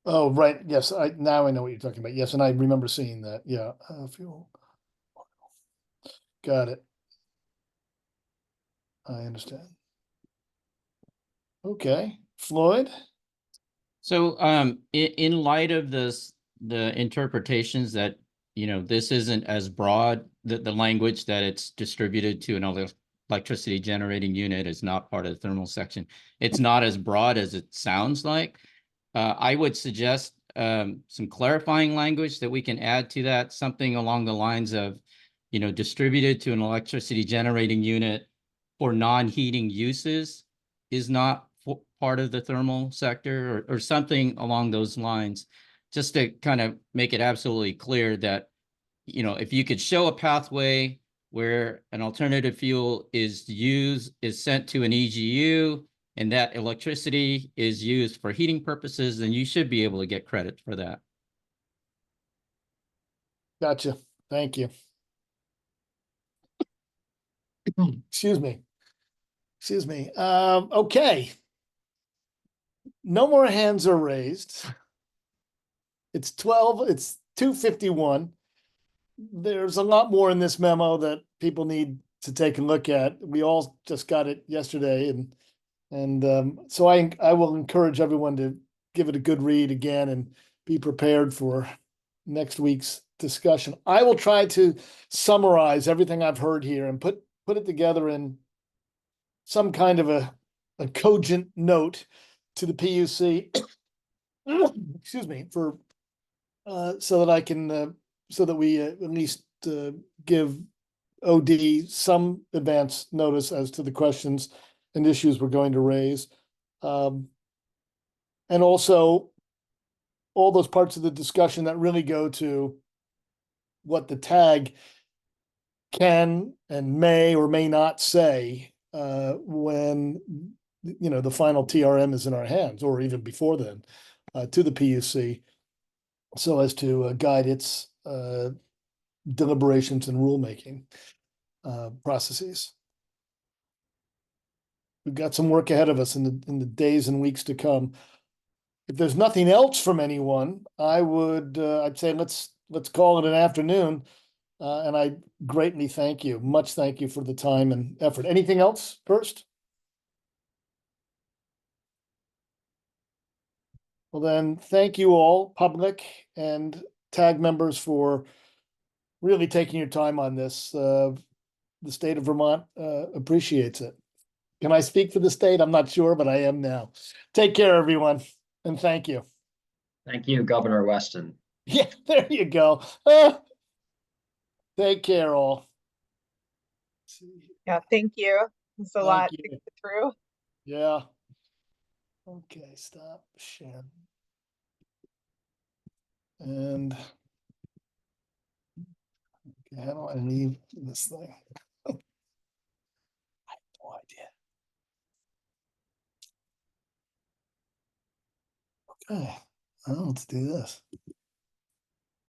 Oh, right. Yes. Now I know what you're talking about. Yes. And I remember seeing that. Yeah. Fuel. Got it. I understand. Okay. Floyd? So in light of this, the interpretations that, this isn't as broad, the language that it's distributed to an electricity generating unit is not part of the thermal section. It's not as broad as it sounds like. I would suggest some clarifying language that we can add to that, something along the lines of, distributed to an electricity generating unit for non-heating uses is not part of the thermal sector, or something along those lines, just to kind of make it absolutely clear that, you know, if you could show a pathway where an alternative fuel is sent to an EGU, and that electricity is used for heating purposes, then you should be able to get credit for that. Gotcha. Thank you. Excuse me. Excuse me. Okay. No more hands are raised. It's 2:51. There's a lot more in this memo that people need to take a look at. We all just got it yesterday, and so I will encourage everyone to give it a good read again and be prepared for next week's discussion. I will try to summarize everything I've heard here and put it together in some kind of a cogent note to the PUC. Excuse me, for so that I can so that we at least give OD some advance notice as to the questions and issues we're going to raise. And also all those parts of the discussion that really go to what the tag can and may or may not say when, you know, the final TRM is in our hands, or even before then, to the PUC, so as to guide its deliberations and rulemaking processes. We've got some work ahead of us in the days and weeks to come. If there's nothing else from anyone, I'd say let's call it an afternoon. And I greatly thank you, much thank you for the time and effort. Anything else first? Well then, thank you all, public and tag members, for really taking your time on this. The state of Vermont appreciates it. Can I speak for the state? I'm not sure, but I am now. Take care, everyone, and thank you. Thank you, Governor Weston. Yeah, there you go. Take care, all. Yeah, thank you. It's a lot to you. get through. Yeah. Okay, stop sharing. And okay, how do I leave this thing? I have no idea. Okay, well, let's do this.